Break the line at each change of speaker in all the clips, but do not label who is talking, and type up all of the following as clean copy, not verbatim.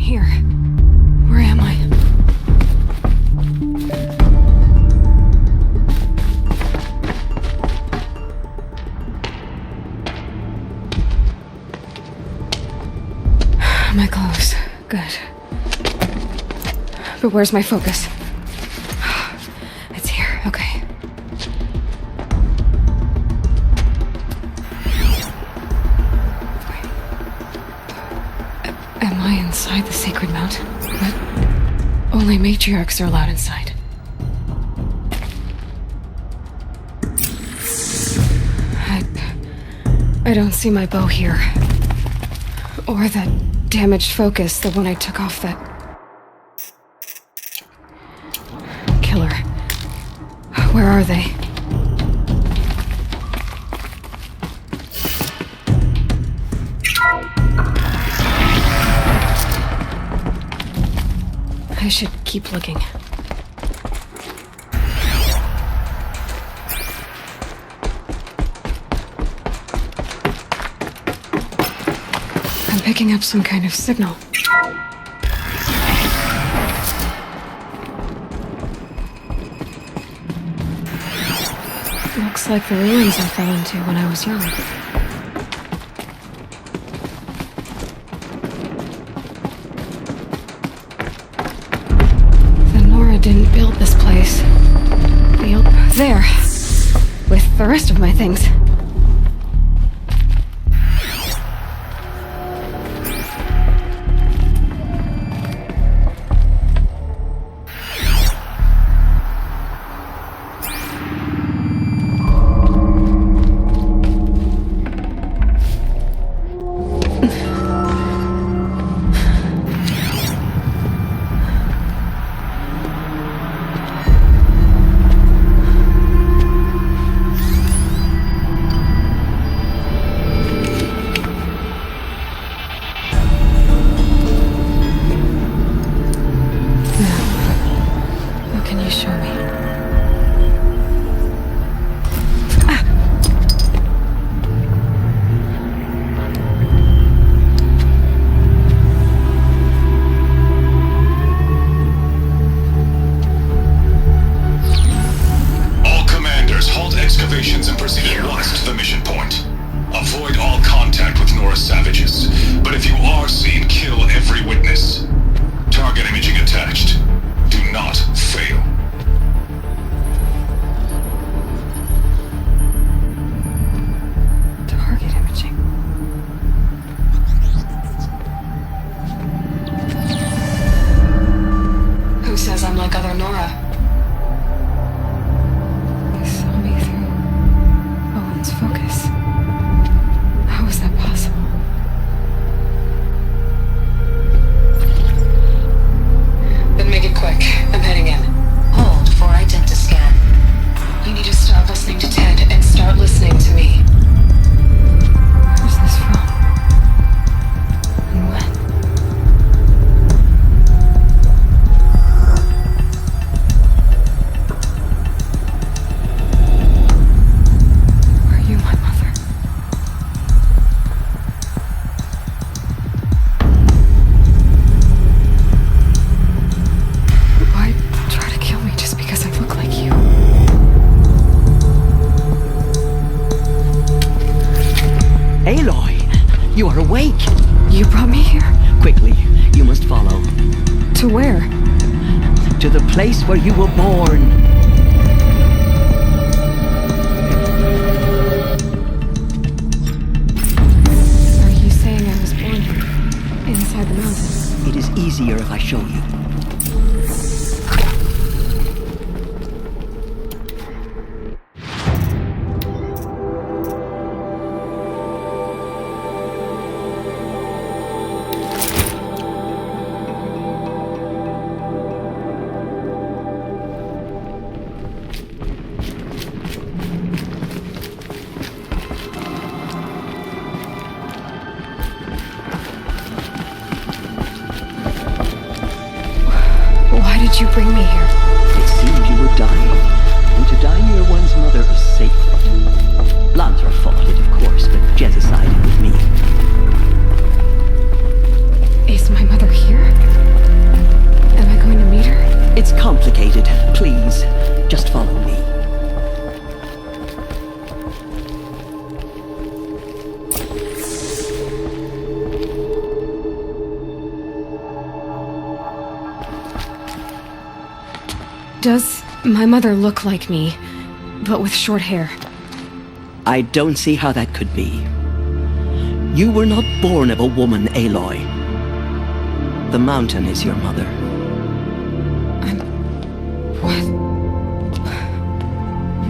here. Where am I? My clothes. Good. But where's my focus? It's here. Okay. Am I inside the sacred mount? But only matriarchs are allowed inside. I don't see my bow here. Or that damaged focus, the one I took off that killer. Where are they? I should keep looking. I'm picking up some kind of signal. Looks like the ruins I fell into when I was young. Didn't build this place. There. With the rest of my things.
You are awake!
You brought me here?
Quickly, you must follow.
To where?
To the place where you were born.
Are you saying I was born here? Inside the mountain?
It is easier if I show you.
Why did you bring me here?
It seemed you were dying, and to die near one's mother is sacred. Lanza fought it, of course, but Jezza sided with me.
Is my mother here?
complicated. Please, just follow me.
Does my mother look like me, but with short hair?
I don't see how that could be. You were not born of a woman, Aloy. The mountain is your mother.
What?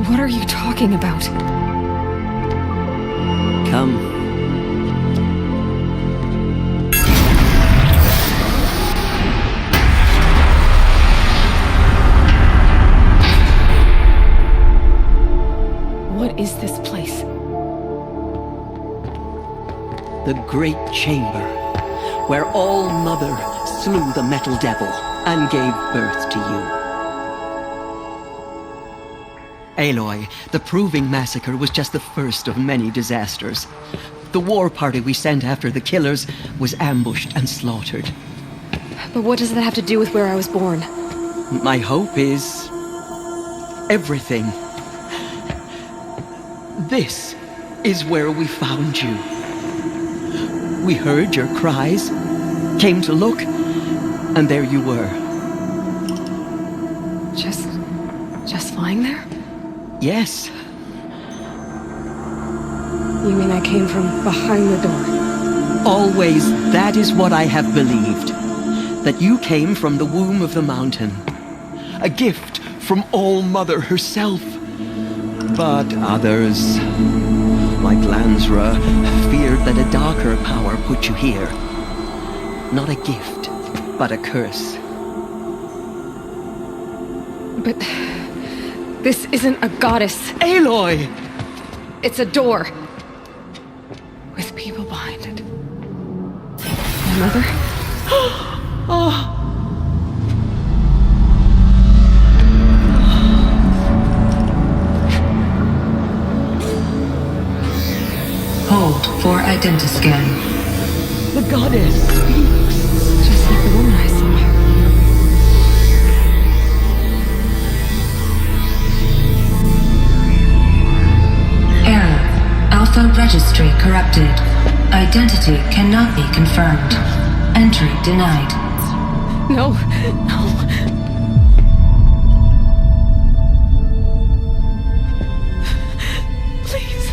What are you talking about?
Come.
What is this place?
The Great Chamber, where All-Mother slew the Metal Devil and gave birth to you. Aloy, the Proving Massacre was just the first of many disasters. The war party we sent after the killers was ambushed and slaughtered.
But what does that have to do with where I was born?
My hope is... everything. This is where we found you. We heard your cries, came to look, and there you were.
Just lying there?
Yes.
You mean I came from behind the door?
Always, that is what I have believed. That you came from the womb of the mountain. A gift from All-Mother herself. But others, like Lansra, feared that a darker power put you here. Not a gift, but a curse.
But this isn't a goddess.
Aloy!
It's a door. With people behind it. My mother?
Oh.
Hold for identiscan.
The goddess speaks.
Just like the woman I saw.
Error. Alpha registry corrupted. Identity cannot be confirmed. Entry denied.
No, no. Please.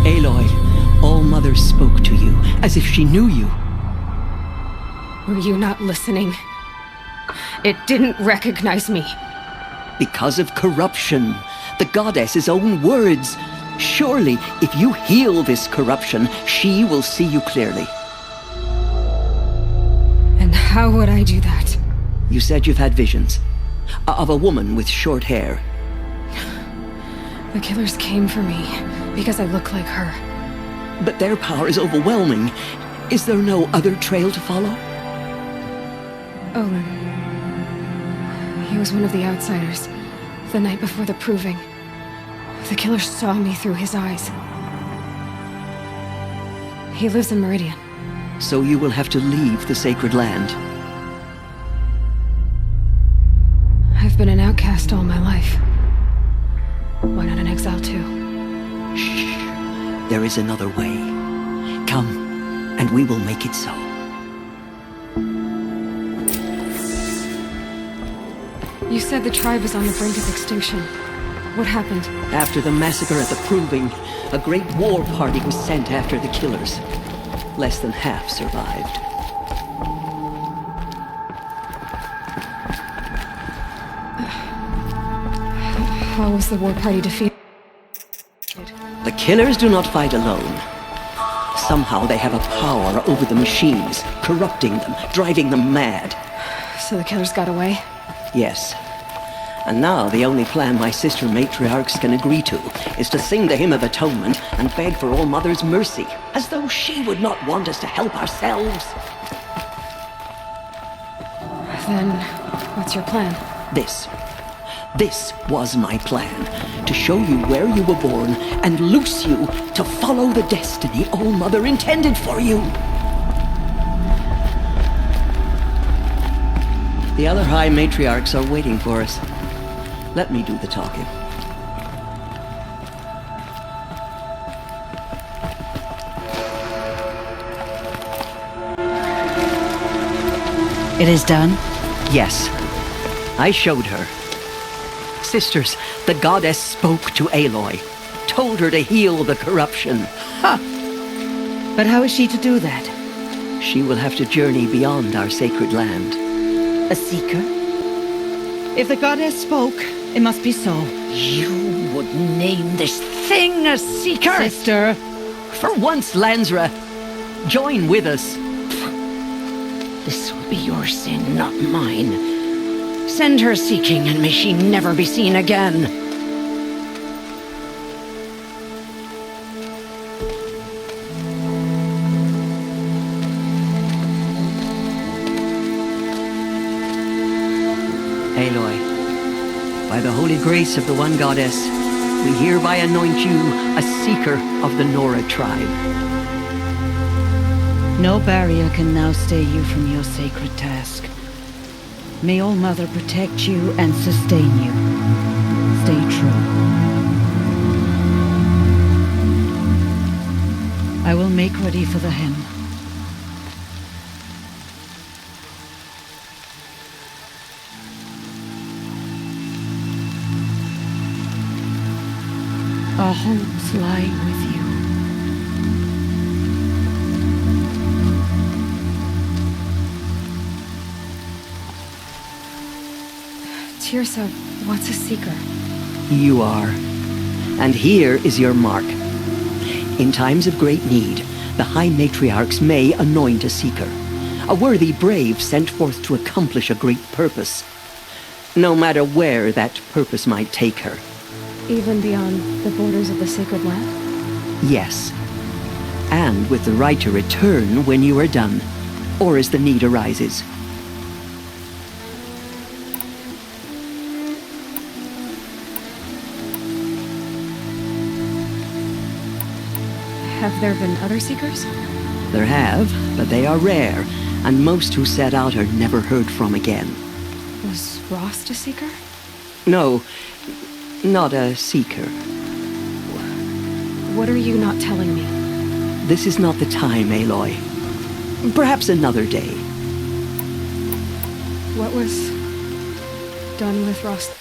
Aloy, All-Mother spoke to you, as if she knew you.
Were you not listening? It didn't recognize me.
Because of corruption. The goddess's own words. Surely, if you heal this corruption, she will see you clearly.
And how would I do that?
You said you've had visions. Of a woman with short hair.
The killers came for me because I look like her.
But their power is overwhelming. Is there no other trail to follow?
Olin. He was one of the outsiders. The night before the Proving. The killer saw me through his eyes. He lives in Meridian.
So you will have to leave the sacred land.
I've been an outcast all my life. Why not an exile too?
Shh. There is another way. Come, and we will make it so.
You said the tribe is on the brink of extinction. What happened?
After the massacre at the Proving, a great war party was sent after the killers. Less than half survived.
How was the war party defeated?
The killers do not fight alone. Somehow they have a power over the machines, corrupting them, driving them mad.
So the killers got away?
Yes. And now the only plan my sister matriarchs can agree to is to sing the Hymn of Atonement and beg for All Mother's mercy, as though she would not want us to help ourselves.
Then, what's your plan?
This was my plan, to show you where you were born and loose you to follow the destiny All Mother intended for you. The other High Matriarchs are waiting for us. Let me do the talking.
It is done?
Yes. I showed her. Sisters, the goddess spoke to Aloy. Told her to heal the corruption. Ha!
But how is she to do that?
She will have to journey beyond our sacred land.
A seeker? If the goddess spoke, it must be so.
You would name this thing a seeker?
Sister!
For once, Lansra, join with us.
This will be your sin, not mine. Send her seeking, and may she never be seen again.
Aloy, by the holy grace of the One Goddess, we hereby anoint you a seeker of the Nora tribe.
No barrier can now stay you from your sacred task. May All Mother protect you and sustain you. Stay true. I will make ready for the hymn. Our homes lie with you.
Tirsa, what's a seeker?
You are. And here is your mark. In times of great need, the High Matriarchs may anoint a seeker. A worthy brave sent forth to accomplish a great purpose. No matter where that purpose might take her.
Even beyond the borders of the sacred land?
Yes. And with the right to return when you are done, or as the need arises.
Have there been other seekers?
There have, but they are rare, and most who set out are never heard from again.
Was Rost a seeker?
No, not a seeker.
What are you not telling me?
This is not the time, Aloy. Perhaps another day.
What was done with Rost?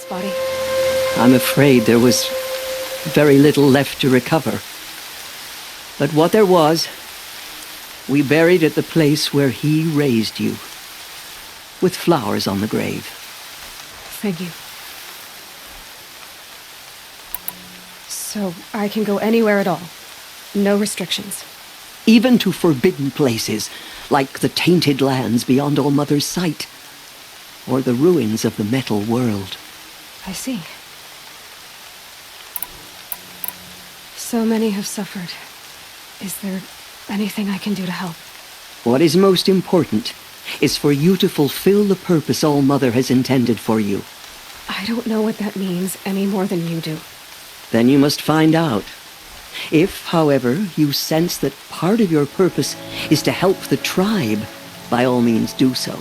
Body.
I'm afraid there was very little left to recover. But what there was, we buried at the place where he raised you, with flowers on the grave.
Thank you. So I can go anywhere at all. No restrictions.
Even to forbidden places, like the tainted lands beyond All Mother's sight, or the ruins of the metal world.
I see. So many have suffered. Is there anything I can do to help?
What is most important is for you to fulfill the purpose All-Mother has intended for you.
I don't know what that means any more than you do.
Then you must find out. If, however, you sense that part of your purpose is to help the tribe, by all means do so.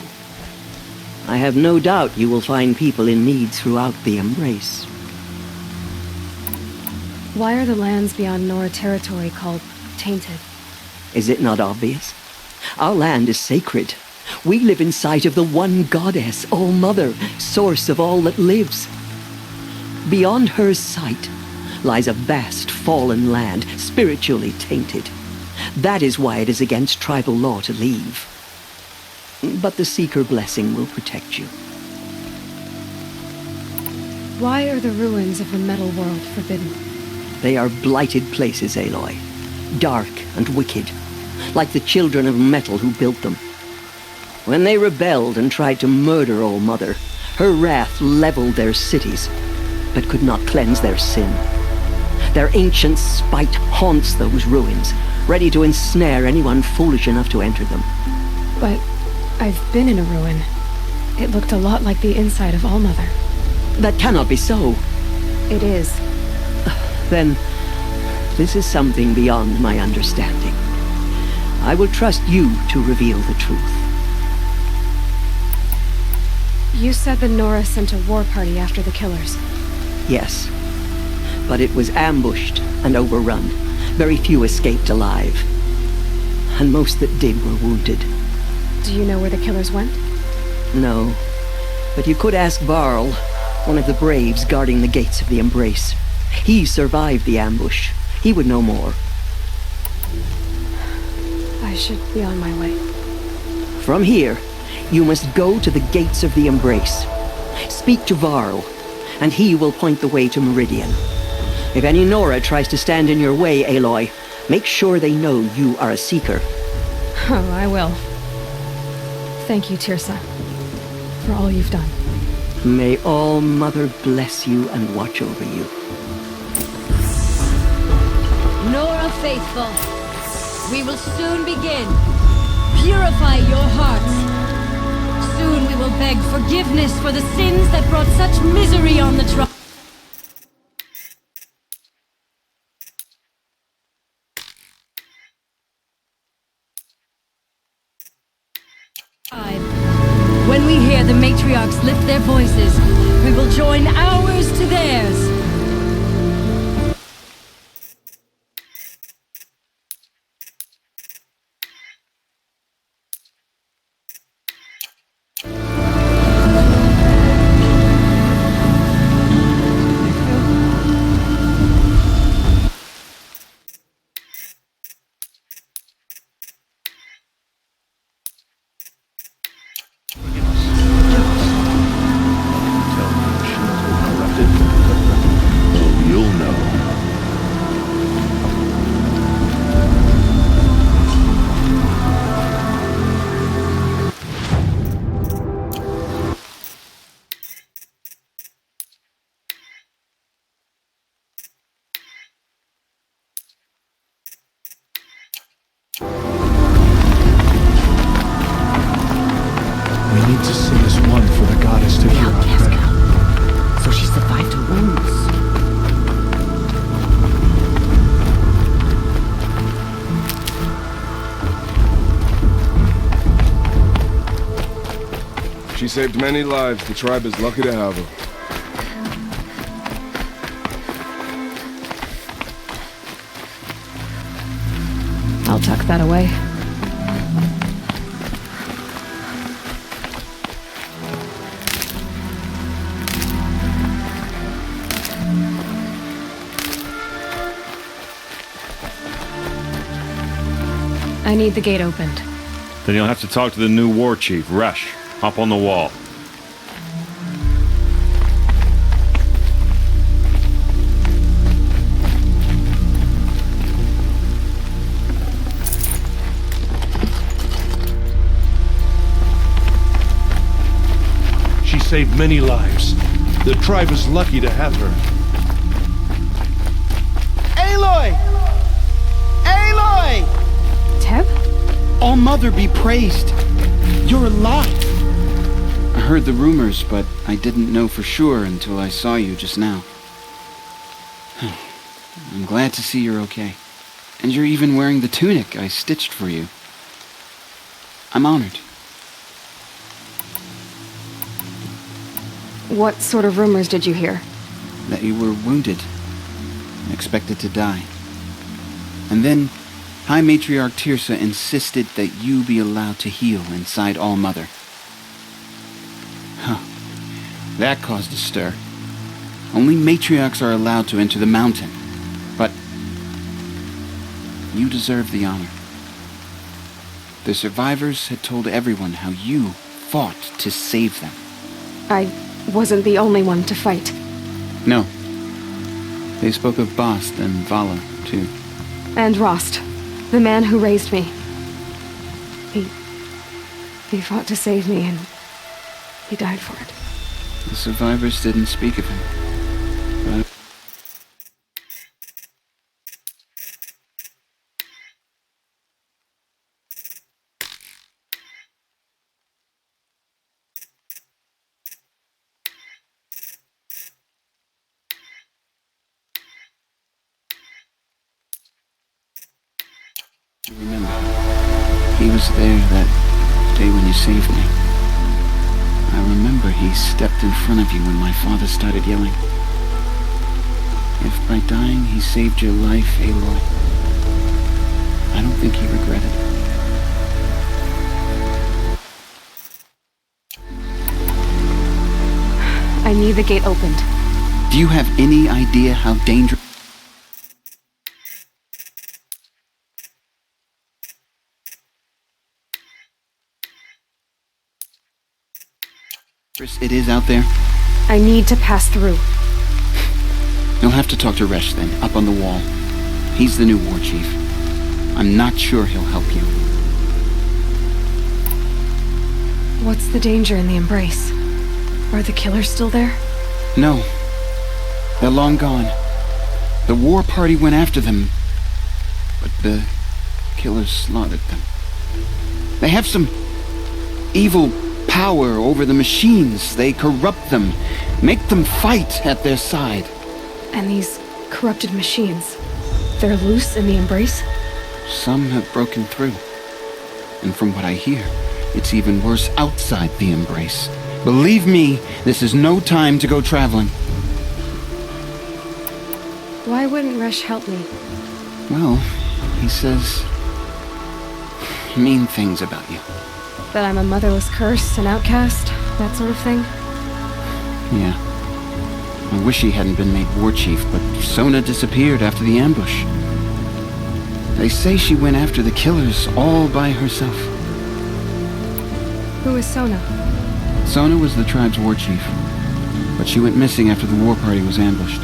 I have no doubt you will find people in need throughout the Embrace.
Why are the lands beyond Nora territory called tainted?
Is it not obvious? Our land is sacred. We live in sight of the one goddess, All-Mother, source of all that lives. Beyond her sight lies a vast fallen land, spiritually tainted. That is why it is against tribal law to leave. But the Seeker blessing will protect you.
Why are the ruins of the metal world forbidden?
They are blighted places, Aloy. Dark and wicked, like the children of metal who built them. When they rebelled and tried to murder All-Mother, her wrath leveled their cities, but could not cleanse their sin. Their ancient spite haunts those ruins, ready to ensnare anyone foolish enough to enter them.
But I've been in a ruin. It looked a lot like the inside of All-Mother.
That cannot be so.
It is.
Then, this is something beyond my understanding. I will trust you to reveal the truth.
You said the Nora sent a war party after the killers.
Yes, but it was ambushed and overrun. Very few escaped alive. And most that did were wounded.
Do you know where the killers went?
No, but you could ask Varl, one of the braves guarding the gates of the Embrace. He survived the ambush. He would know more.
I should be on my way.
From here, you must go to the gates of the Embrace. Speak to Varl, and he will point the way to Meridian. If any Nora tries to stand in your way, Aloy, make sure they know you are a Seeker.
Oh, I will. Thank you, Tirsa, for all you've done.
May All-Mother bless you and watch over you.
Nora Faithful, we will soon begin. Purify your hearts. Soon we will beg forgiveness for the sins that brought such misery on the tribe. When we hear the matriarchs lift their voices, we will join ours to theirs.
Oh, you'll know.
We need to sing as one for the goddess to hear our prayer.
So she survived her wounds.
She saved many lives. The tribe is lucky to have her.
I'll tuck that away. I need the gate opened.
Then you'll have to talk to the new war chief, Resh. Hop on the wall.
She saved many lives. The tribe is lucky to have her.
Aloy! Aloy!
Teb?
All Mother be praised! You're alive! I heard the rumors, but I didn't know for sure until I saw you just now. I'm glad to see you're okay. And you're even wearing the tunic I stitched for you. I'm honored.
What sort of rumors did you hear?
That you were wounded and expected to die. And then High Matriarch Tirsa insisted that you be allowed to heal inside All Mother. Huh. That caused a stir. Only matriarchs are allowed to enter the mountain. But you deserve the honor. The survivors had told everyone how you fought to save them.
I wasn't the only one to fight.
No. They spoke of Bast and Vala, too.
And Rost, the man who raised me. He fought to save me, and he died for it.
The survivors didn't speak of him. But I remember, he was there that day when you saved me. I remember he stepped in front of you when my father started yelling. If by dying he saved your life, Aloy, I don't think he regretted it.
I need the gate opened.
Do you have any idea how dangerous it is out there?
I need to pass through.
You'll have to talk to Resh then, up on the wall. He's the new war chief. I'm not sure he'll help you.
What's the danger in the Embrace? Are the killers still there?
No. They're long gone. The war party went after them, but the killers slaughtered them. They have some evil power over the machines. They corrupt them, make them fight at their side.
And these corrupted machines, they're loose in the Embrace?
Some have broken through. And from what I hear, it's even worse outside the Embrace. Believe me, this is no time to go traveling.
Why wouldn't Resh help me?
Well, he says mean things about you.
That I'm a motherless curse, an outcast, that sort of thing?
Yeah. I wish he hadn't been made war chief, but Sona disappeared after the ambush. They say she went after the killers all by herself.
Who is Sona?
Sona was the tribe's war chief, but she went missing after the war party was ambushed.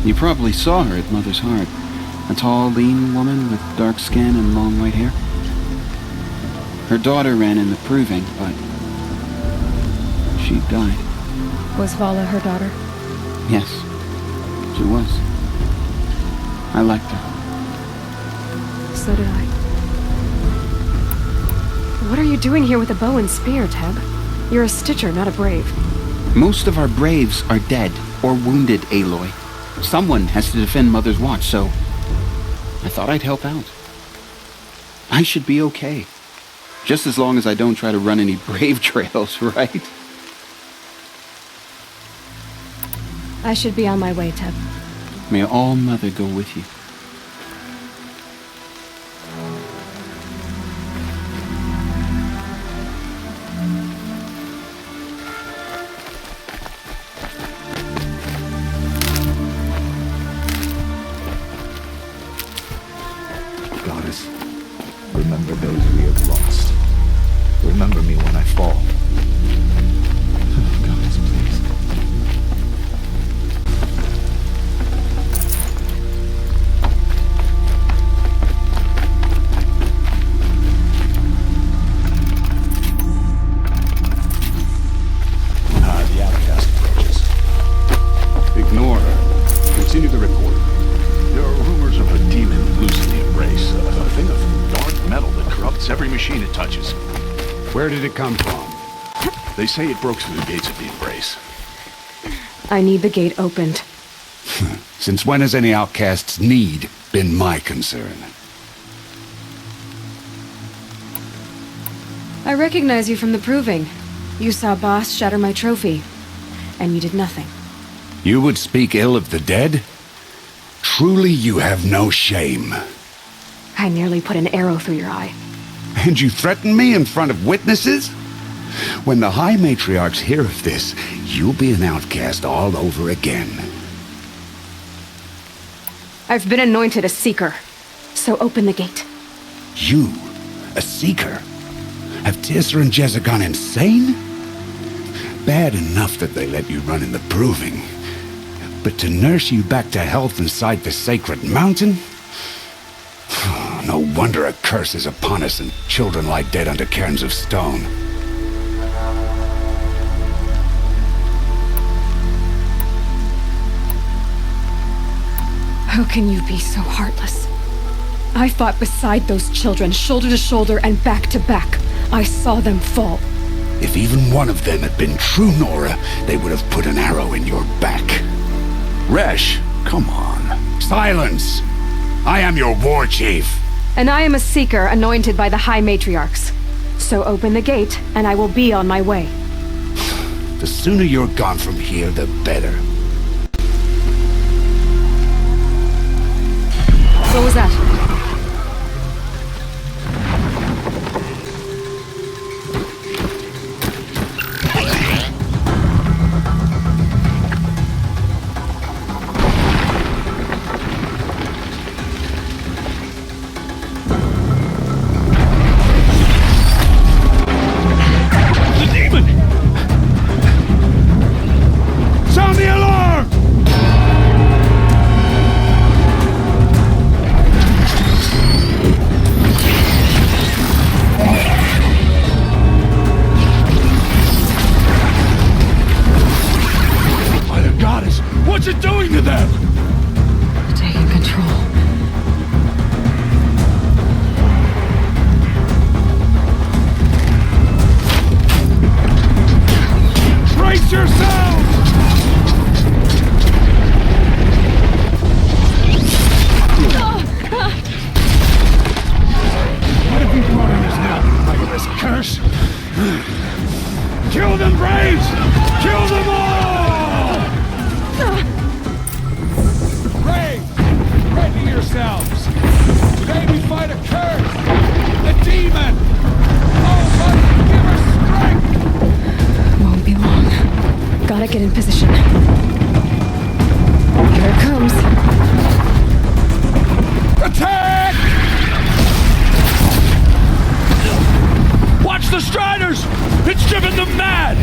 You probably saw her at Mother's Heart. A tall, lean woman with dark skin and long white hair. Her daughter ran in the proving, but she died.
Was Vala her daughter?
Yes, she was. I liked her.
So did I. What are you doing here with a bow and spear, Teb? You're a Stitcher, not a Brave.
Most of our Braves are dead or wounded, Aloy. Someone has to defend Mother's Watch, so I thought I'd help out. I should be okay. Just as long as I don't try to run any Brave trails, right?
I should be on my way, Teb.
May All Mother go with you.
Goddess, remember those we have lost. Remember me when I fall. Goddess, please.
Where did it come from? They say it broke through the gates of the Embrace.
I need the gate opened.
Since when has any outcast's need been my concern?
I recognize you from the Proving. You saw Boss shatter my trophy, and you did nothing.
You would speak ill of the dead? Truly you have no shame.
I nearly put an arrow through your eye.
And you threaten me in front of witnesses? When the High Matriarchs hear of this, you'll be an outcast all over again.
I've been anointed a Seeker, so open the gate.
You? A Seeker? Have Tissa and Jezza gone insane? Bad enough that they let you run in the Proving. But to nurse you back to health inside the sacred mountain? No wonder a curse is upon us and children lie dead under cairns of stone.
How can you be so heartless? I fought beside those children, shoulder to shoulder and back to back. I saw them fall.
If even one of them had been true Nora, they would have put an arrow in your back. Resh, come on. Silence! I am your war chief.
And I am a Seeker anointed by the High Matriarchs. So open the gate, and I will be on my way.
The sooner you're gone from here, the better.
What was that?
Sound the alarm! By the goddess, what's it doing to them?
Taking control.
Brace yourselves! What have you brought on us now, murderous curse? Kill them, Braves! Kill them all! Braves, ready yourselves! Today we fight a curse! A demon! Oh, but give her strength!
Won't be long. Gotta get in position. Here it comes.
Attack! Watch the Striders! It's driven them mad!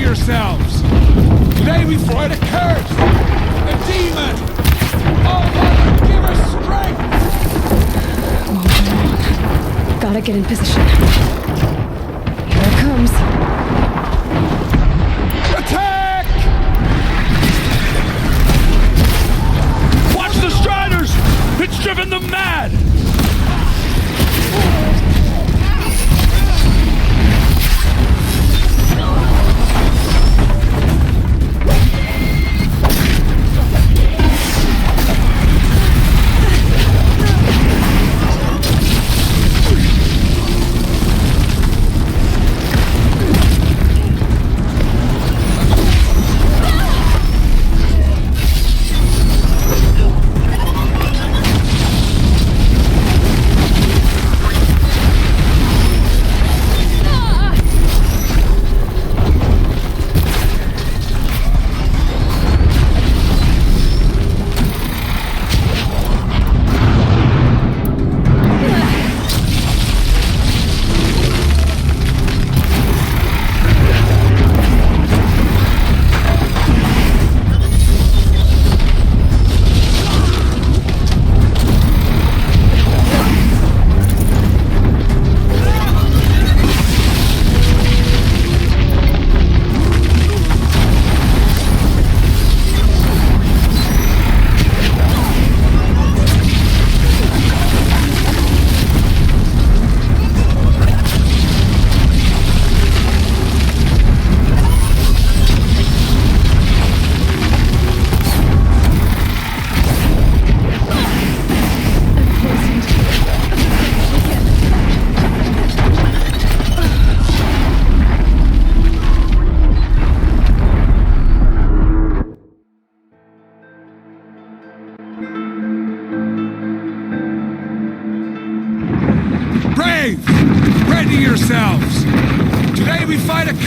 yourselves! Today we fight a curse! A demon! Oh, Mother, give her strength!
Won't be long. Gotta get in position. Here it comes.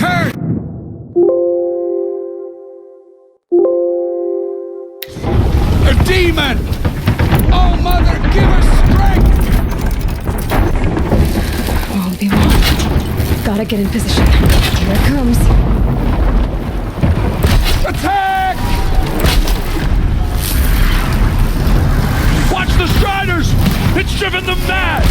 curse! A demon! Oh, Mother, give her strength!
Won't be long. Gotta get in position. Here it comes.
Attack! Watch the Striders! It's driven them mad!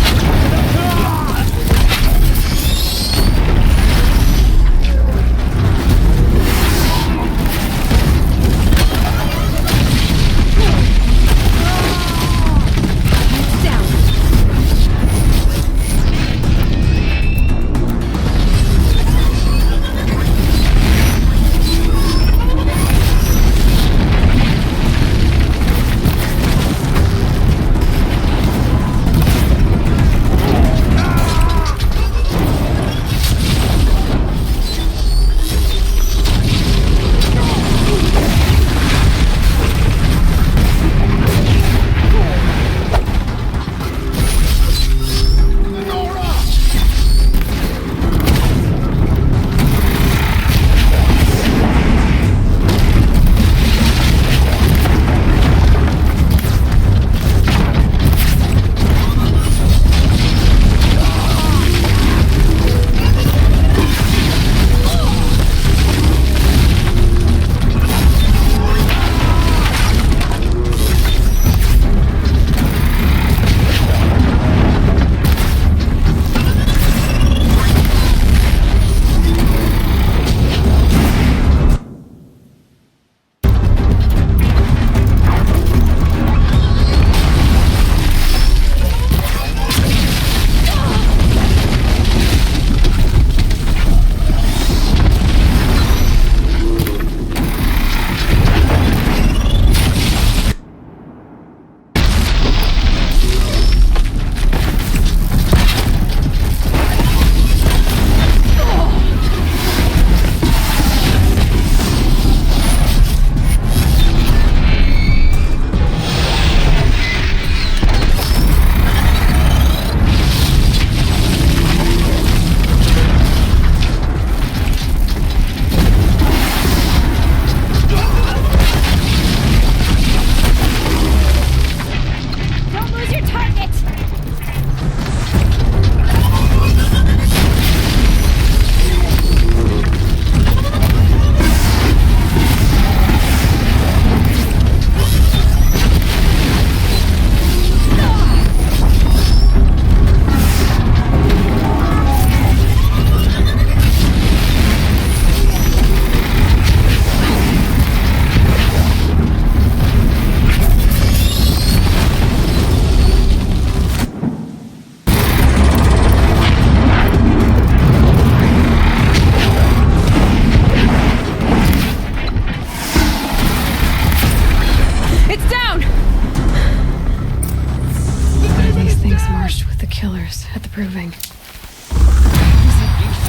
Proving.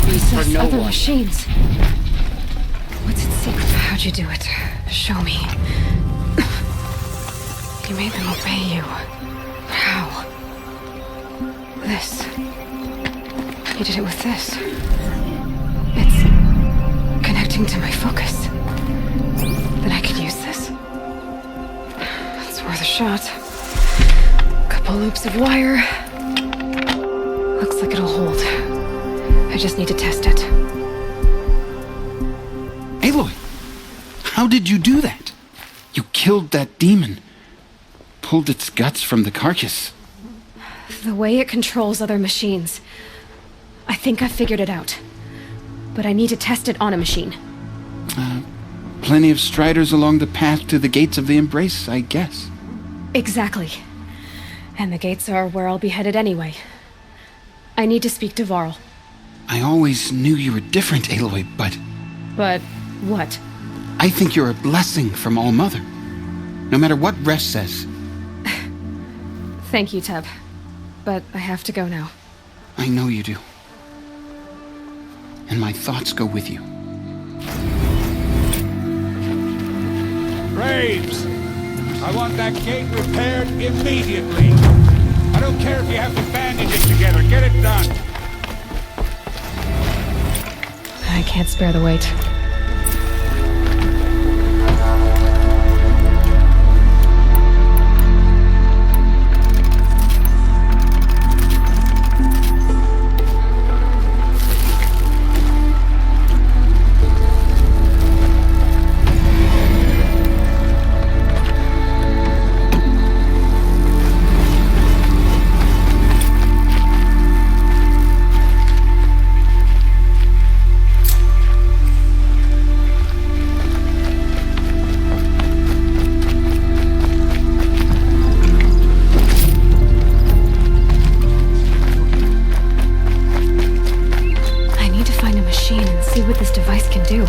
These other machines. What's its secret? How'd you do it? Show me. You made them obey you. How? This. You did it with this. It's connecting to my focus. Then I could use this. It's worth a shot. Couple loops of wire. Looks like it'll hold. I just need to test it.
Aloy, how did you do that? You killed that demon. Pulled its guts from the carcass.
The way it controls other machines. I think I figured it out. But I need to test it on a machine.
Plenty of striders along the path to the gates of the Embrace, I guess.
Exactly. And the gates are where I'll be headed anyway. I need to speak to Varl.
I always knew you were different, Aloy, but...
But what?
I think you're a blessing from All Mother. No matter what Resh says.
Thank you, Teb. But I have to go now.
I know you do. And my thoughts go with you.
Braves! I want that gate repaired immediately. I don't care if you have to bandage it together. Get it done.
I can't spare the weight. See what this device can do.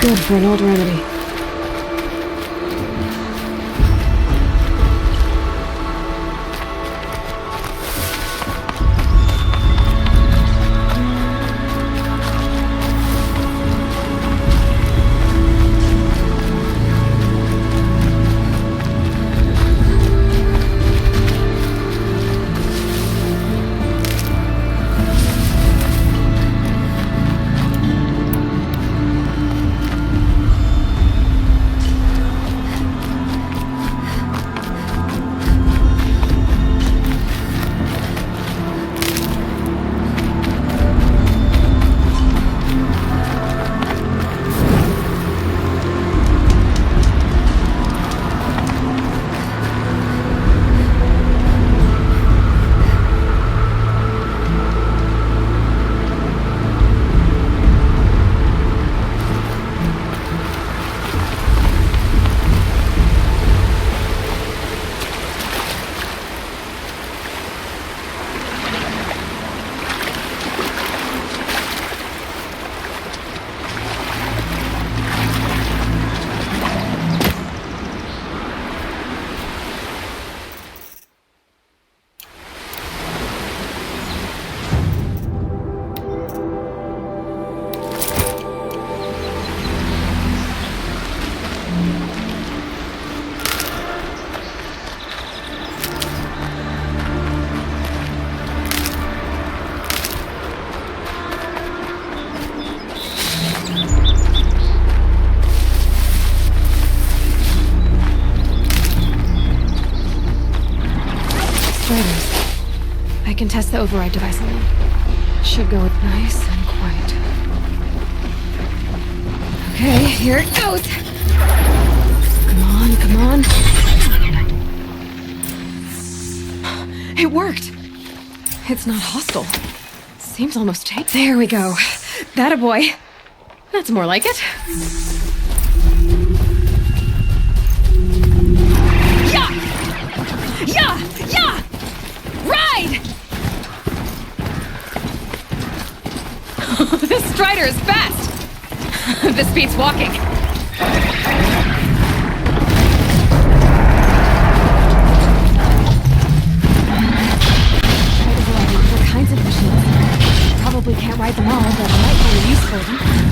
Good for an old remedy. I can test the override device alone. Should go nice and quiet. Okay, here it goes! Come on, come on. It worked! It's not hostile. Seems almost tape. There we go. That a boy. That's more like it. Yeah! Yeah! Yeah! Ride! This Strider is fast! This beats walking. We're Probably can't ride them all, but I might find a use for them.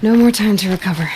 No more time to recover.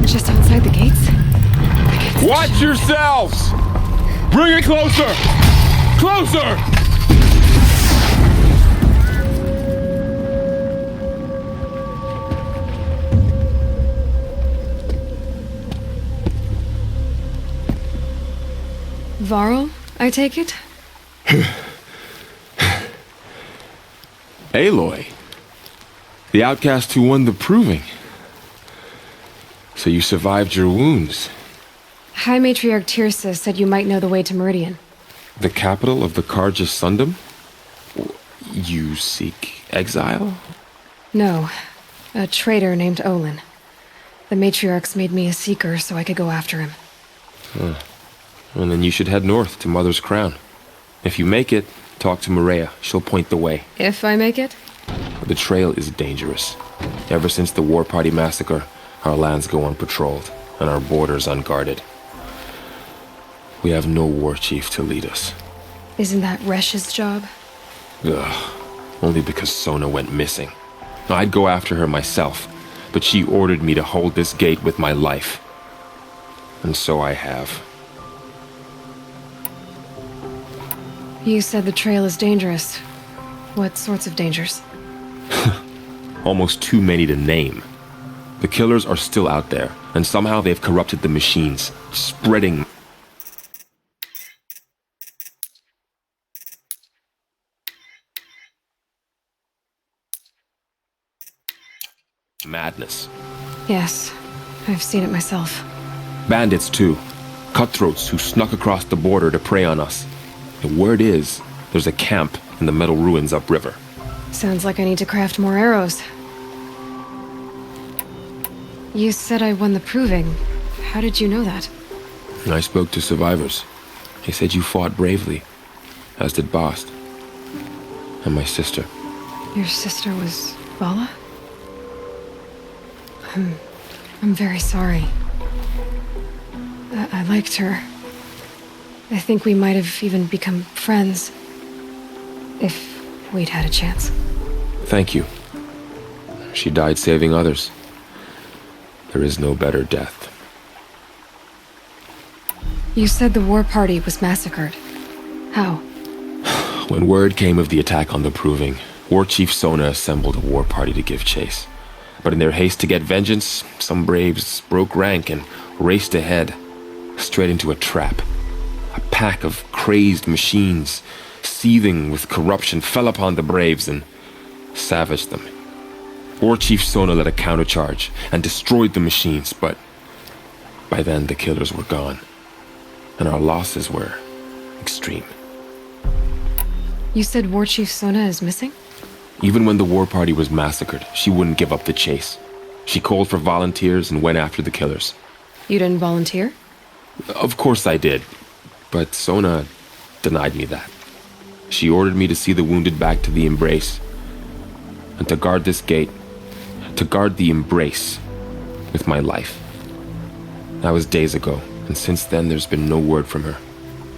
Just outside the gates?
Watch yourselves! Bring it closer! Closer!
Varl, I take it?
Aloy. The outcast who won the proving. So you survived your wounds.
High Matriarch Tirsa said you might know the way to Meridian.
The capital of the Carja Sundom? You seek exile?
No. A traitor named Olin. The Matriarchs made me a seeker so I could go after him.
Huh. Well, then you should head north to Mother's Crown. If you make it, talk to Maria. She'll point the way.
If I make it?
The trail is dangerous. Ever since the War Party massacre, our lands go unpatrolled, and our borders unguarded. We have no war chief to lead us.
Isn't that Resh's job?
Ugh. Only because Sona went missing. I'd go after her myself, but she ordered me to hold this gate with my life. And so I have.
You said the trail is dangerous. What sorts of dangers?
Almost too many to name. The killers are still out there, and somehow they've corrupted the machines, spreading madness.
Yes, I've seen it myself.
Bandits, too. Cutthroats who snuck across the border to prey on us. The word is, there's a camp in the metal ruins upriver.
Sounds like I need to craft more arrows. You said I won the proving. How did you know that?
I spoke to survivors. They said you fought bravely, as did Bast. And my sister.
Your sister was Vala? I'm very sorry. I liked her. I think we might have even become friends. If we'd had a chance.
Thank you. She died saving others. There is no better death.
You said the war party was massacred. How?
When word came of the attack on the Proving, War Chief Sona assembled a war party to give chase. But in their haste to get vengeance, some braves broke rank and raced ahead, straight into a trap. A pack of crazed machines, seething with corruption, fell upon the braves and savaged them. War Chief Sona led a countercharge and destroyed the machines, but by then the killers were gone, and our losses were extreme.
You said War Chief Sona is missing?
Even when the war party was massacred, she wouldn't give up the chase. She called for volunteers and went after the killers.
You didn't volunteer?
Of course I did, but Sona denied me that. She ordered me to see the wounded back to the Embrace, and to guard this gate, to guard the Embrace with my life. That was days ago, and since then there's been no word from her.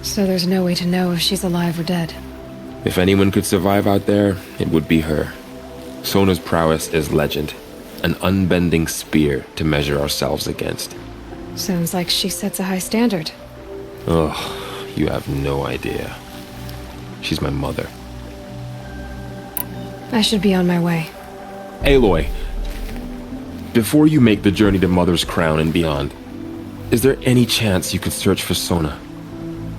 So there's no way to know if she's alive or dead.
If anyone could survive out there, it would be her. Sona's prowess is legend, an unbending spear to measure ourselves against.
Sounds like she sets a high standard.
Oh, you have no idea. She's my mother.
I should be on my way.
Aloy, before you make the journey to Mother's Crown and beyond, is there any chance you could search for Sona?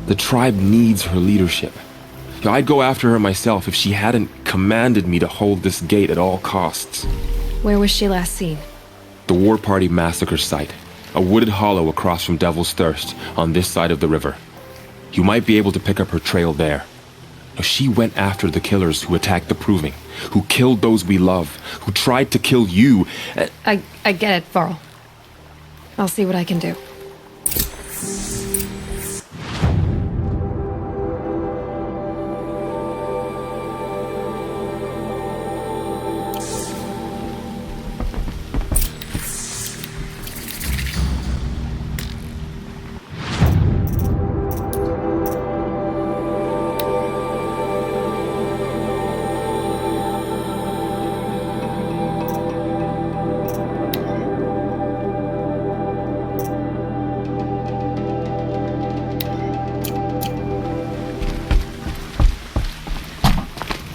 The tribe needs her leadership. I'd go after her myself if she hadn't commanded me to hold this gate at all costs.
Where was she last seen?
The War Party massacre site. A wooded hollow across from Devil's Thirst, on this side of the river. You might be able to pick up her trail there. She went after the killers who attacked the Proving, who killed those we love, who tried to kill you.
I get it, Varl. I'll see what I can do.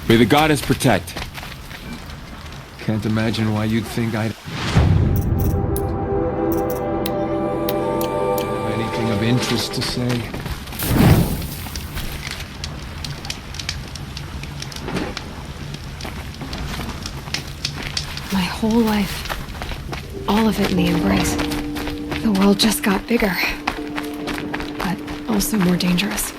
May the goddess protect.
Can't imagine why you'd think I'd have anything of interest to say.
My whole life. All of it in the embrace. The world just got bigger. But also more dangerous.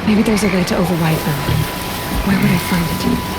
Maybe there's a way to override them. Where would I find it?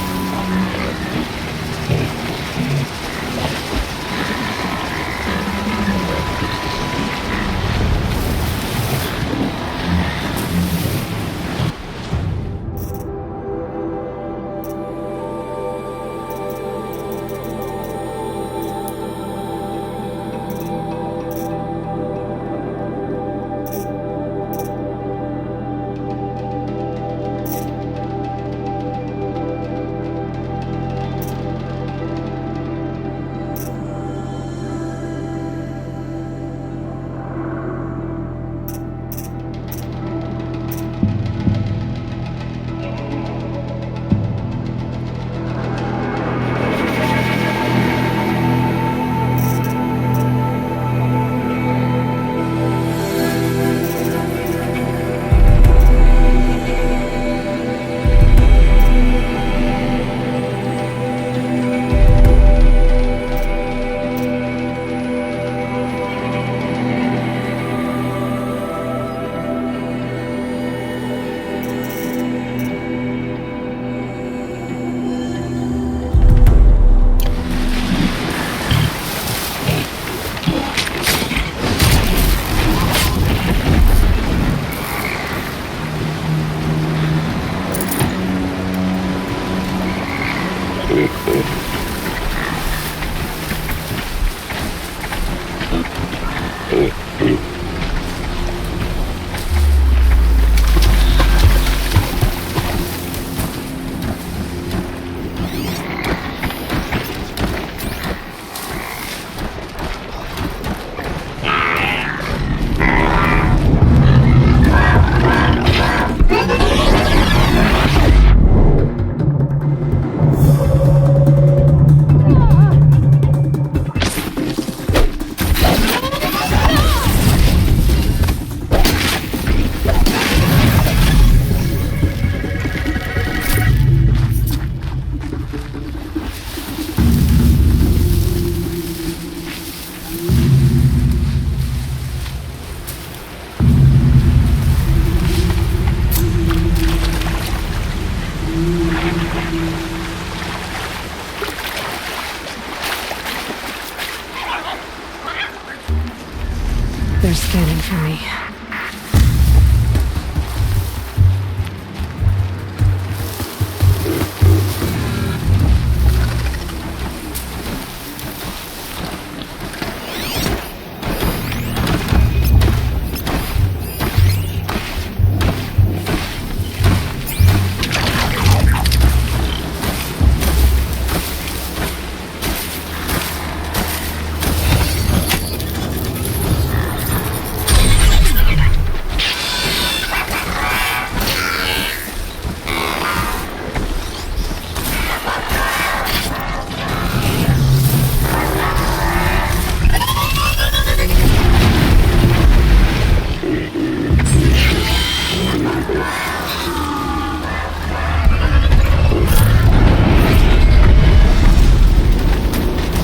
They're scanning for me.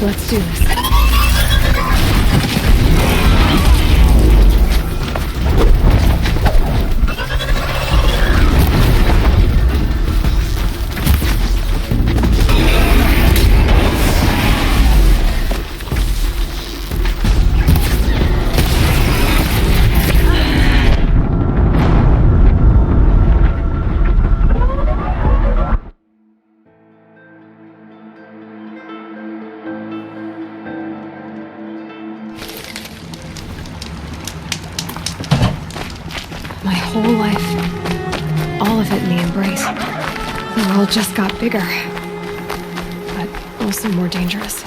Let's do this. My whole life, all of it in the embrace. The world just got bigger, but also more dangerous.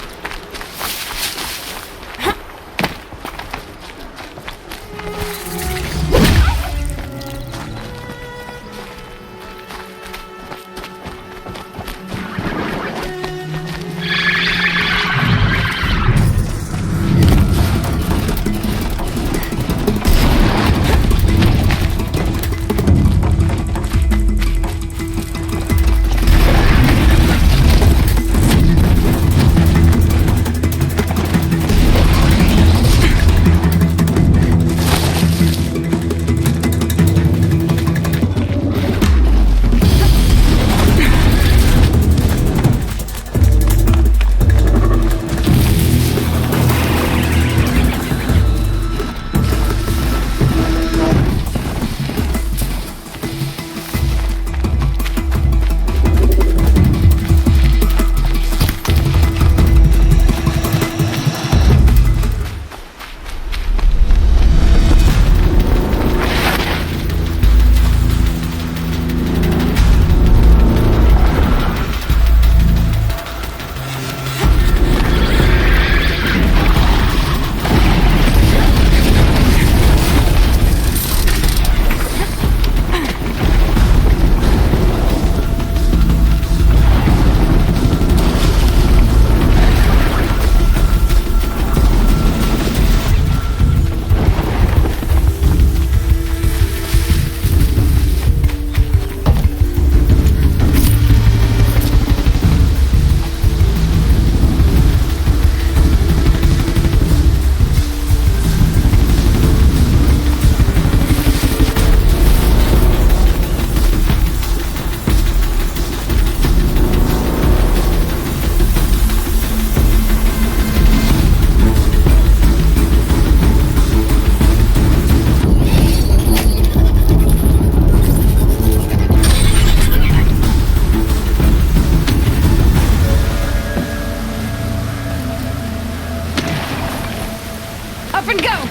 Up and go!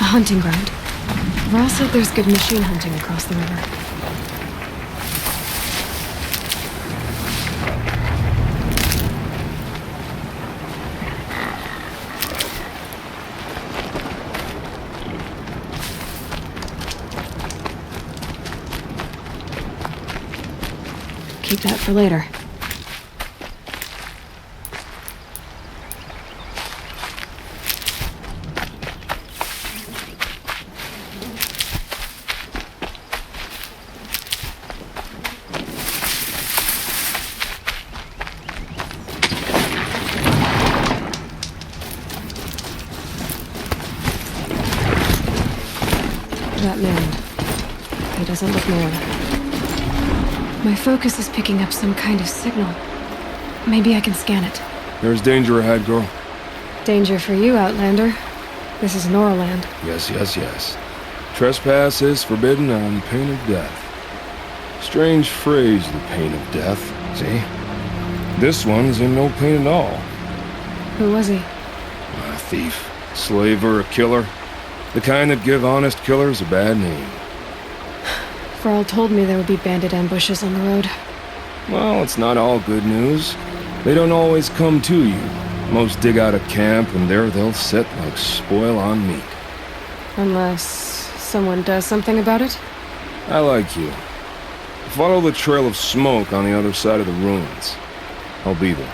Hunting ground. Ral said there's good machine hunting across the river. Keep that for later. doesn't look known. My focus is picking up some kind of signal. Maybe I can scan it.
There's danger ahead, girl.
Danger for you, Outlander. This is Norland.
Yes, yes, yes. Trespass is forbidden on pain of death. Strange phrase, the pain of death. See? This one's in no pain at all.
Who was he?
A thief, slaver, a killer. The kind that give honest killers a bad name.
Varl told me there would be bandit ambushes on the road.
Well, it's not all good news. They don't always come to you. Most dig out a camp, and there they'll sit like spoil on meat.
Unless someone does something about it?
I like you. Follow the trail of smoke on the other side of the ruins. I'll be there.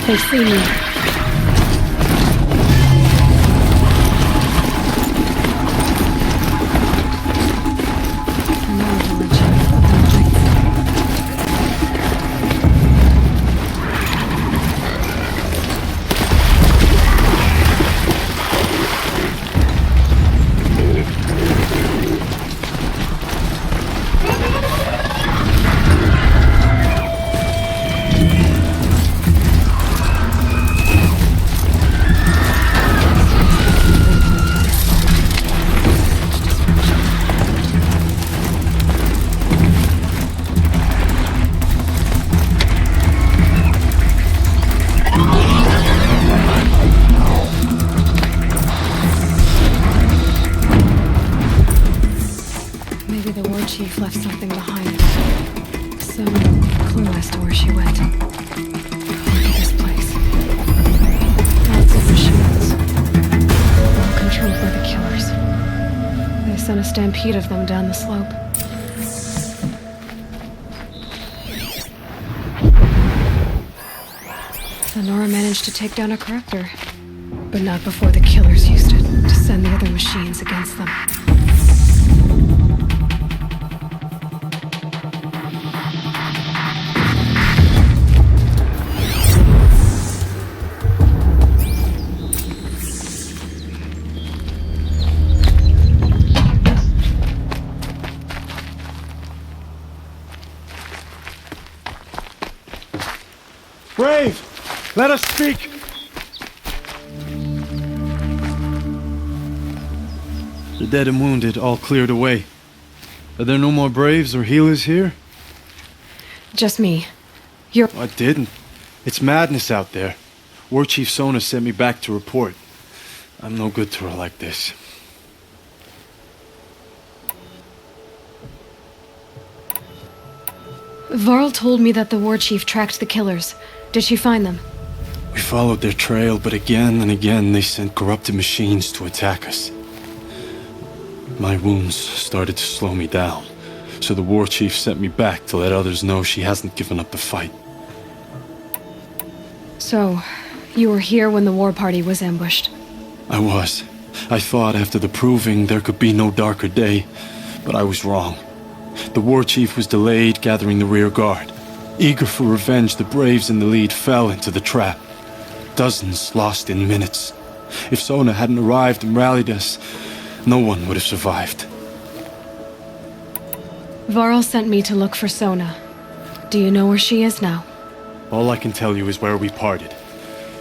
They see me. Chief left something behind. Some clue as to where she went. Look at this place. Lots of machines. All controlled by the killers. They sent a stampede of them down the slope. Sonora managed to take down a corruptor. But not before the killers used it to send the other machines against them.
Brave! Let us speak! The dead and wounded all cleared away. Are there no more Braves or healers here?
Just me. You're...
I didn't. It's madness out there. War Chief Sona sent me back to report. I'm no good to her like this.
Varl told me that the War Chief tracked the killers. Did she find them?
We followed their trail, but again and again they sent corrupted machines to attack us. My wounds started to slow me down, so the War Chief sent me back to let others know she hasn't given up the fight.
So, you were here when the war party was ambushed?
I was. I thought after the proving there could be no darker day, but I was wrong. The War Chief was delayed gathering the rear guard. Eager for revenge, the Braves in the lead fell into the trap. Dozens lost in minutes. If Sona hadn't arrived and rallied us, no one would have survived.
Varl sent me to look for Sona. Do you know where she is now?
All I can tell you is where we parted.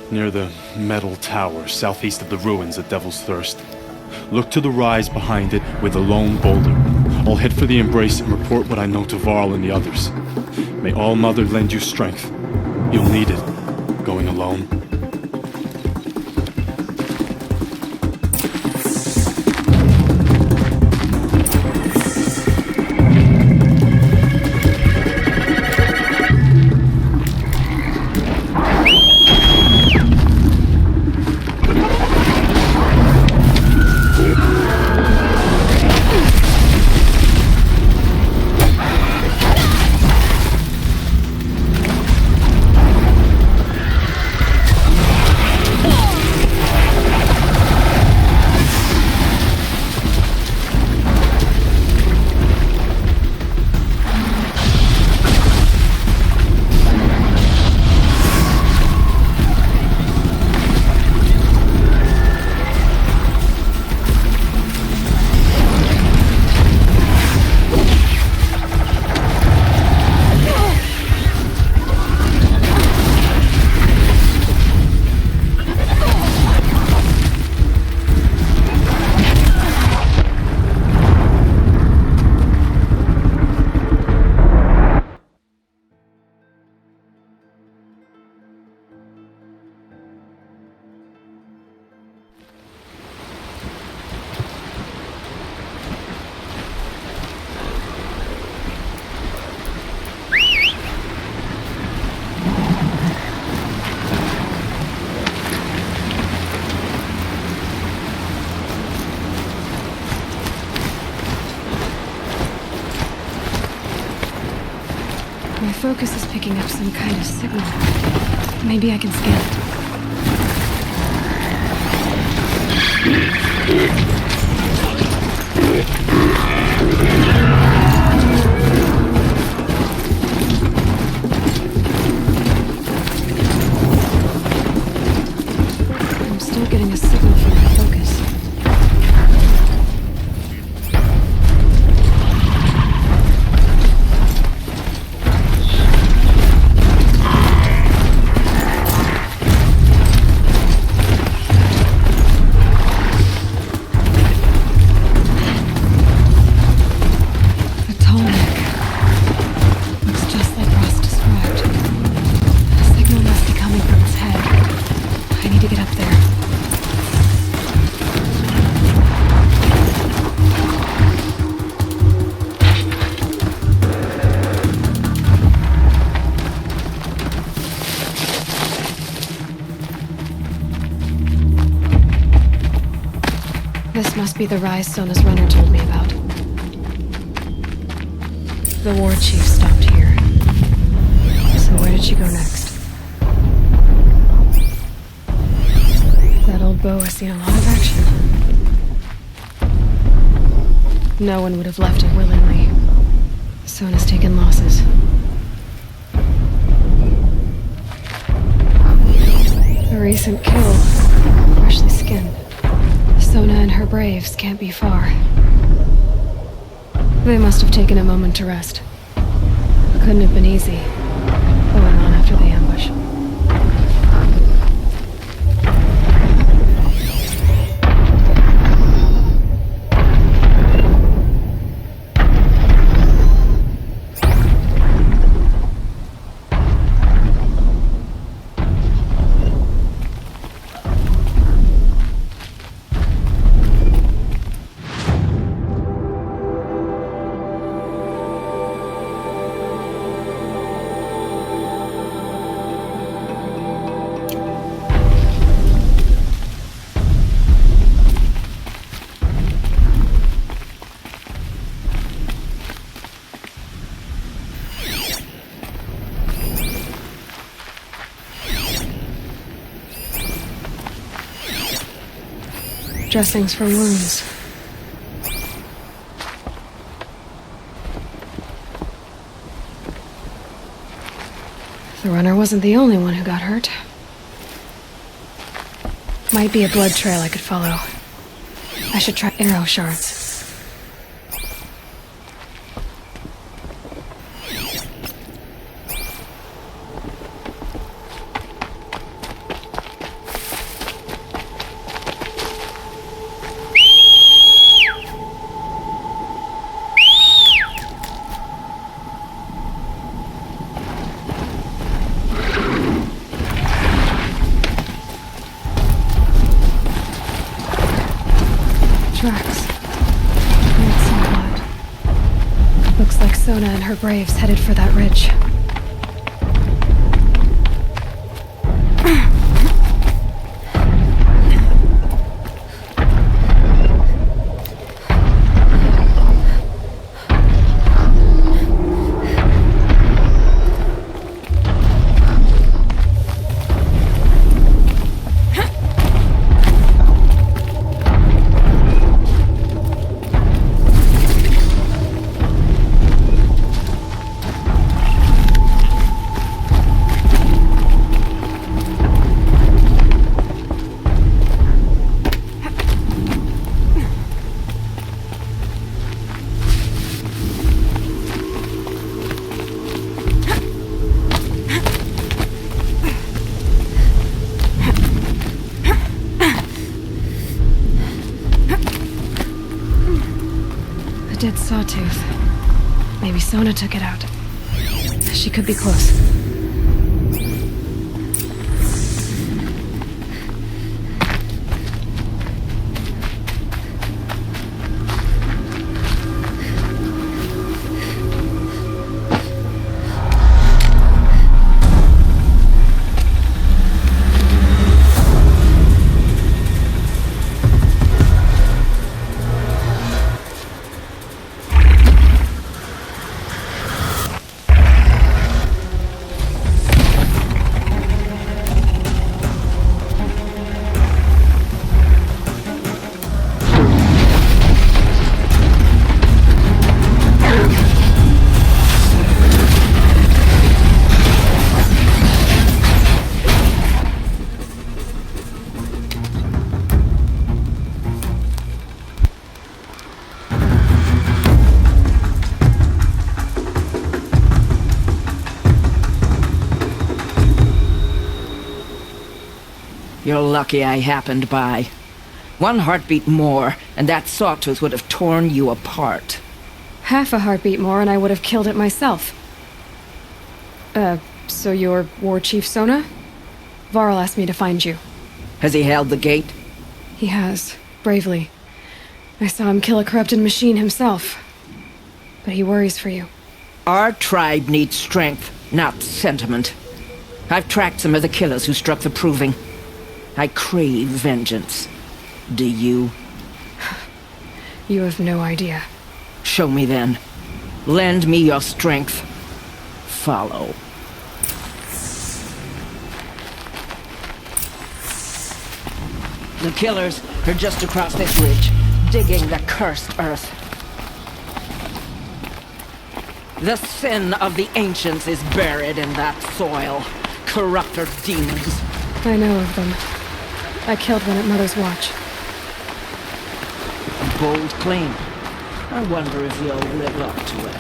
Near the metal tower, southeast of the ruins at Devil's Thirst. Look to the rise behind it with a lone boulder. I'll head for the embrace and report what I know to Varl and the others. May All Mother lend you strength. You'll need it, going alone.
focus is picking up some kind of signal. Maybe I can scan it. I'm still getting a signal from my focus. This must be the rise Sona's runner told me about. The war chief stopped here. So where did she go next? That old bow has seen a lot of action. No one would have left it willingly. Sona's taken losses. A recent kill. Freshly skinned. Sona and her braves can't be far. They must have taken a moment to rest. Couldn't have been easy, going on after the ambush. Dressings for wounds. The runner wasn't the only one who got hurt. Might be a blood trail I could follow. I should try arrow shards. Tracks. Made some blood. Looks like Sona and her braves headed for that ridge. A dead sawtooth. Maybe Sona took it out. She could be close.
You're lucky I happened by. One heartbeat more, and that sawtooth would have torn you apart.
Half a heartbeat more and I would have killed it myself. So you're War Chief Sona? Varl asked me to find you.
Has he held the gate?
He has, bravely. I saw him kill a corrupted machine himself. But he worries for you.
Our tribe needs strength, not sentiment. I've tracked some of the killers who struck the Proving. I crave vengeance. Do you?
You have no idea.
Show me then. Lend me your strength. Follow. The killers are just across this ridge, digging the cursed earth. The sin of the ancients is buried in that soil. Corrupter demons.
I know of them. I killed one at Mother's Watch.
A bold claim. I wonder if you'll live up to it.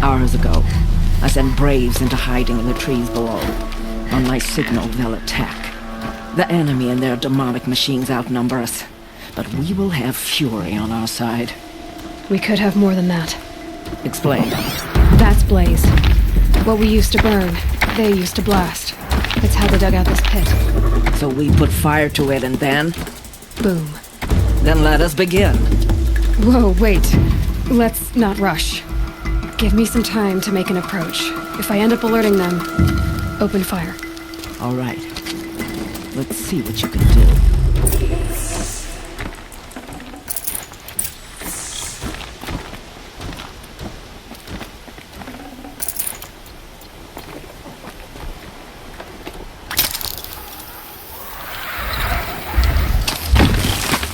Hours ago, I sent Braves into hiding in the trees below. On my signal, they'll attack. The enemy and their demonic machines outnumber us, but we will have fury on our side.
We could have more than that.
Explain.
That's Blaze. What we used to burn, they used to blast. It's how they dug out this pit.
So we put fire to it and then?
Boom.
Then let us begin.
Whoa, wait. Let's not rush. Give me some time to make an approach. If I end up alerting them, open fire.
All right. Let's see what you can do.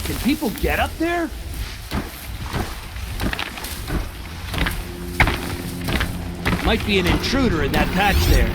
Can people get up there? Might be an intruder in that patch there.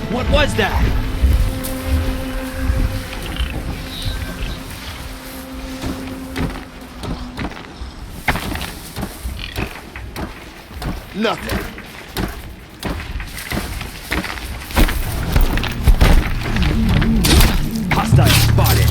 What was that? Nothing. Hostile spotted.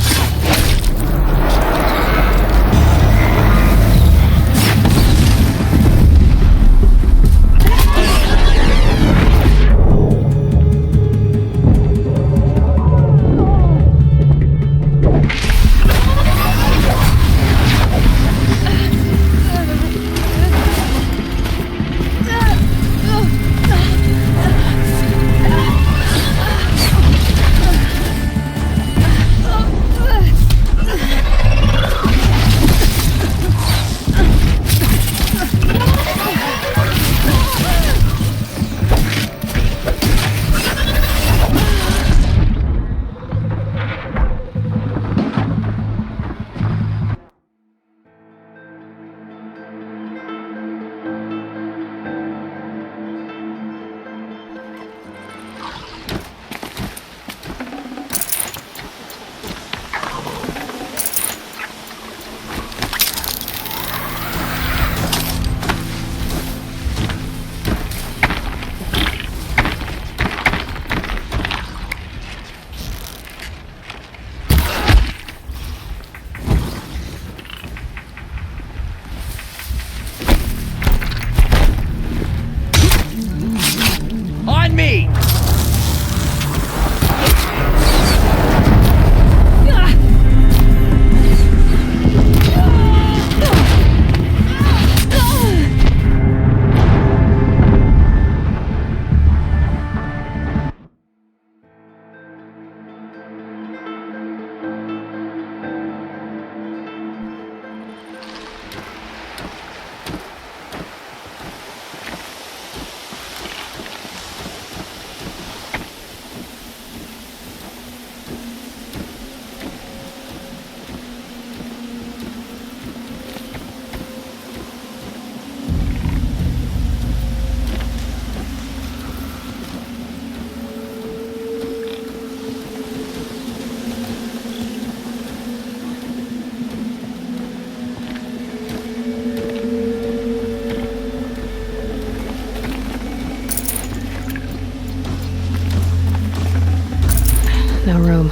No room.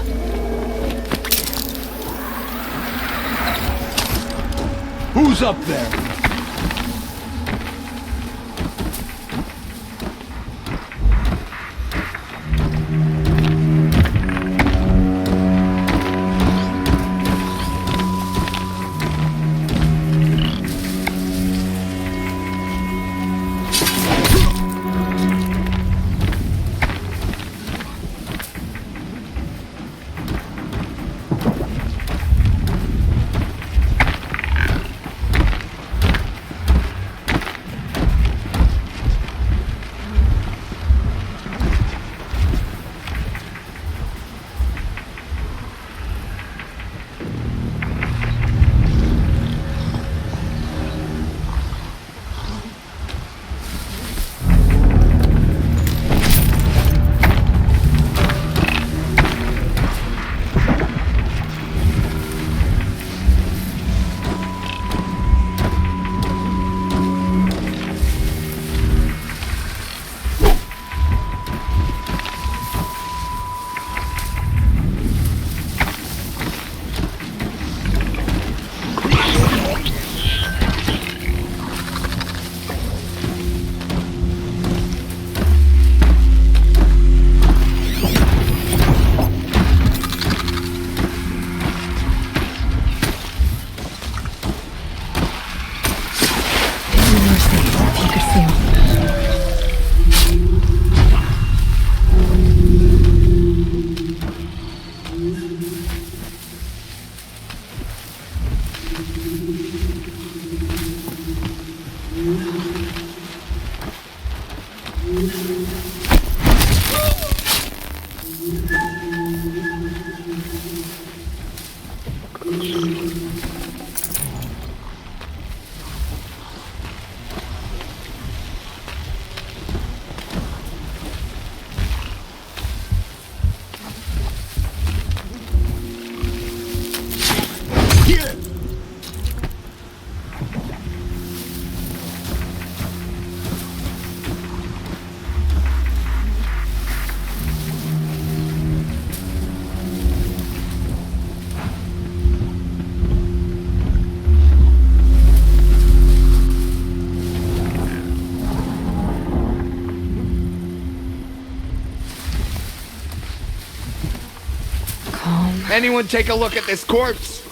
Who's up there?
Anyone take a look at this corpse?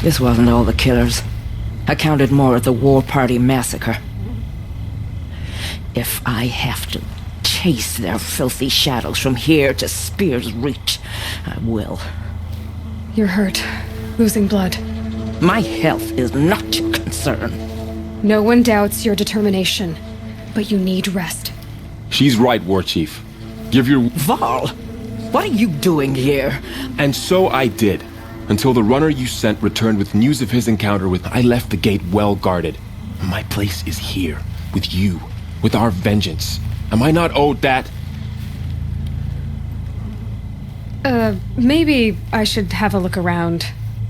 This wasn't all the killers. I counted more at the War Party massacre. If I have to chase their filthy shadows from here to Spear's Reach, I will.
You're hurt. Losing blood.
My health is not your concern.
No one doubts your determination, but you need rest.
She's right, War Chief. Give your...
Val! What are you doing here?
And so I did. Until the runner you sent returned with news of his encounter with... I left the gate well guarded. My place is here, with you, with our vengeance. Am I not owed that?
Maybe I should have a look around.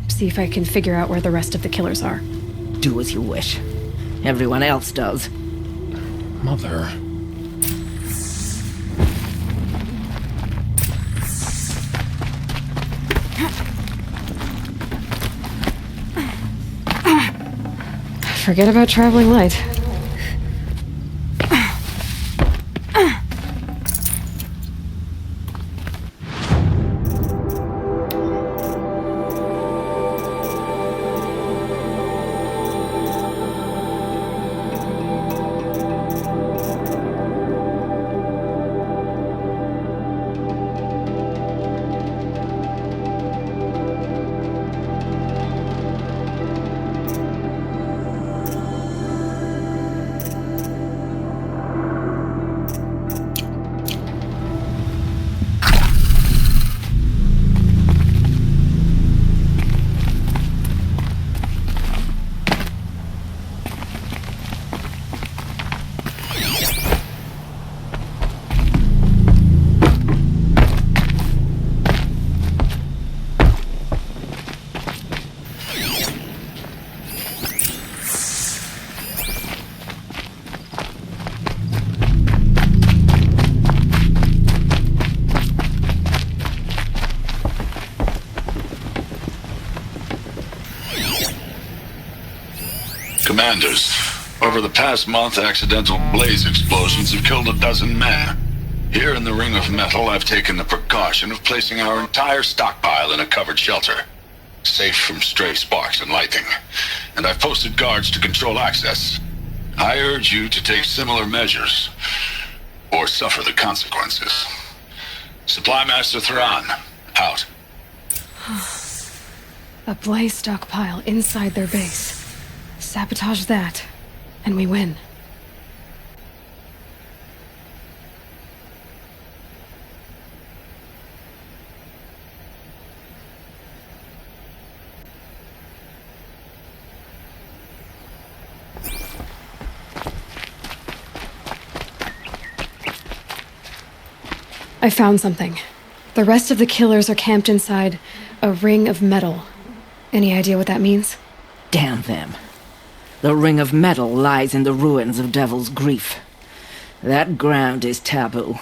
See if I can figure out where the rest of the killers are.
Do as you wish. Everyone else does.
Mother...
Forget about traveling light.
Commanders, over the past month, accidental blaze explosions have killed 12 men. Here in the Ring of Metal, I've taken the precaution of placing our entire stockpile in a covered shelter, safe from stray sparks and lightning, and I've posted guards to control access. I urge you to take similar measures, or suffer the consequences. Supply Master Thran, out.
A blaze stockpile inside their base. Sabotage that, and we win. I found something. The rest of the killers are camped inside a ring of metal. Any idea what that means?
Damn them. The Ring of Metal lies in the ruins of Devil's Grief. That ground is taboo.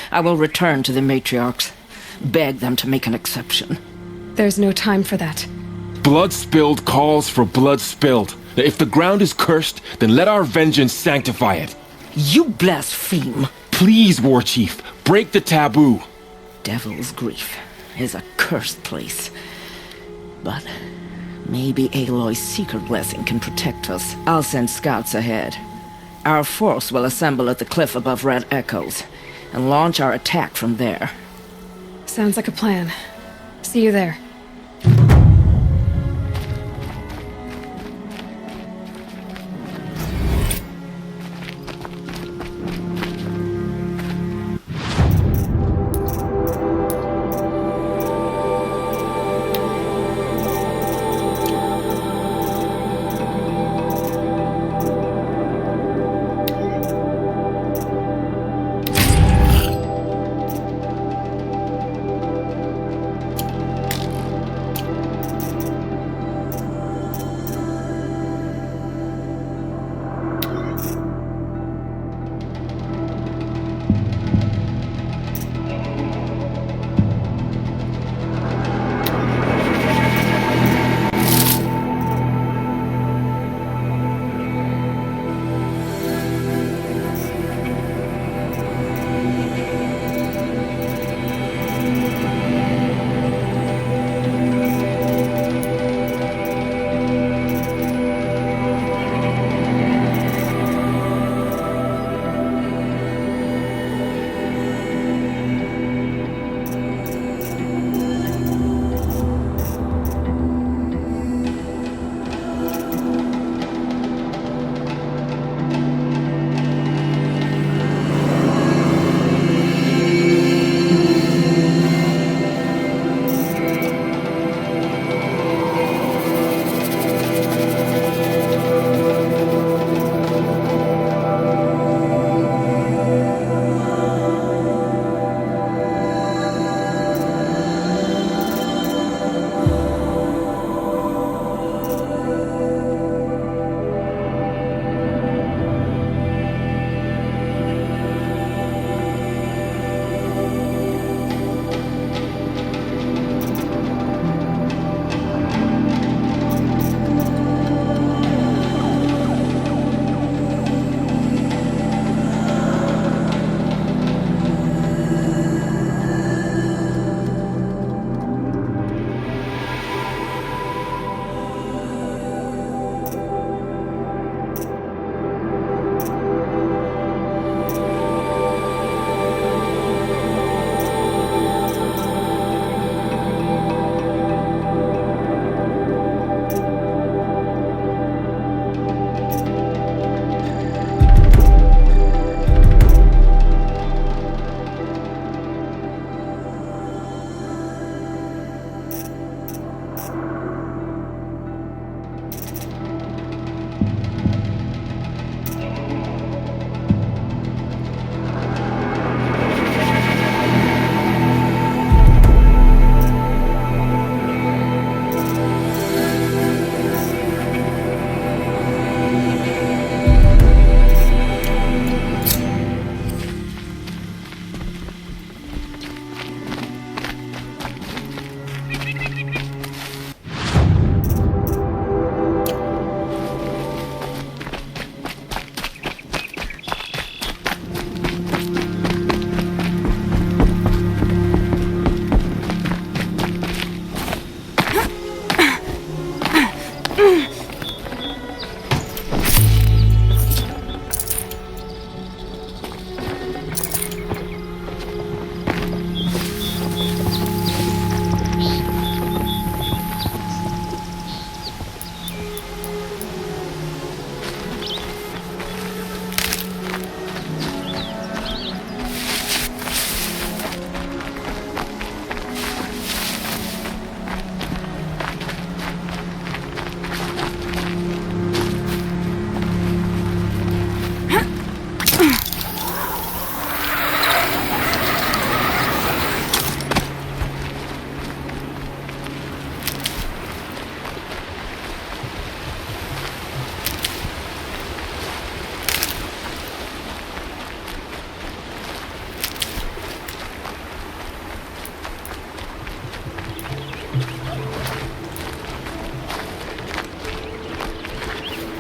I will return to the matriarchs, beg them to make an exception.
There's no time for that.
Blood spilled calls for blood spilled. If the ground is cursed, then let our vengeance sanctify it.
You blaspheme.
Please, War Chief, break the taboo.
Devil's Grief is a cursed place. But maybe Aloy's secret blessing can protect us. I'll send scouts ahead. Our force will assemble at the cliff above Red Echoes and launch our attack from there.
Sounds like a plan. See you there.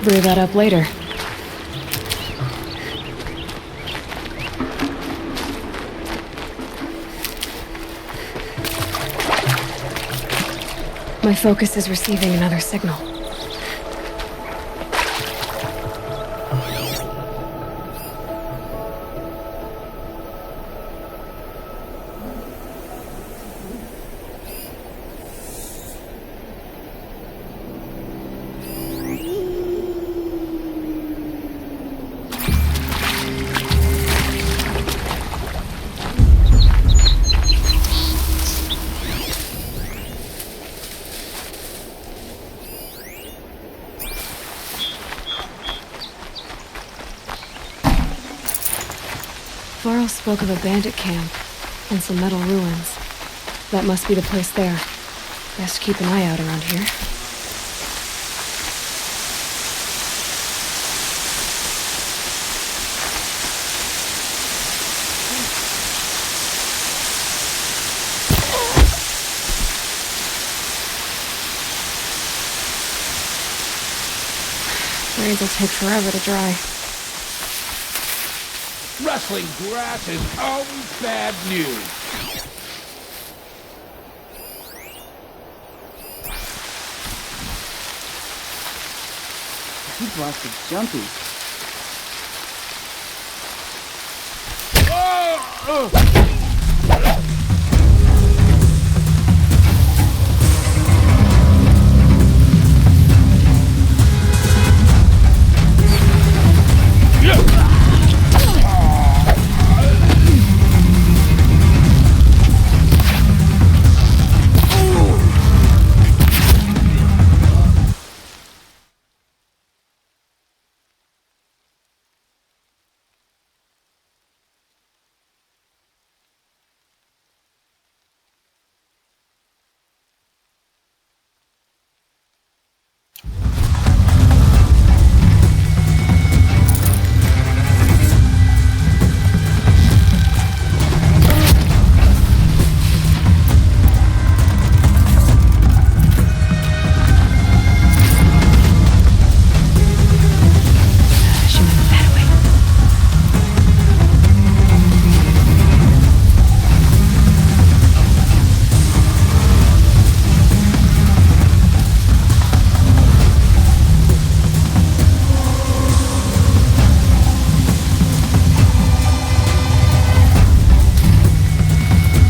Brew that up later. My focus is receiving another signal. Varl spoke of a bandit camp and some metal ruins. That must be the place there. Best keep an eye out around here. Rains will take forever to dry.
Rustling grass is always bad news.
He busted jumpy.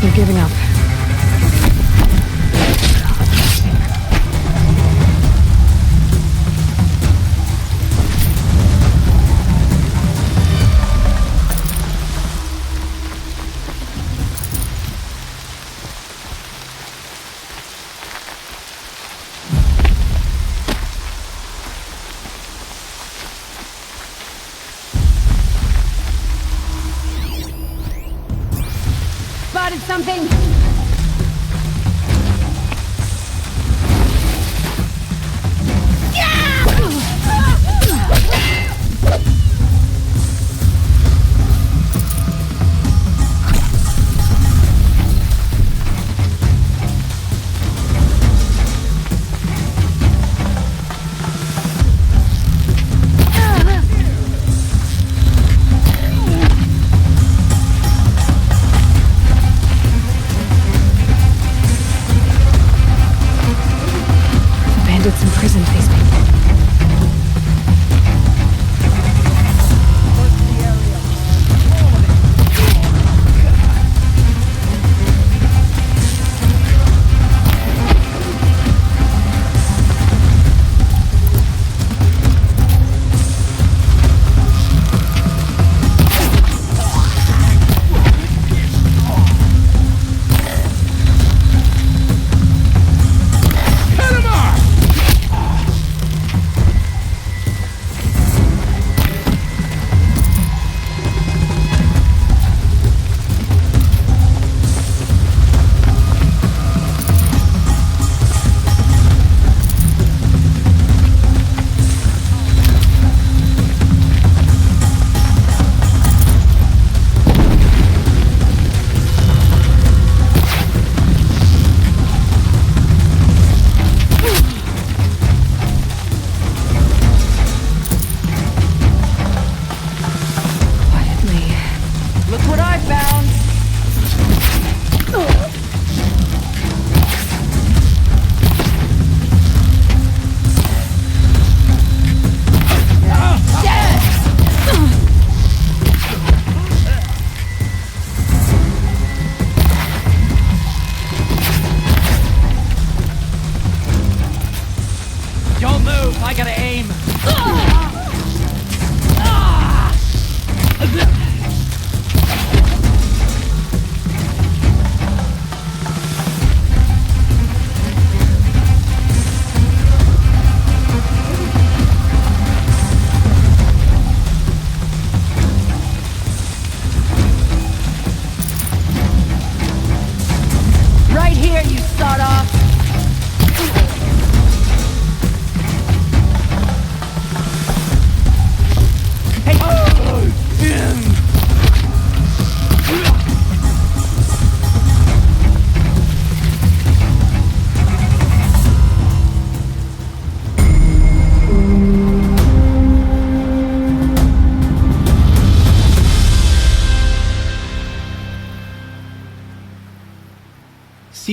They're giving up.
Spotted something!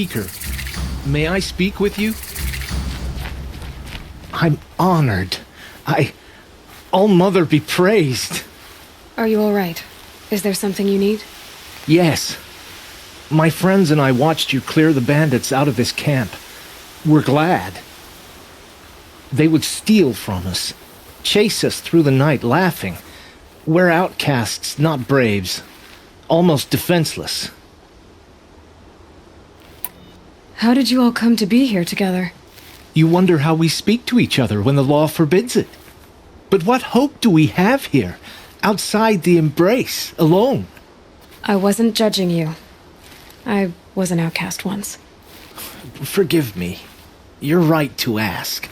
Seeker. May I speak with you? I'm honored. All-Mother be praised.
Are you all right? Is there something you need?
Yes. My friends and I watched you clear the bandits out of this camp. We're glad. They would steal from us, chase us through the night laughing. We're outcasts, not braves. Almost defenseless.
How did you all come to be here together?
You wonder how we speak to each other when the law forbids it. But what hope do we have here, outside the embrace, alone?
I wasn't judging you. I was an outcast once.
Forgive me. You're right to ask.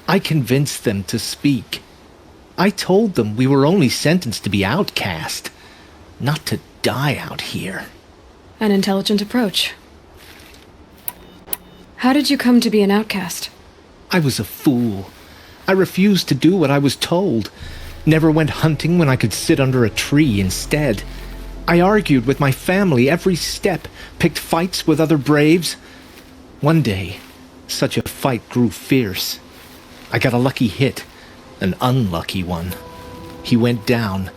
I convinced them to speak. I told them we were only sentenced to be outcast, not to die out here.
An intelligent approach. How did you come to be an outcast?
I was a fool. I refused to do what I was told. Never went hunting when I could sit under a tree instead. I argued with my family every step, picked fights with other braves. One day, such a fight grew fierce. I got a lucky hit, an unlucky one. He went down,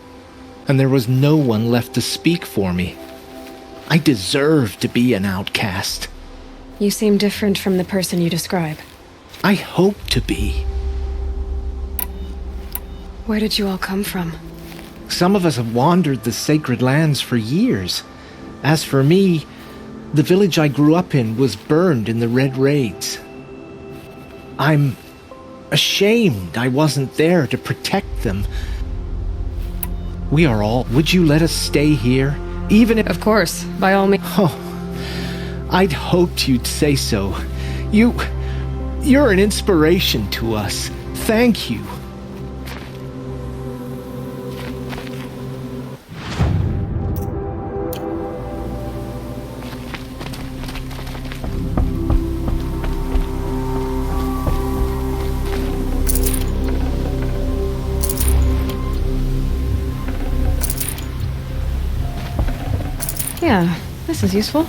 and there was no one left to speak for me. I deserved to be an outcast.
You seem different from the person you describe.
I hope to be.
Where did you all come from?
Some of us have wandered the sacred lands for years. As for me, the village I grew up in was burned in the Red Raids. I'm ashamed I wasn't there to protect them. We are all... Would you let us stay here? Even if...
Of course, by all means.
Oh, I'd hoped you'd say so. You're an inspiration to us. Thank you.
Yeah, this is useful.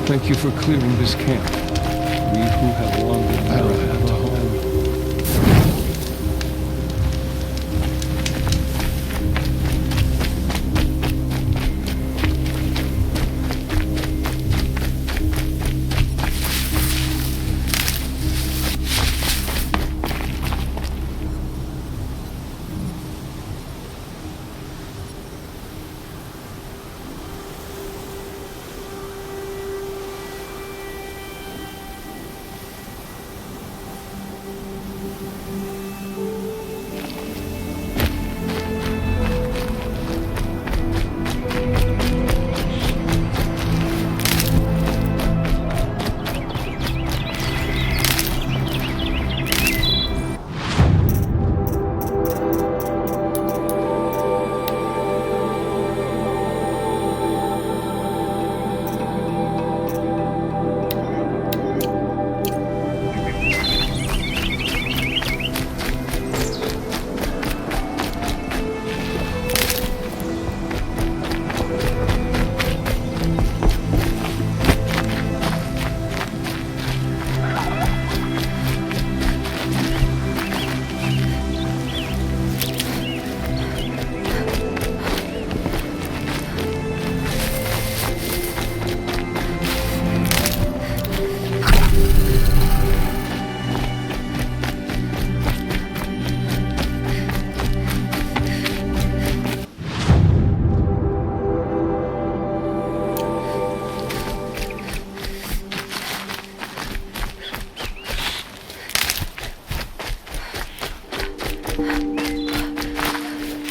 Thank you for clearing this camp. We who have wandered now have a home.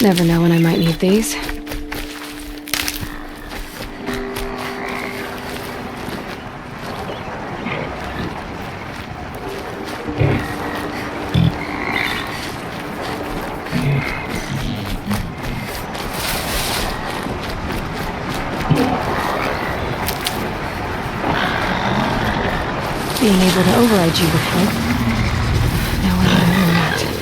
Never know when I might need these. Being able to override you would help. Now I know where I'm at.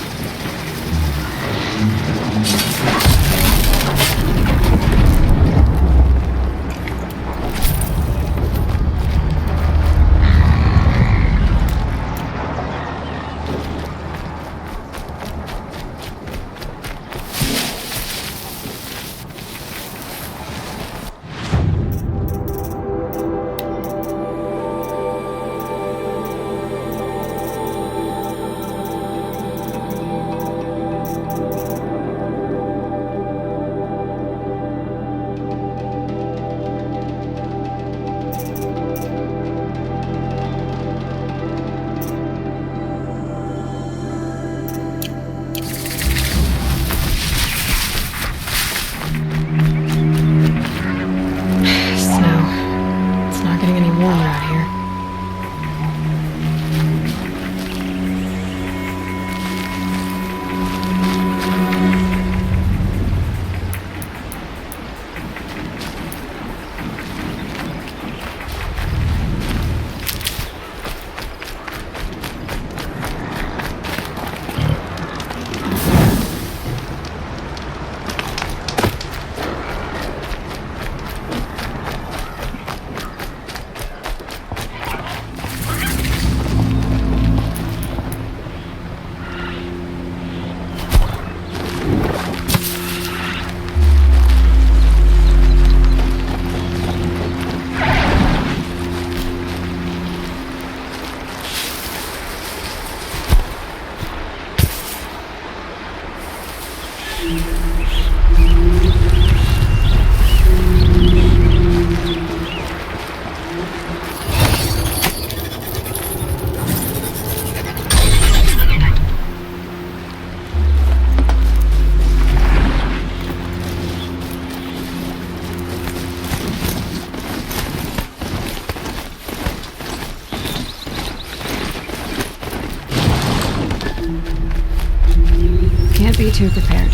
Can't be too prepared.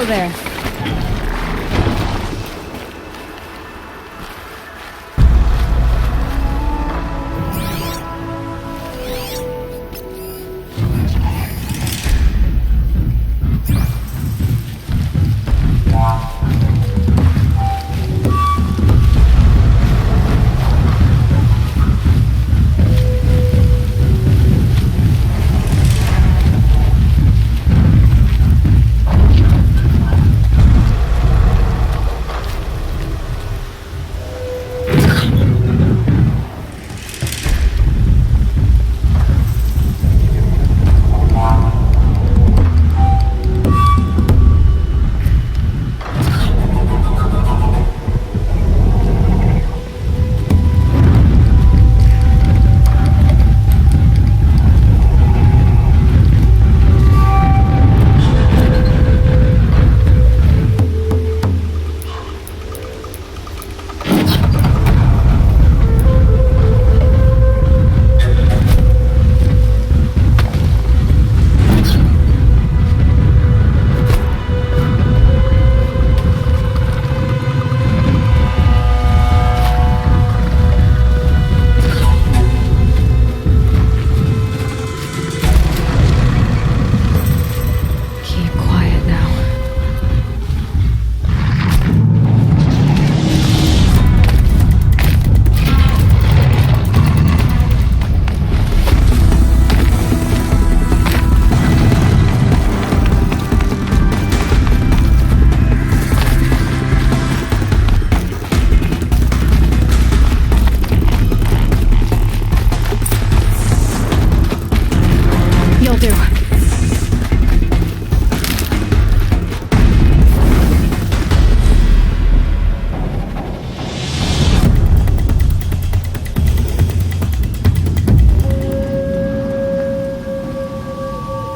there.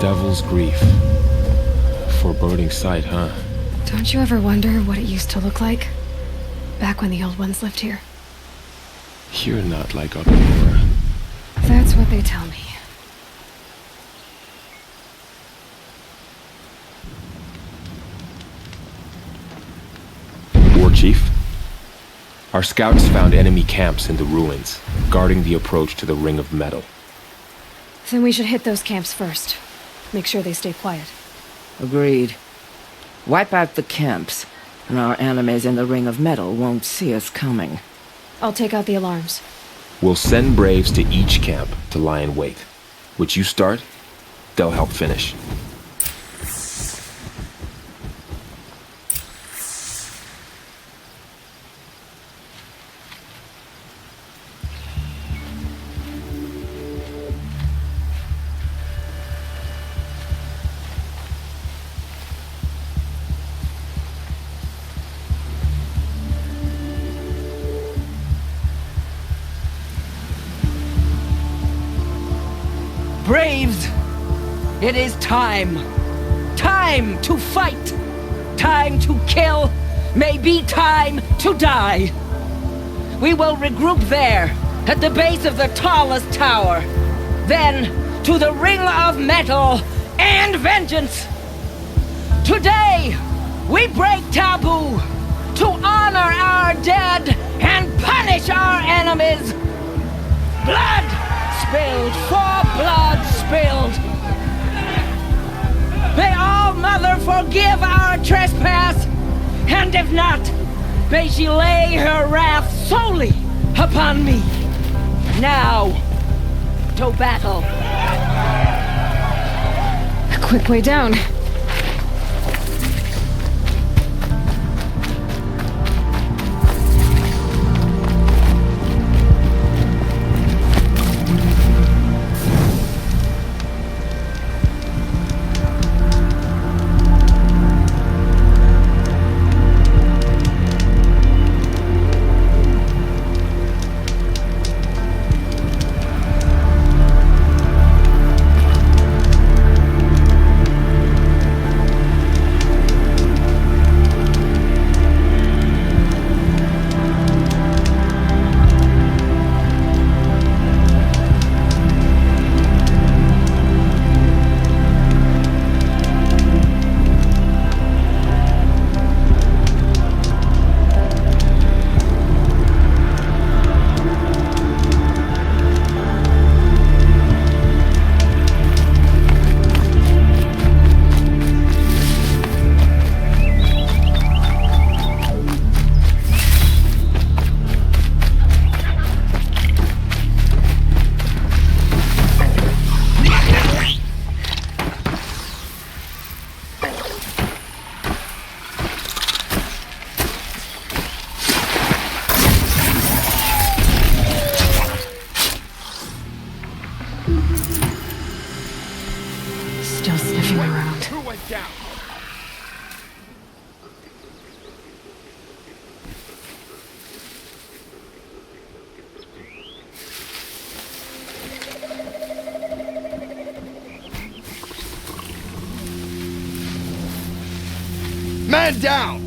Devil's grief. Foreboding sight, huh?
Don't you ever wonder what it used to look like? Back when the old ones lived here.
You're not like up here.
That's what they tell me.
War Chief? Our scouts found enemy camps in the ruins, guarding the approach to the Ring of Metal.
Then we should hit those camps first. Make sure they stay quiet.
Agreed. Wipe out the camps, and our enemies in the Ring of Metal won't see us coming.
I'll take out the alarms.
We'll send Braves to each camp to lie in wait. Which you start, they'll help finish.
Braves! It is time! Time to fight! Time to kill! Maybe time to die! We will regroup there, at the base of the tallest tower. Then, to the Ring of Metal and vengeance! Today, we break taboo to honor our dead and punish our enemies! Blood spilled for blood spilled! May All Mother forgive our trespass, and if not, may she lay her wrath solely upon me. Now, to battle.
A quick way down.
down. Man down!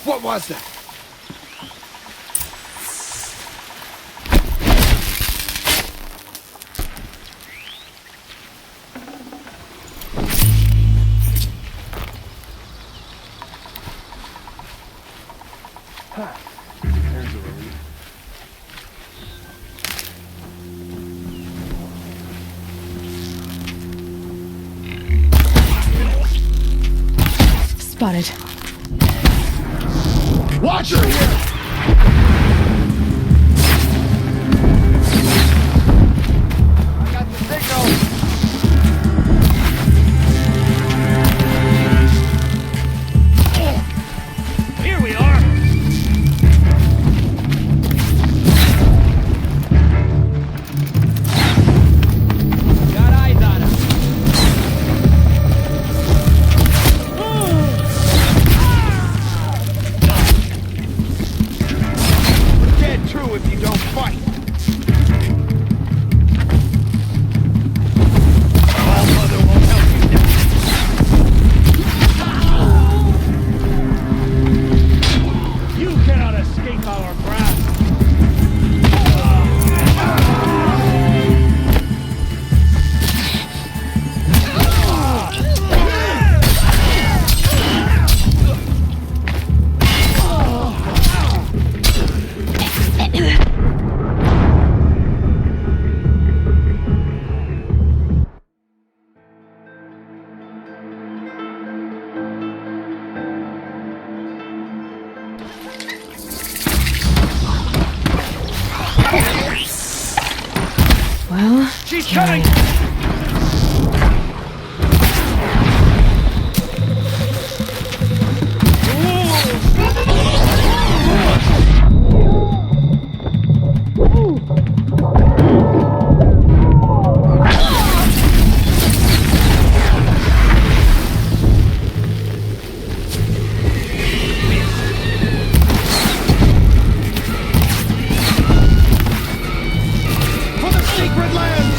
What was that?
Spotted.
Watch her here! I got the signal!
Here we are! Got eyes on us!
Dead true if you don't fight! All Mother won't help you now!
You cannot escape our grasp!
Well,
She's coming!
For the sacred land!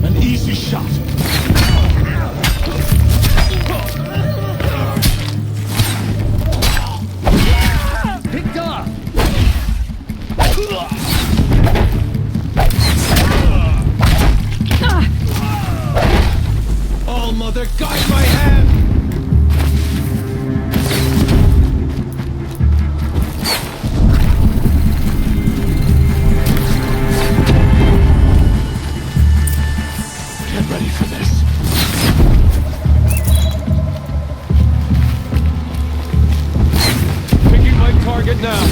An easy shot.
Picked up!
All Mother, guide my hand! Get ready for this.
Picking my target now.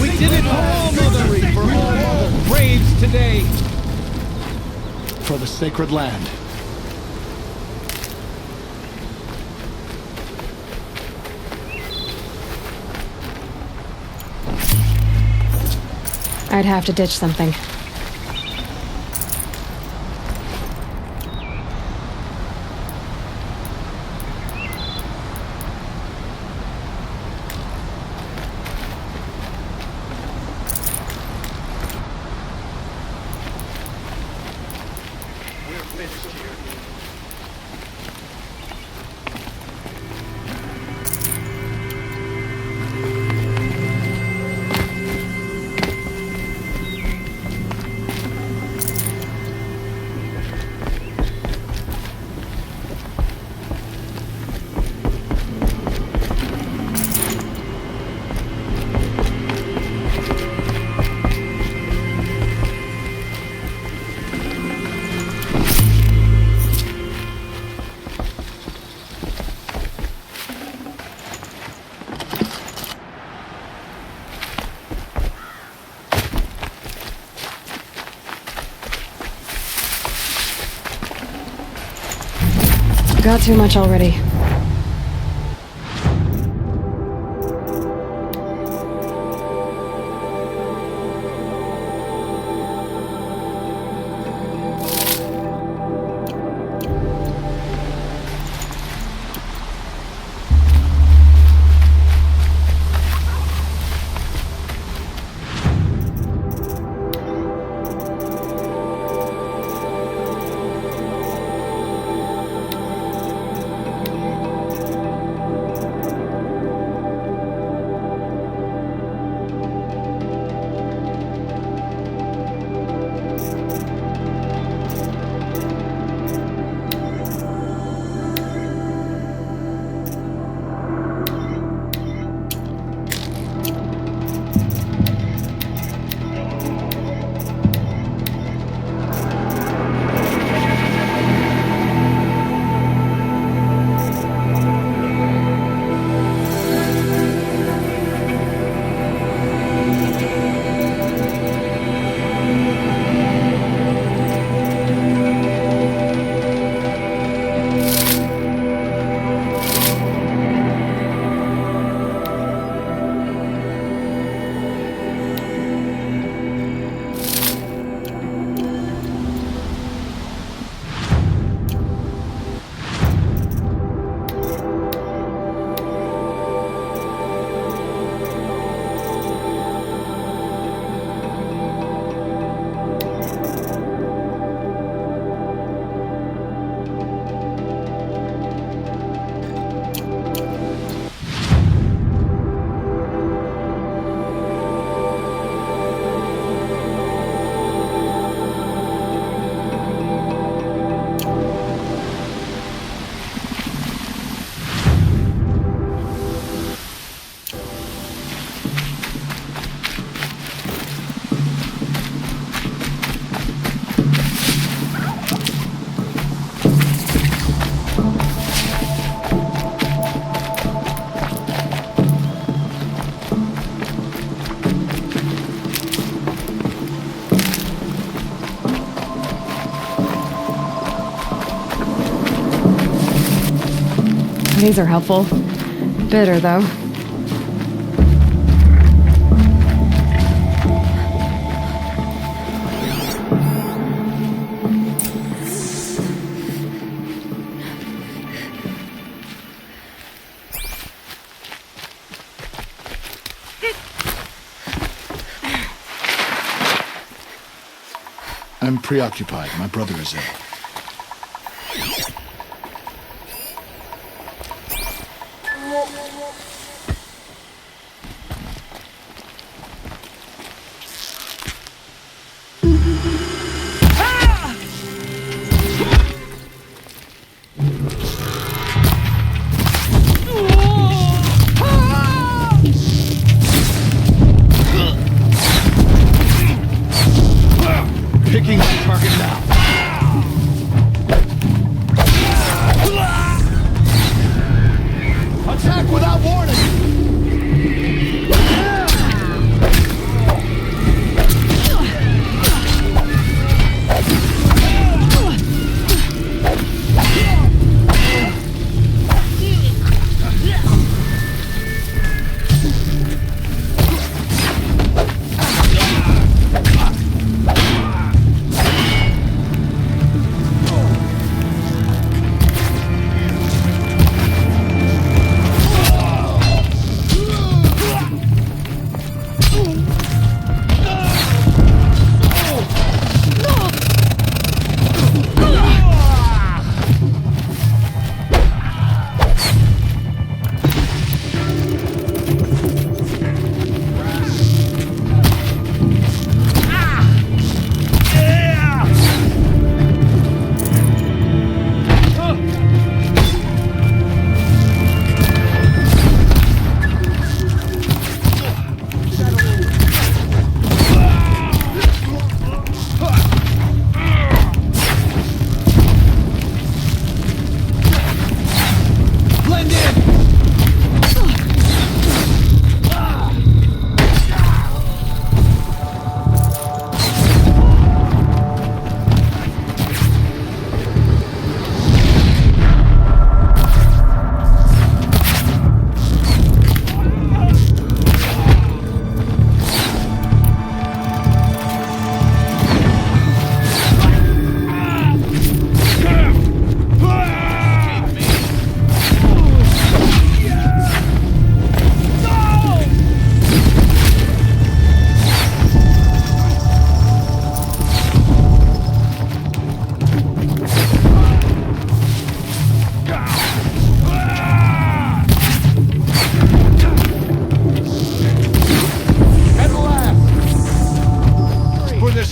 We did it for all Mother! For all Mother! Braves today! For the sacred land.
I'd have to ditch something. got too much already. These are helpful. Bitter, though.
I'm preoccupied. My brother is ill.
Picking my target now. Attack without warning!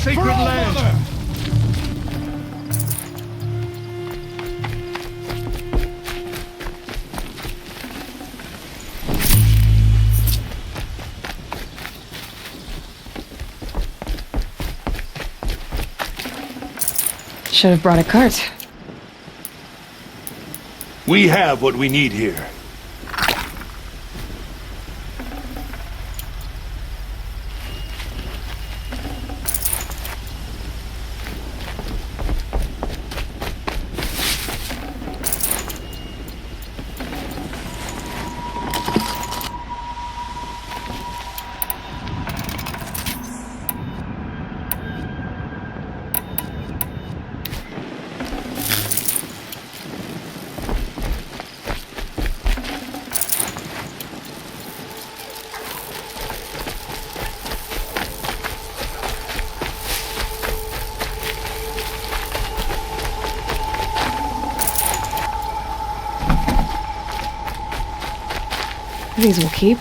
sacred land!
Mother!
Should have brought a cart.
We have what we need here.
These will keep.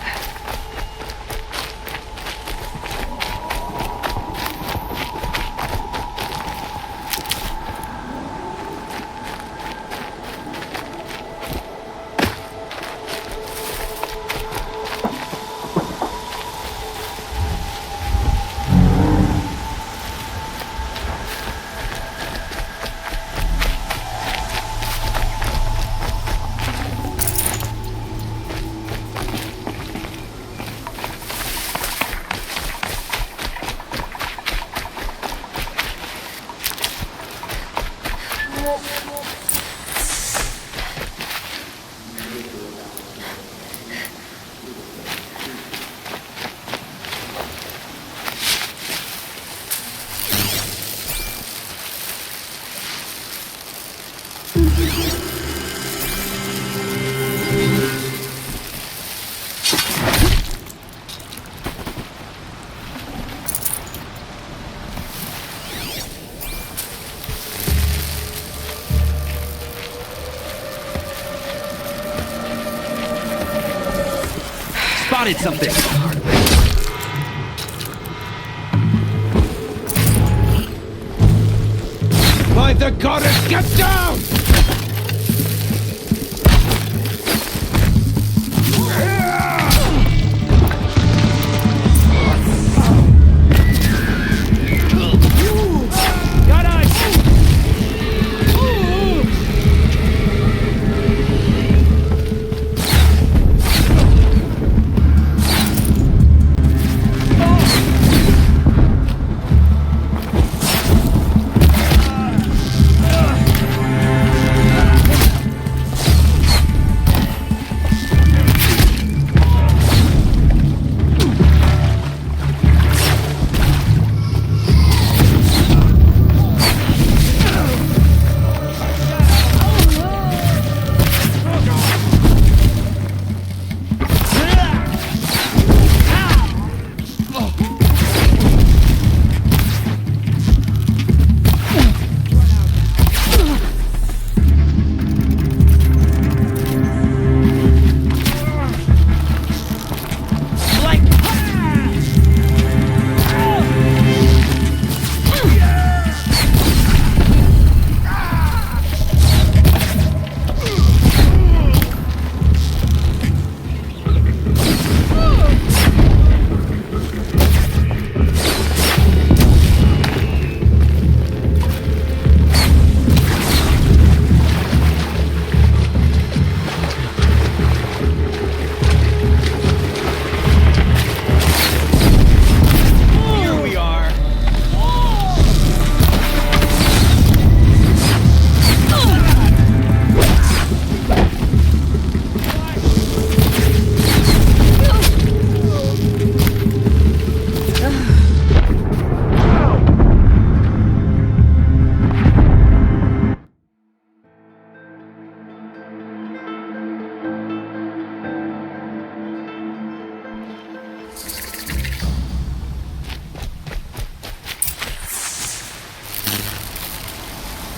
Spotted something!
By the goddess, get down!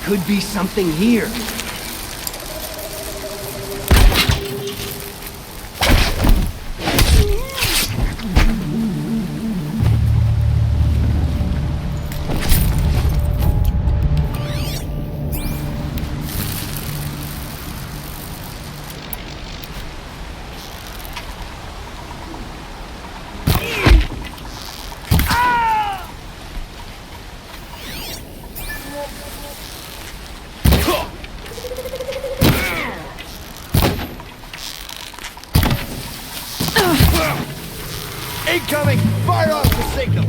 Could be something here.
Fire off the signal!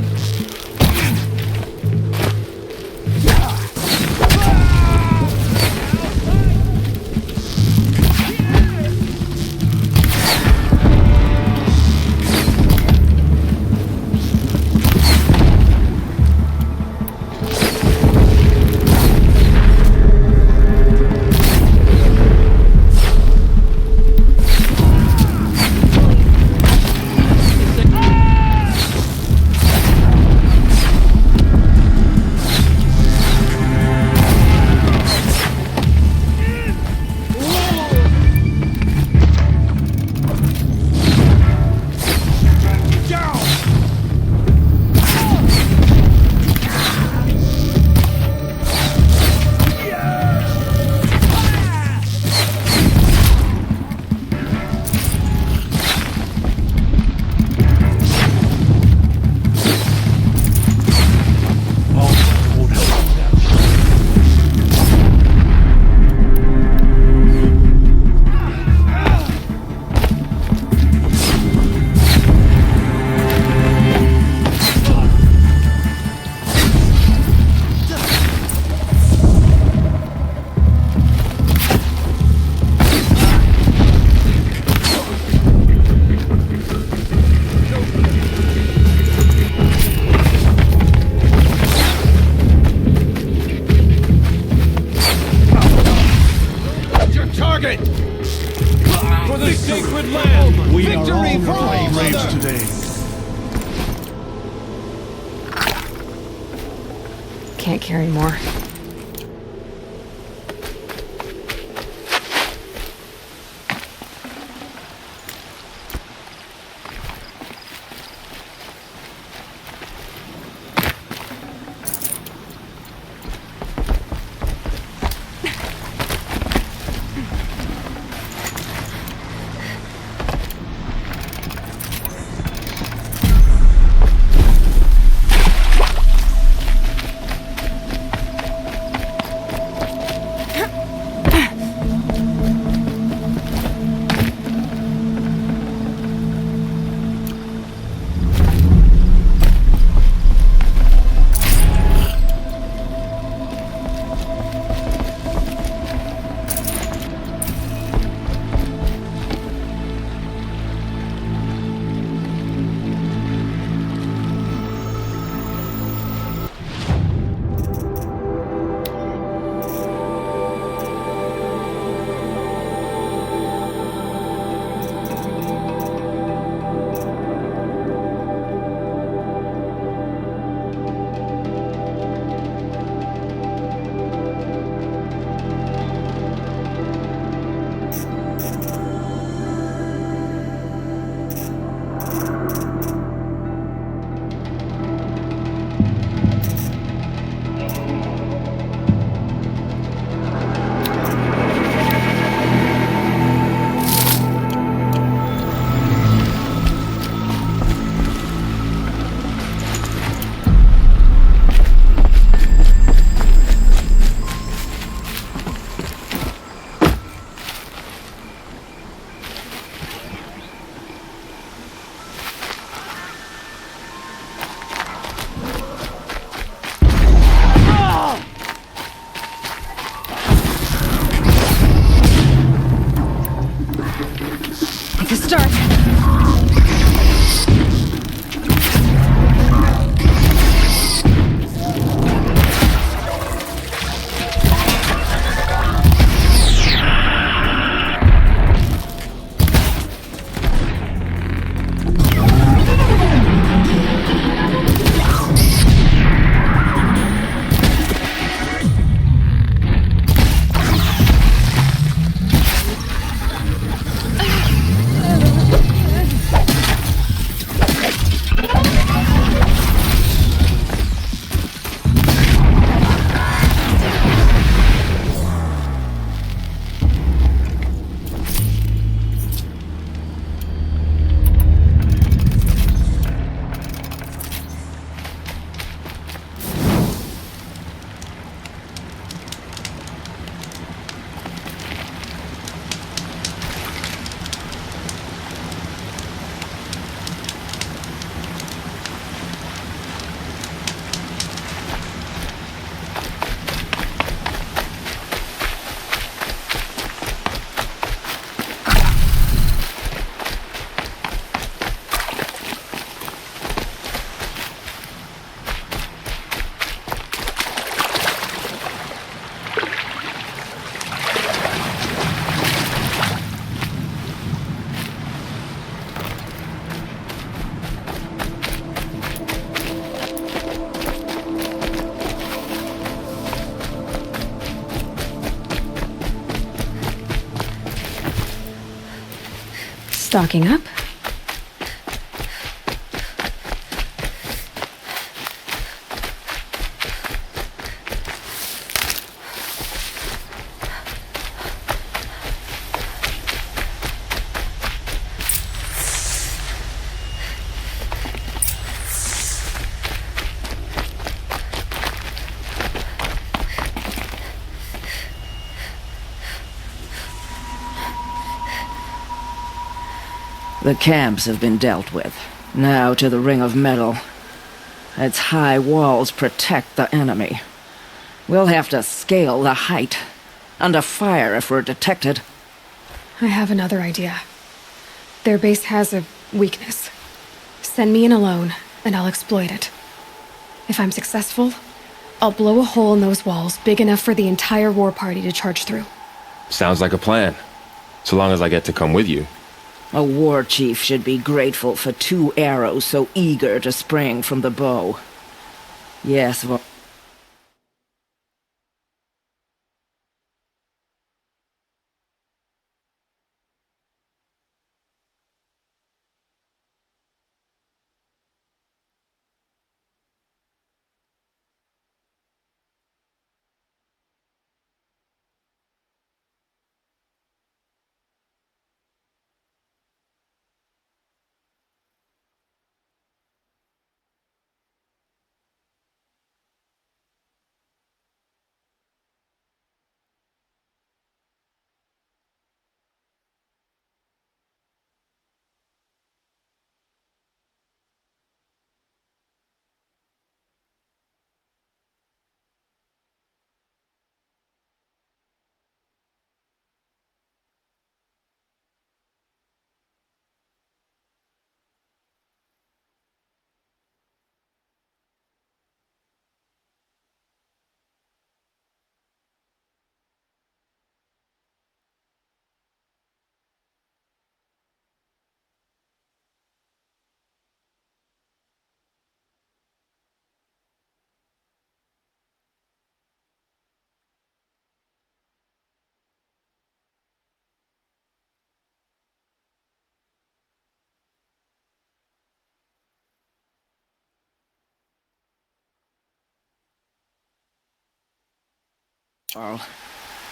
For the sacred land!
We
Victory
are
for
all
all
graves
mother!
today.
Can't carry more. Stocking up.
The camps have been dealt with. Now to the Ring of Metal. Its high walls protect the enemy. We'll have to scale the height. Under fire if we're detected.
I have another idea. Their base has a weakness. Send me in alone, and I'll exploit it. If I'm successful, I'll blow a hole in those walls big enough for the entire war party to charge through.
Sounds like a plan. So long as I get to come with you.
A war chief should be grateful for 2 arrows so eager to spring from the bow. Yes, well... I'll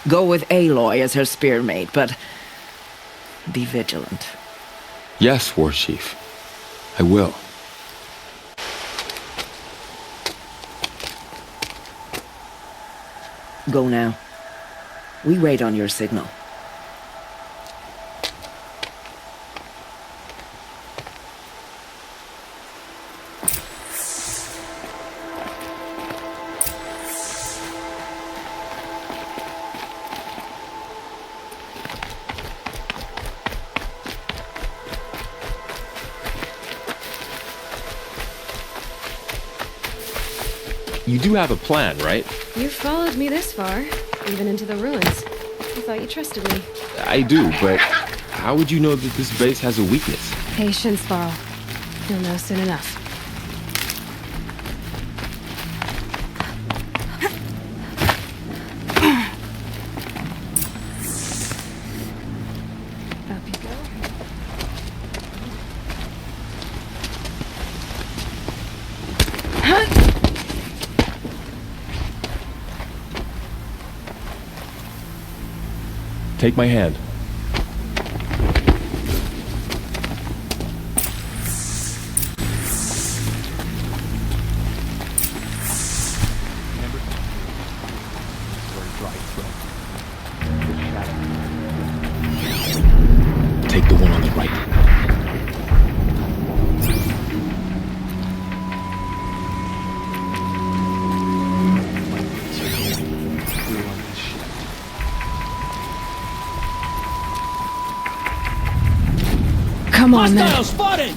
go with Aloy as her spearmate, but be vigilant.
Yes, War Chief. I will.
Go now. We wait on your signal.
You do have a plan, right?
You followed me this far, even into the ruins. I thought you trusted me.
I do, but how would you know that this base has a weakness?
Patience, Varl. You'll know soon enough. Up you go.
Take my hand. Take the one on the right.
Come on, then.
Hostile spotted!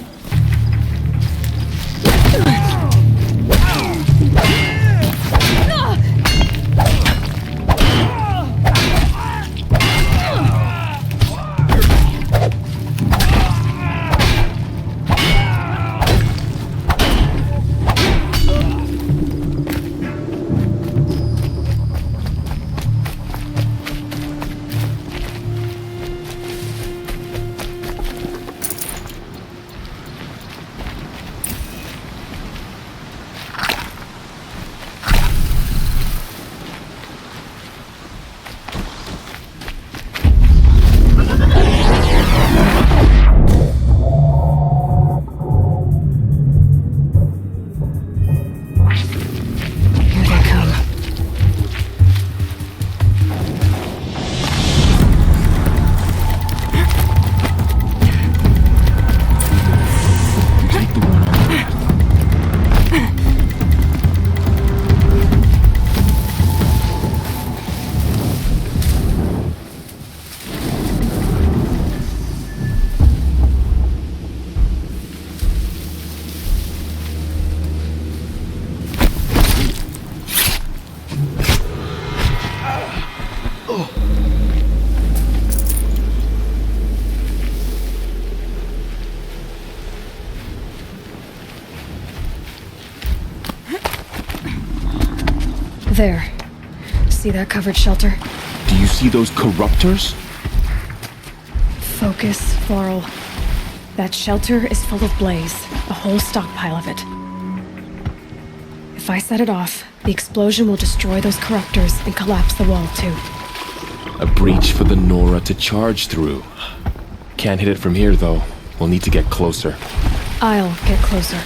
There. See that covered shelter?
Do you see those corruptors?
Focus, Laurel. That shelter is full of blaze, a whole stockpile of it. If I set it off, the explosion will destroy those corruptors and collapse the wall too.
A breach for the Nora to charge through. Can't hit it from here though. We'll need to get closer.
I'll get closer.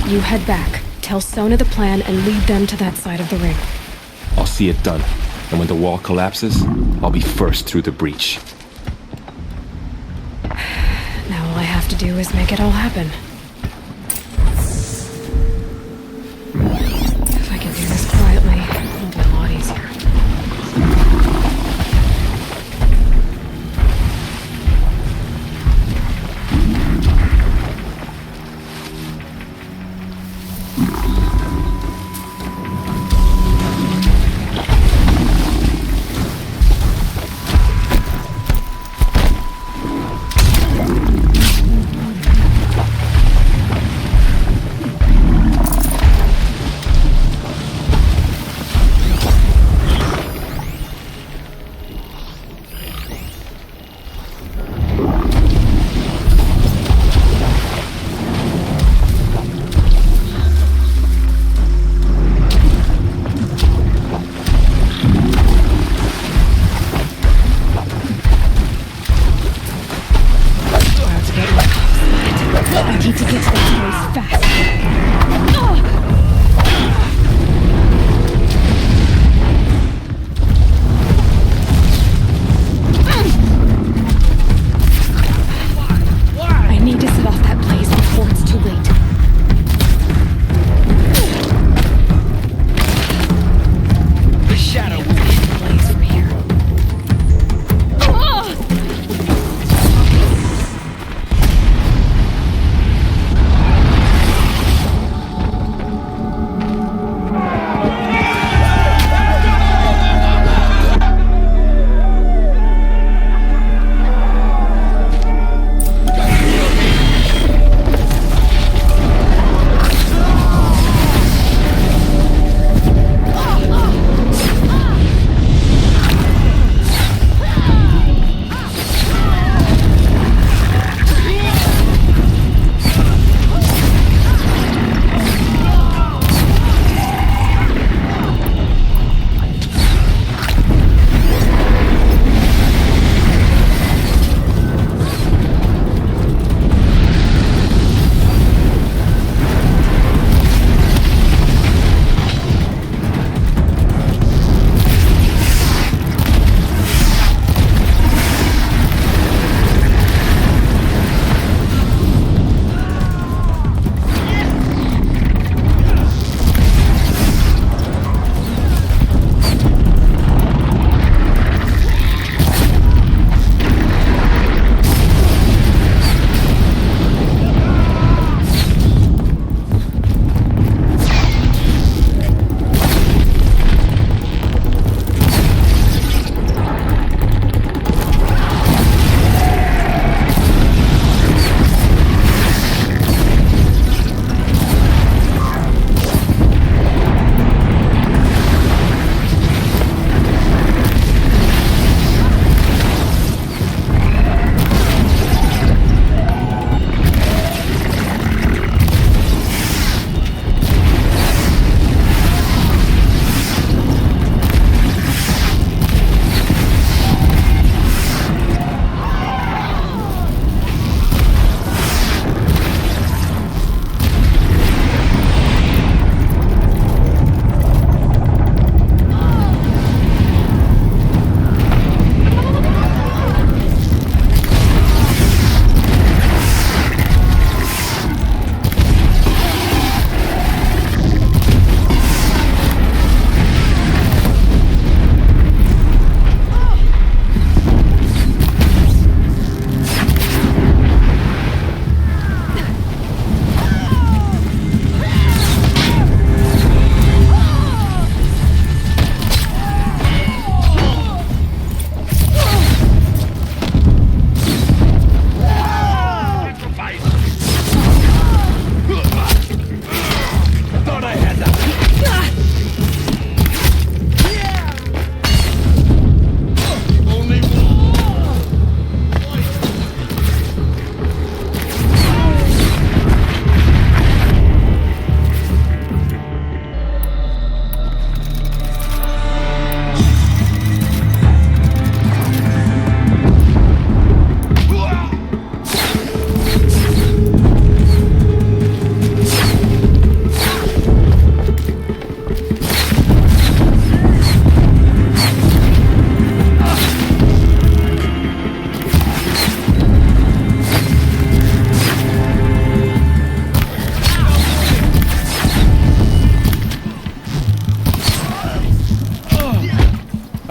You head back, tell Sona the plan, and lead them to that side of the ring.
I'll see it done. And when the wall collapses, I'll be first through the breach.
Now all I have to do is make it all happen. If I can do this quietly, it'll be a lot easier.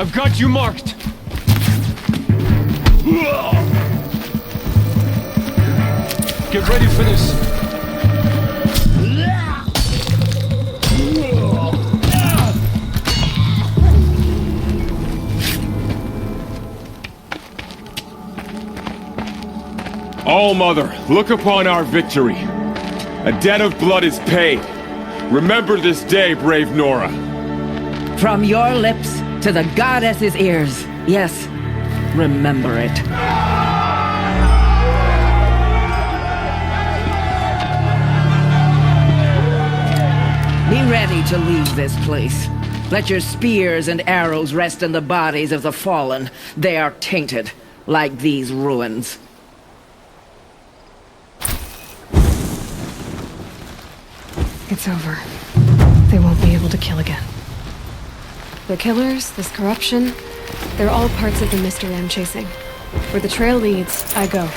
I've got you marked! Get ready for this! All-Mother, look upon our victory. A debt of blood is paid. Remember this day, brave Nora.
From your lips to the goddess's ears. Yes, remember it. Be ready to leave this place. Let your spears and arrows rest in the bodies of the fallen. They are tainted, like these ruins.
It's over. They won't be able to kill again. The killers, this corruption, they're all parts of the mystery I'm chasing. Where the trail leads, I go.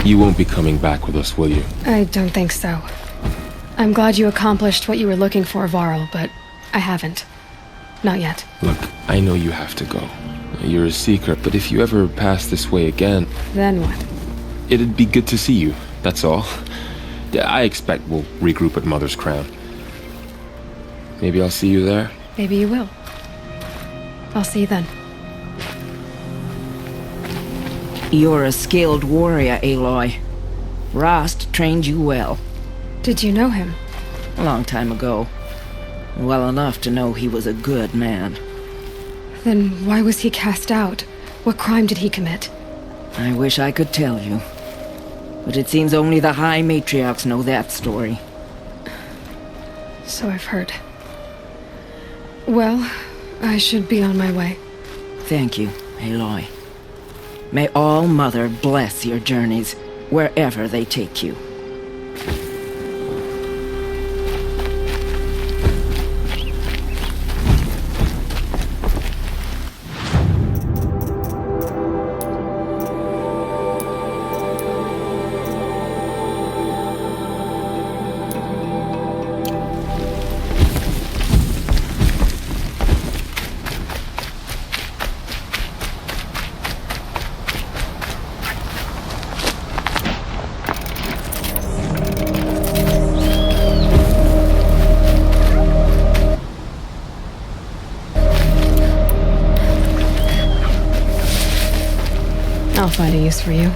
You won't be coming back with us, will you?
I don't think so. I'm glad you accomplished what you were looking for, Varl, but I haven't. Not yet.
Look, I know you have to go. You're a seeker, but if you ever pass this way again...
Then what?
It'd be good to see you, that's all. I expect we'll regroup at Mother's Crown. Maybe I'll see you there?
Maybe you will. I'll see you then.
You're a skilled warrior, Aloy. Rost trained you well.
Did you know him?
A long time ago. Well enough to know he was a good man.
Then why was he cast out? What crime did he commit?
I wish I could tell you. But it seems only the High Matriarchs know that story.
So I've heard. Well, I should be on my way.
Thank you, Aloy. May All-Mother bless your journeys, wherever they take you.
I'll find a use for you.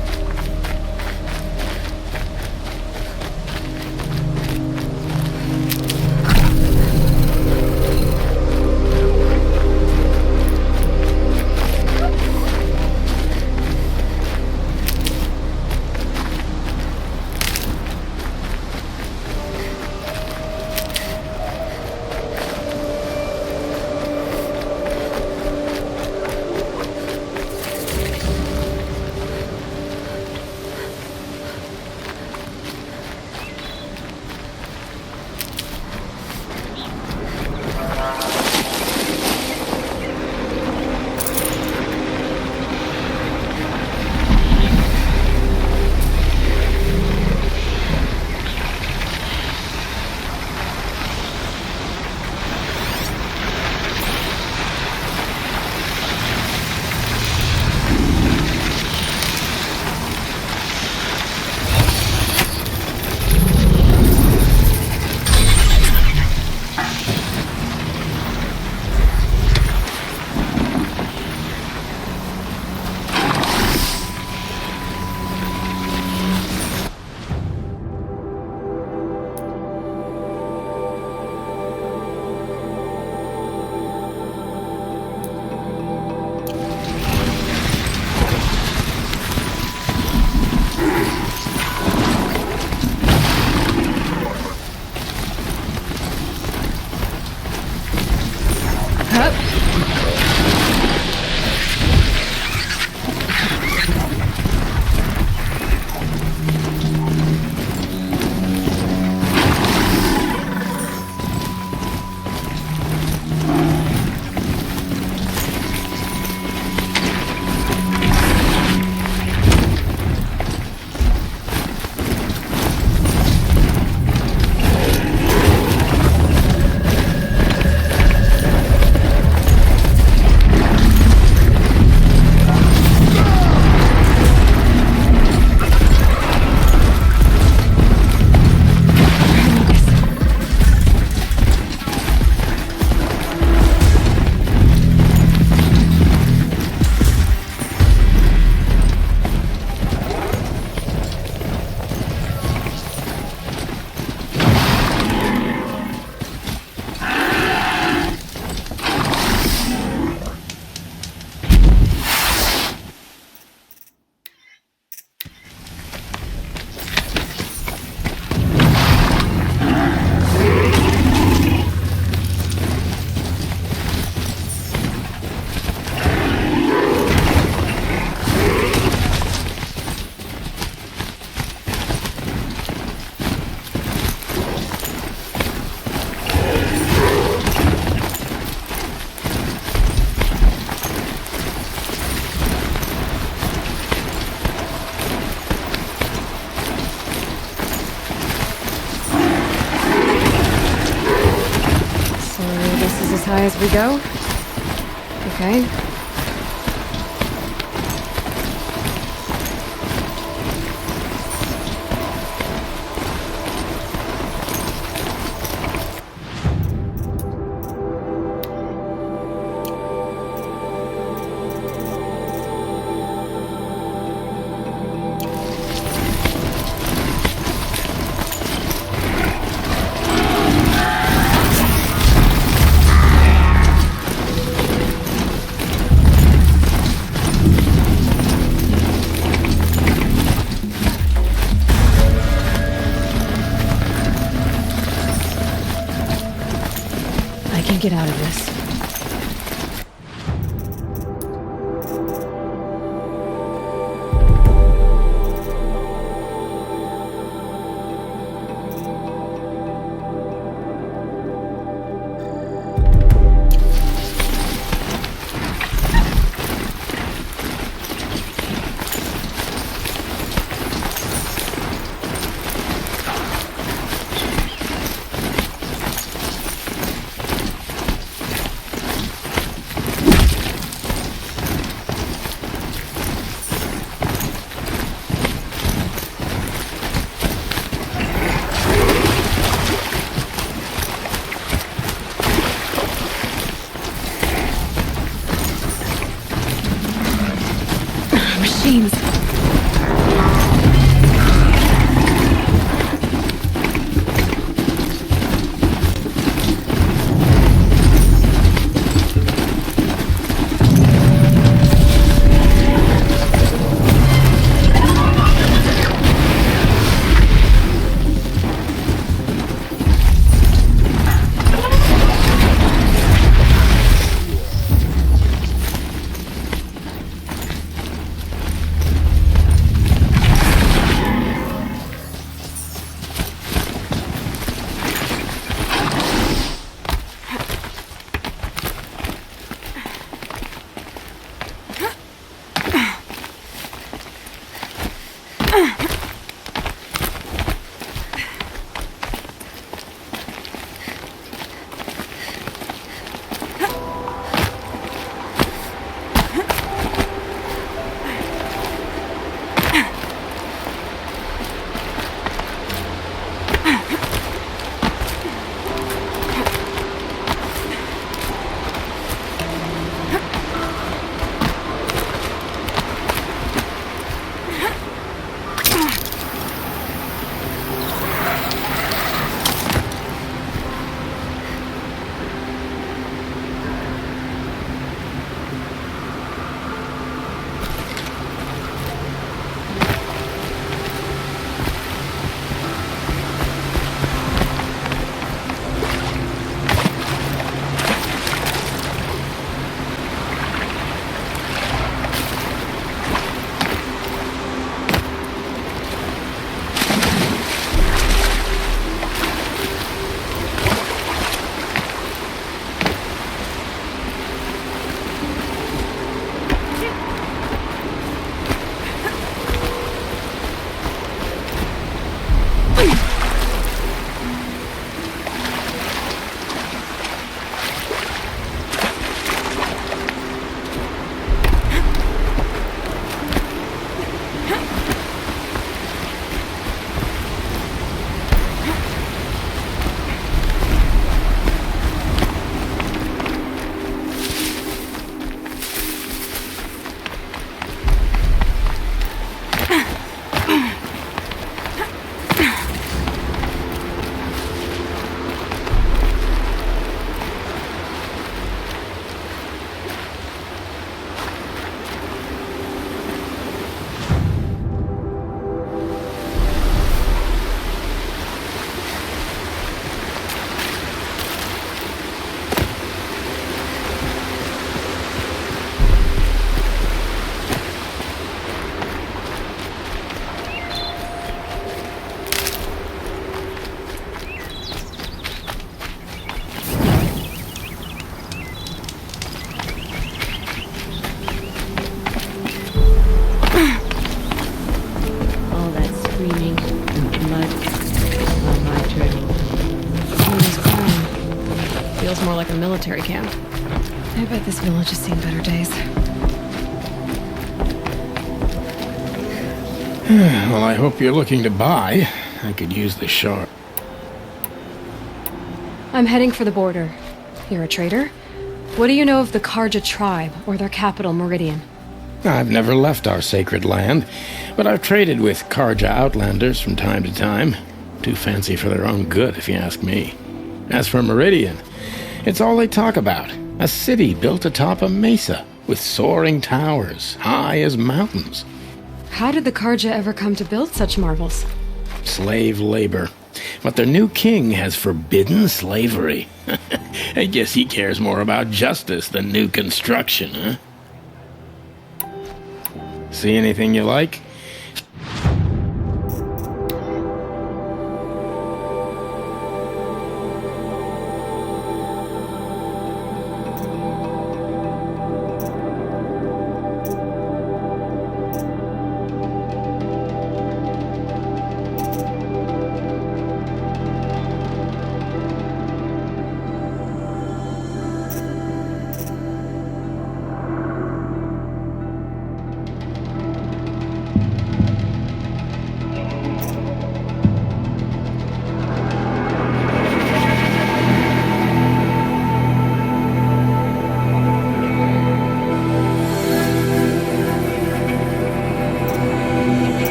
We go? Okay. I can get out of this. Machines. Feels more like a military camp. I bet this village has seen better days.
Well, I hope you're looking to buy. I could use the shard.
I'm heading for the border. You're a trader? What do you know of the Karja tribe, or their capital, Meridian?
I've never left our sacred land, but I've traded with Karja outlanders from time to time. Too fancy for their own good, if you ask me. As for Meridian, it's all they talk about. A city built atop a mesa, with soaring towers, high as mountains.
How did the Karja ever come to build such marvels?
Slave labor. But their new king has forbidden slavery. I guess he cares more about justice than new construction, huh? See anything you like?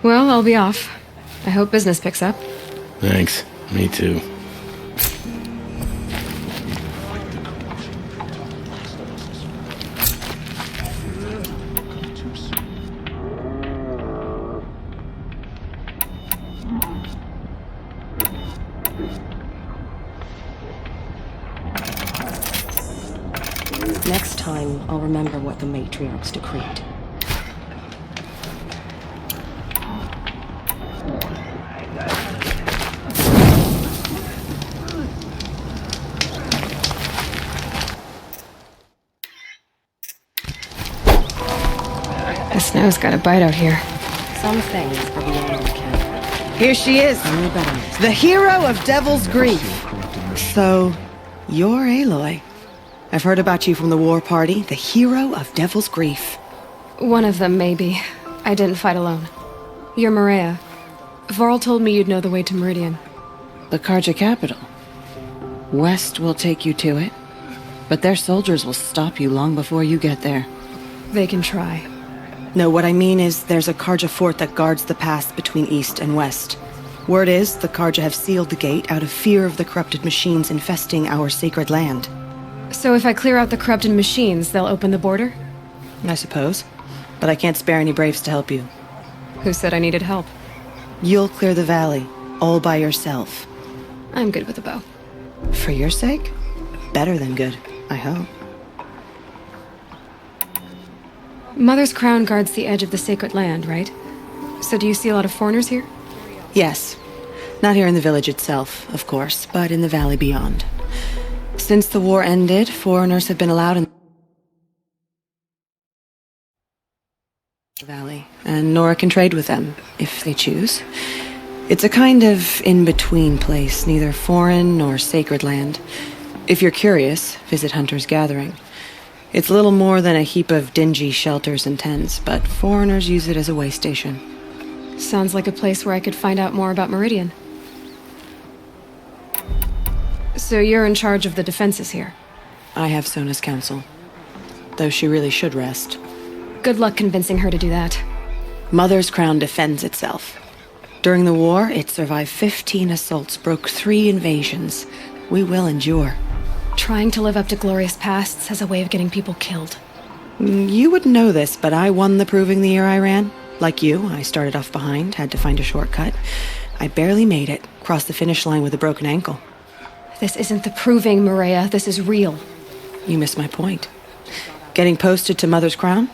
Well, I'll be off. I hope business picks up.
Thanks. Me too.
Next time, I'll remember what the matriarchs decreed.
The snow's got a bite out here.
Some things are beyond the camp.
Here she is, the hero of Devil's Grief. So, you're Aloy. I've heard about you from the war party, the hero of Devil's Grief.
One of them, maybe. I didn't fight alone. You're Maria. Varl told me you'd know the way to Meridian.
The Karja capital. West will take you to it, but their soldiers will stop you long before you get there.
They can try.
No, what I mean is there's a Karja fort that guards the pass between east and west. Word is the Karja have sealed the gate out of fear of the corrupted machines infesting our sacred land.
So if I clear out the corrupted machines, they'll open the border?
I suppose. But I can't spare any braves to help you.
Who said I needed help?
You'll clear the valley. all by yourself.
I'm good with a bow.
For your sake? Better than good, I hope.
Mother's crown guards the edge of the sacred land, right? So do you see a lot of foreigners here?
Yes. Not here in the village itself, of course, but in the valley beyond. Since the war ended, foreigners have been allowed in the valley, and Nora can trade with them, if they choose. It's a kind of in-between place, neither foreign nor sacred land. If you're curious, visit Hunter's Gathering. It's little more than a heap of dingy shelters and tents, but foreigners use it as a way station.
Sounds like a place where I could find out more about Meridian. So you're in charge of the defenses here?
I have Sona's counsel. Though she really should rest.
Good luck convincing her to do that.
Mother's crown defends itself. During the war, it survived 15 assaults, broke 3 invasions. We will endure.
Trying to live up to glorious pasts has a way of getting people killed.
You wouldn't know this, but I won the proving the year I ran. Like you, I started off behind, had to find a shortcut. I barely made it, crossed the finish line with a broken ankle.
This isn't the proving, Maria. This is real.
You missed my point. Getting posted to Mother's Crown?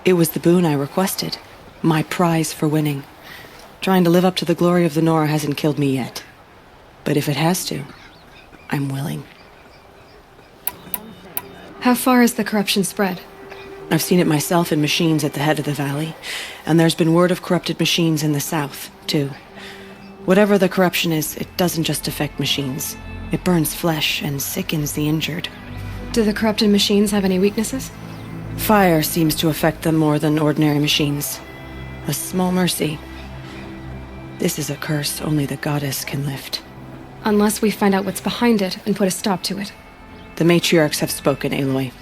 It was the boon I requested. My prize for winning. Trying to live up to the glory of the Nora hasn't killed me yet. But if it has to, I'm willing.
How far has the corruption spread?
I've seen it myself in machines at the head of the valley, and there's been word of corrupted machines in the south, too. Whatever the corruption is, it doesn't just affect machines. It burns flesh and sickens the injured.
Do the corrupted machines have any weaknesses?
Fire seems to affect them more than ordinary machines. A small mercy. This is a curse only the goddess can lift.
Unless we find out what's behind it and put a stop to it.
The matriarchs have spoken, Aloy.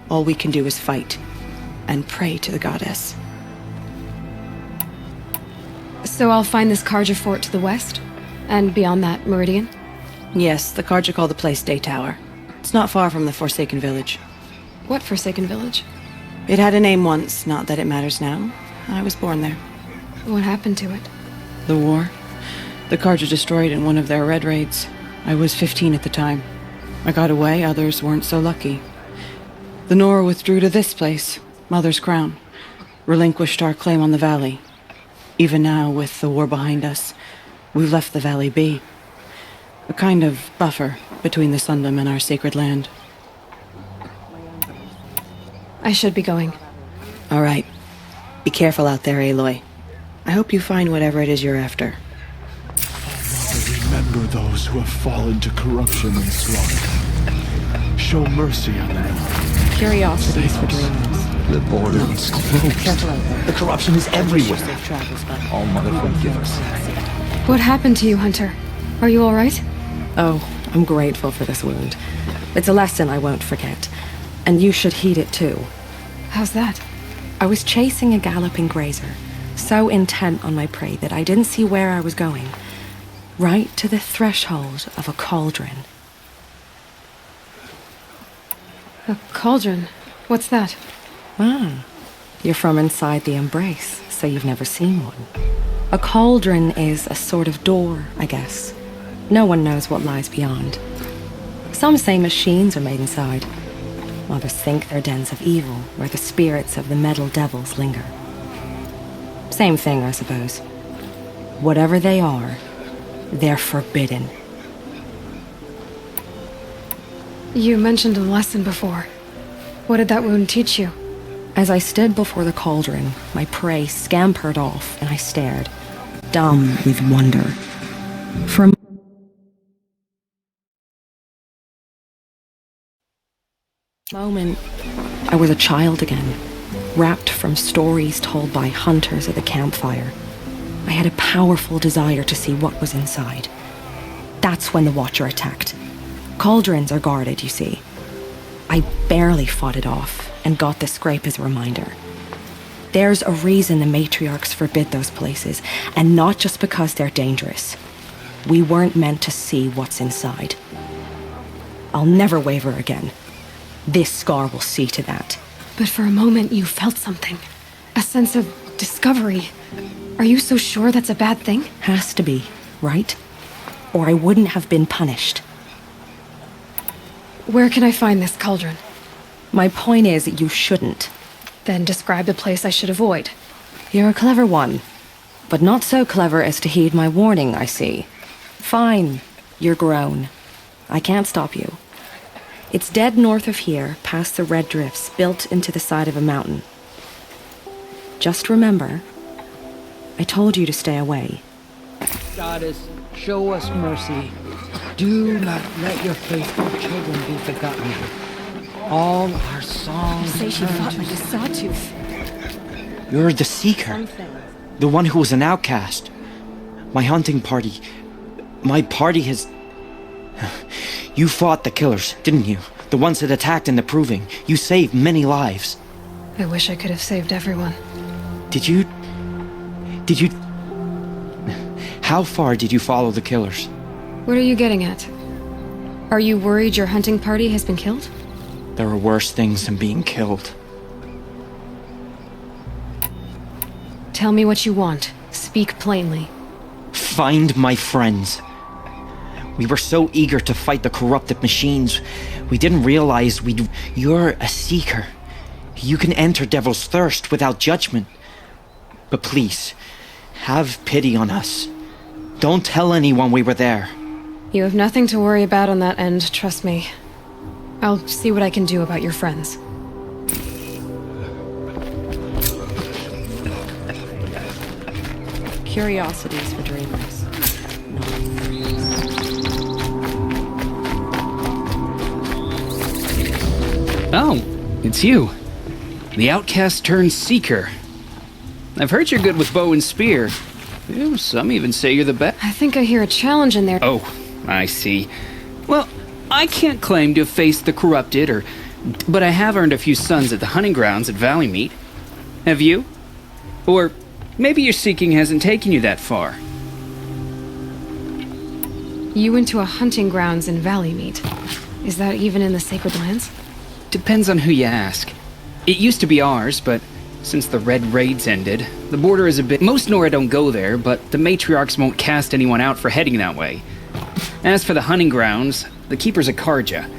All we can do is fight, and pray to the goddess.
So I'll find this Karja fort to the west? And beyond that, Meridian?
Yes, the Karja call the place Day Tower. It's not far from the Forsaken Village.
What Forsaken Village?
It had a name once, not that it matters now. I was born there.
What happened to it?
The war. The Karja destroyed in one of their red raids. I was 15 at the time. I got away, others weren't so lucky. The Nora withdrew to this place, Mother's Crown. Relinquished our claim on the valley. Even now, with the war behind us, we've left the valley be. A kind of buffer between the Sundom and our sacred land.
I should be going.
All right. Be careful out there, Aloy. I hope you find whatever it is you're after.
Remember those who have fallen to corruption and slaughter. Show mercy on them.
Curiosities for dreamers.
The border is closed.
Careful out there.
The corruption is everywhere.
Safe travels, bud.
All Mother forgive us.
What happened to you, Hunter? Are you all right?
Oh, I'm grateful for this wound. It's a lesson I won't forget. And you should heed it too.
How's that?
I was chasing a galloping grazer, so intent on my prey that I didn't see where I was going. Right to the threshold of a cauldron.
A cauldron? What's that?
Ah, you're from inside the Embrace, so you've never seen one. A cauldron is a sort of door, I guess. No one knows what lies beyond. Some say machines are made inside. Others think they're dens of evil, where the spirits of the metal devils linger. Same thing, I suppose. Whatever they are, they're forbidden.
You mentioned a lesson before. What did that wound teach you?
As I stood before the cauldron, my prey scampered off, and I stared, dumb with wonder. For a moment, I was a child again, wrapped from stories told by hunters at the campfire. I had a powerful desire to see what was inside. That's when the Watcher attacked. Cauldrons are guarded, you see. I barely fought it off, and got the scrape as a reminder. There's a reason the matriarchs forbid those places, and not just because they're dangerous. We weren't meant to see what's inside. I'll never waver again. This scar will see to that.
But for a moment you felt something. A sense of discovery. Are you so sure that's a bad thing?
Has to be. right? Or I wouldn't have been punished.
Where can I find this cauldron?
My point is, you shouldn't.
Then describe the place I should avoid.
You're a clever one, but not so clever as to heed my warning, I see. Fine, you're grown. I can't stop you. It's dead north of here, past the red drifts built into the side of a mountain. Just remember, I told you to stay away.
Goddess, show us mercy. Do not let your faithful children be forgotten. All our songs
You say she
turn
fought
to
like a sawtooth.
You're the Seeker. The one who was an outcast. My hunting party. My party has... You fought the killers, didn't you? The ones that attacked in the Proving. You saved many lives.
I wish I could have saved everyone.
Did you... How far did you follow the killers?
What are you getting at? Are you worried your hunting party has been killed?
There are worse things than being killed.
Tell me what you want. Speak plainly.
Find my friends. We were so eager to fight the corrupted machines, we didn't realize we'd... You're a Seeker. You can enter Devil's Thirst without judgment. But please, have pity on us. Don't tell anyone we were there.
You have nothing to worry about on that end, trust me. I'll see what I can do about your friends.
Curiosities for dreamers.
Oh, it's you. The outcast turned seeker. I've heard you're good with bow and spear. Some even say you're the best.
I think I hear a challenge in there.
Oh, I see. Well, I can't claim to have faced the corrupted, but I have earned a few sons at the hunting grounds at Valley Meet. Have you? Or maybe your seeking hasn't taken you that far.
You went to a hunting grounds in Valley Meet. Is that even in the Sacred Lands?
Depends on who you ask. It used to be ours, but since the Red Raids ended, the border is a bit... Most Nora don't go there, but the matriarchs won't cast anyone out for heading that way. As for the hunting grounds, the keeper's a Karja.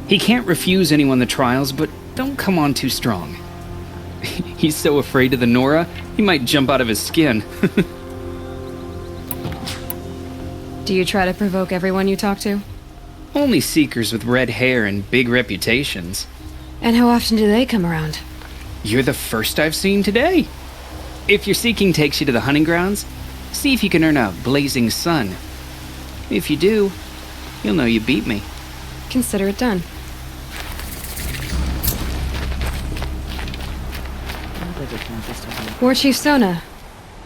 He can't refuse anyone the trials, but don't come on too strong. He's so afraid of the Nora, he might jump out of his skin.
Do you try to provoke everyone you talk to?
Only seekers with red hair and big reputations.
And how often do they come around?
You're the first I've seen today. If your seeking takes you to the hunting grounds, see if you can earn a blazing sun. If you do, you'll know you beat me.
Consider it done. War Chief Sona,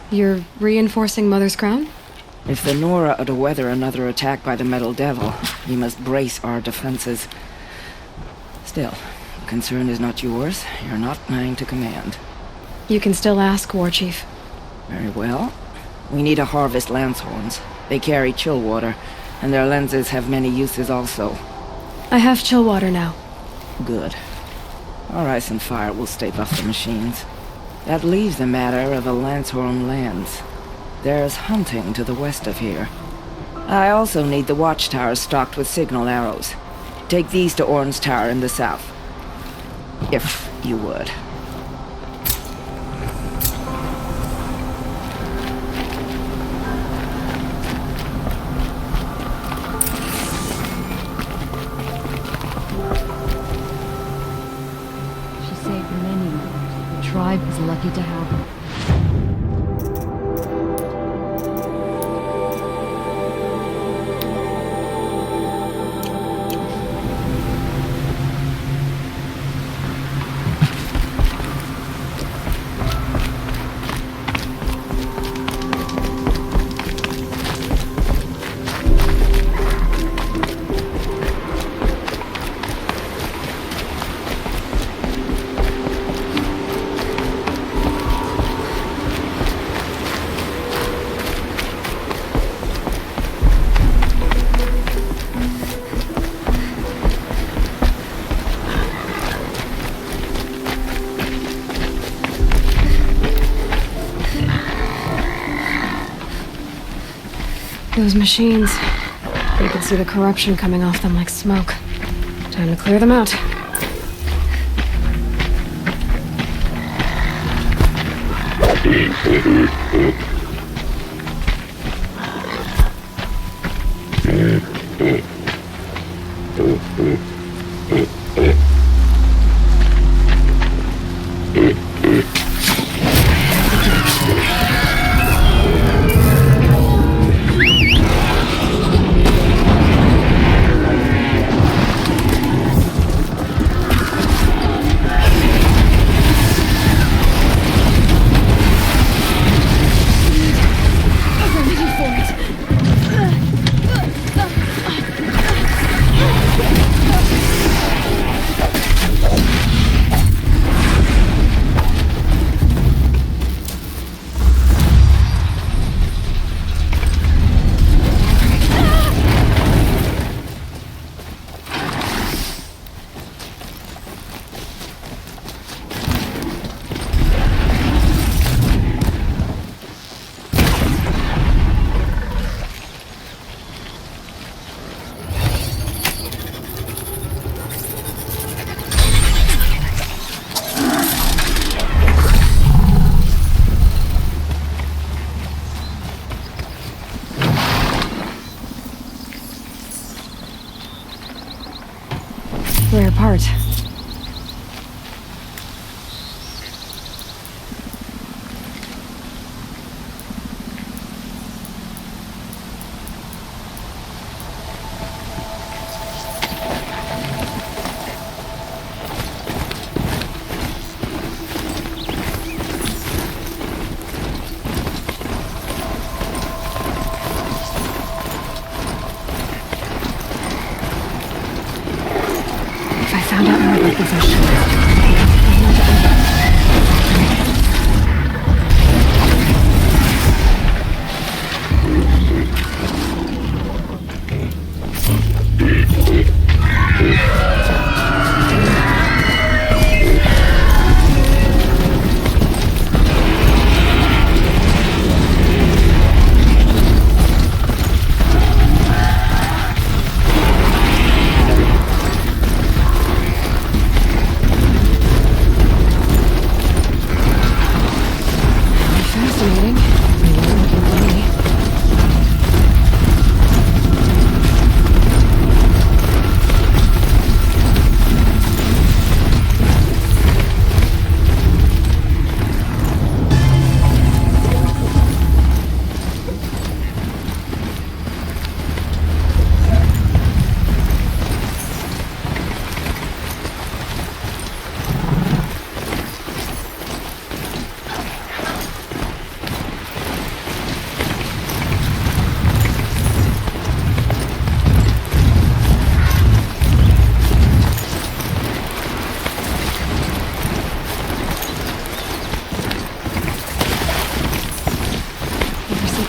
you're reinforcing Mother's Crown?
If the Nora are to weather another attack by the Metal Devil, we must brace our defenses. Still, the concern is not yours. You're not mine to command.
You can still ask, War Chief.
Very well. We need to harvest lance horns. They carry chill water, and their lenses have many uses also.
I have chill water now.
Good. Our ice and fire will stave off the machines. That leaves the matter of the Lancehorn lands. There's hunting to the west of here. I also need the watchtowers stocked with signal arrows. Take these to Orn's Tower in the south. If you would.
She saved many lives. The tribe is lucky to have her.
Those machines. You can see the corruption coming off them like smoke. Time to clear them out. Rare part. Found out more about this, I should.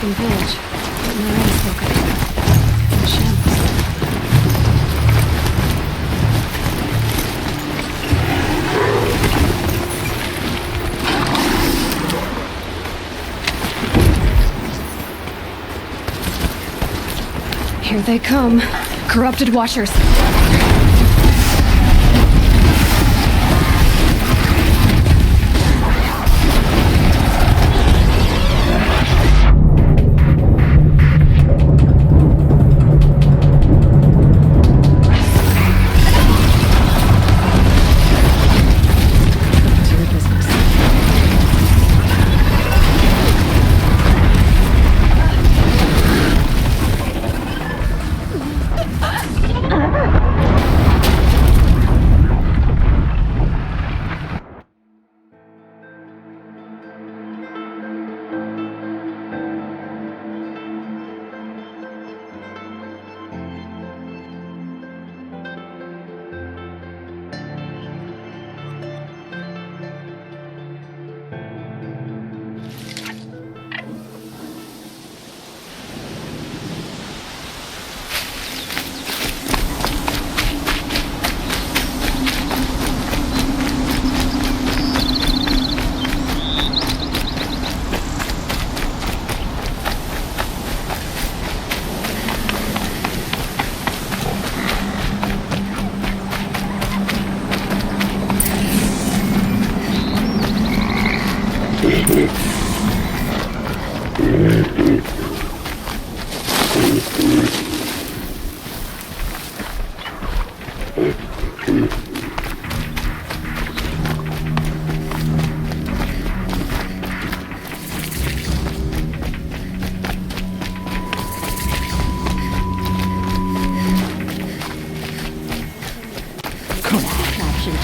Village. But my eyes look at it. It's in shambles. Here they come. Corrupted Watchers.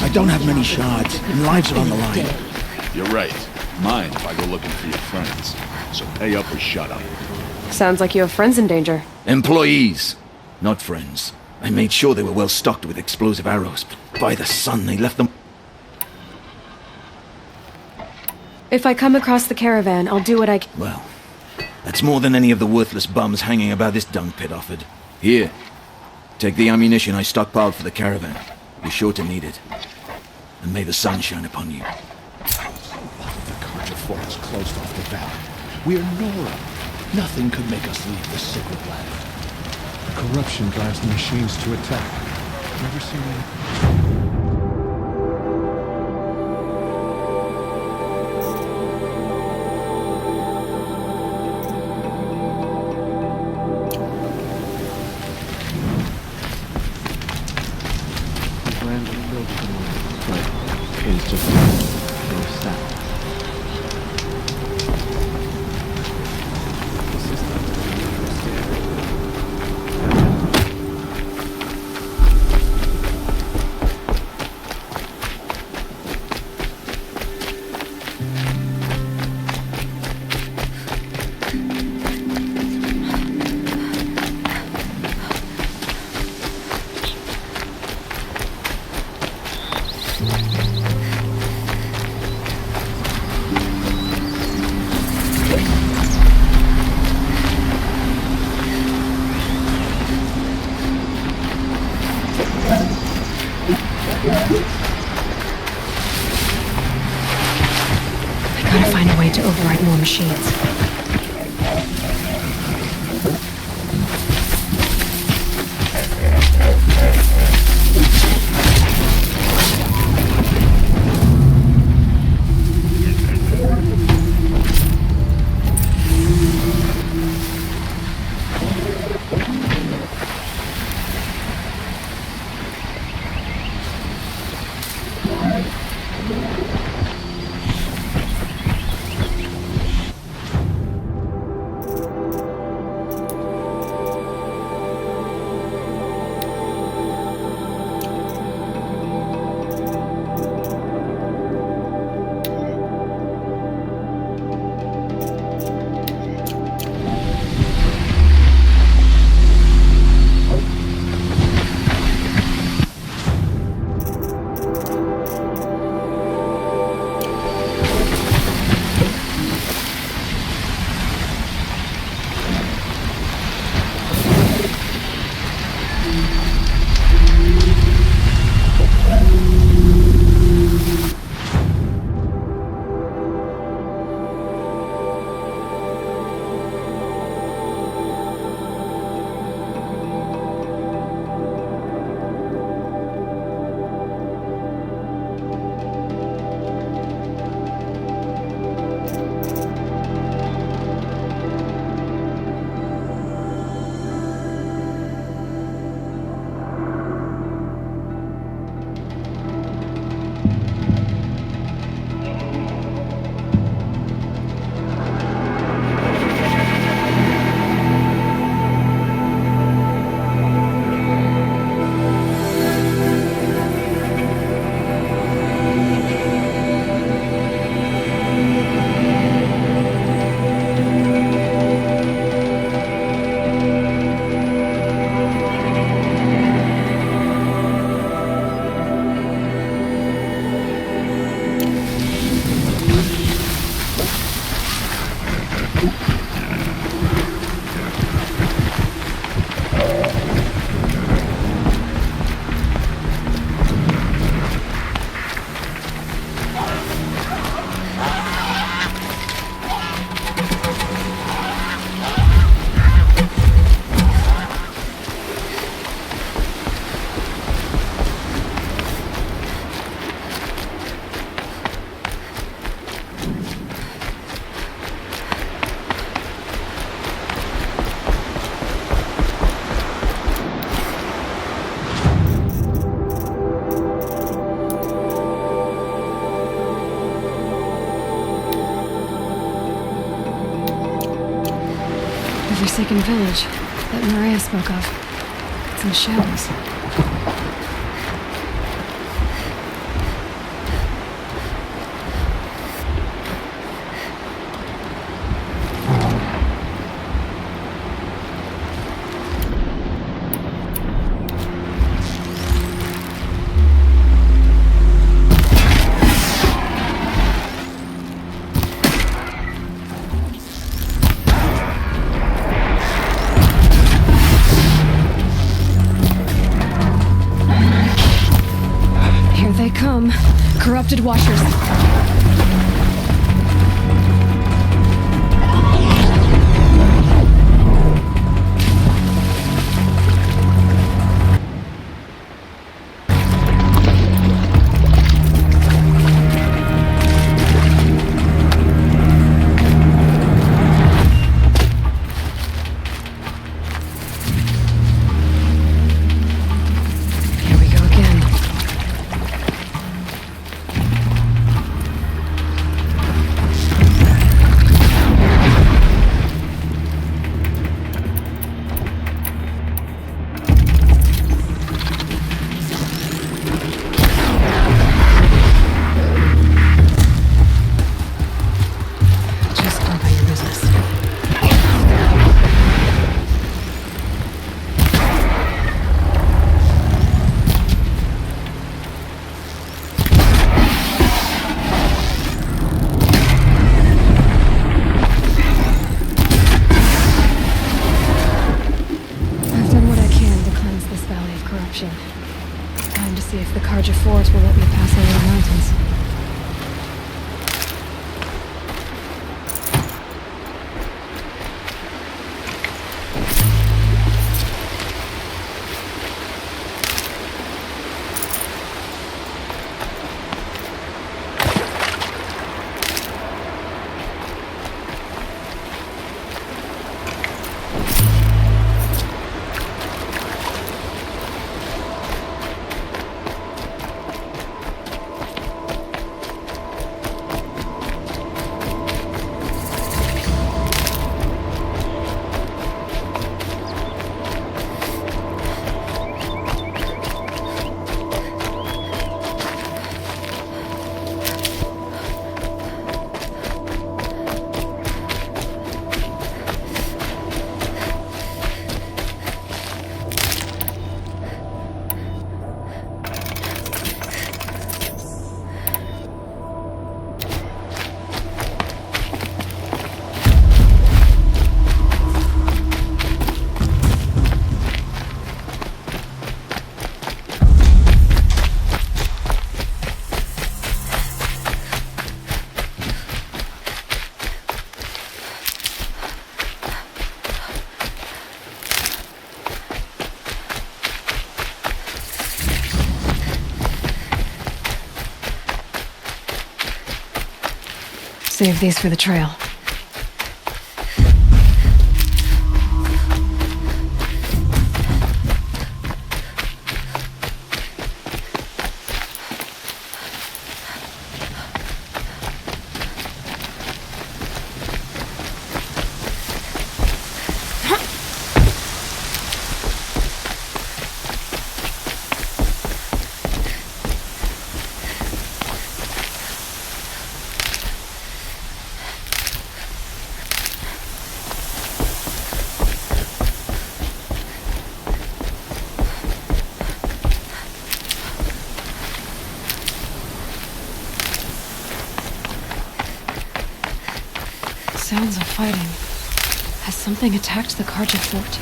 I don't have many shards, and lives are on the line.
You're right. Mine if I go looking for your friends. So pay up or shut up.
Sounds like you have friends in danger.
Employees, not friends. I made sure they were well stocked with explosive arrows, but by the sun, they left them...
If I come across the caravan, I'll do what I can.
Well, that's more than any of the worthless bums hanging about this dung pit offered. Here, take the ammunition I stockpiled for the caravan. You're sure to need it. And may the sun shine upon you.
The Carja fort is closed off the valley. We are Nora. Nothing could make us leave the sacred land.
Corruption drives the machines to attack. Never seen any...
It's just no sound.
I gotta find a way to override more machines. The forsaken village that Maria spoke of. It's in shambles. Corrupted washers. Here we go again. Just go about your business. I've done what I can to cleanse this valley of corruption. Time to see if the Carja Force will let me pass over the mountains. Save these for the trail. Sounds of fighting. Has something attacked the Carja fort?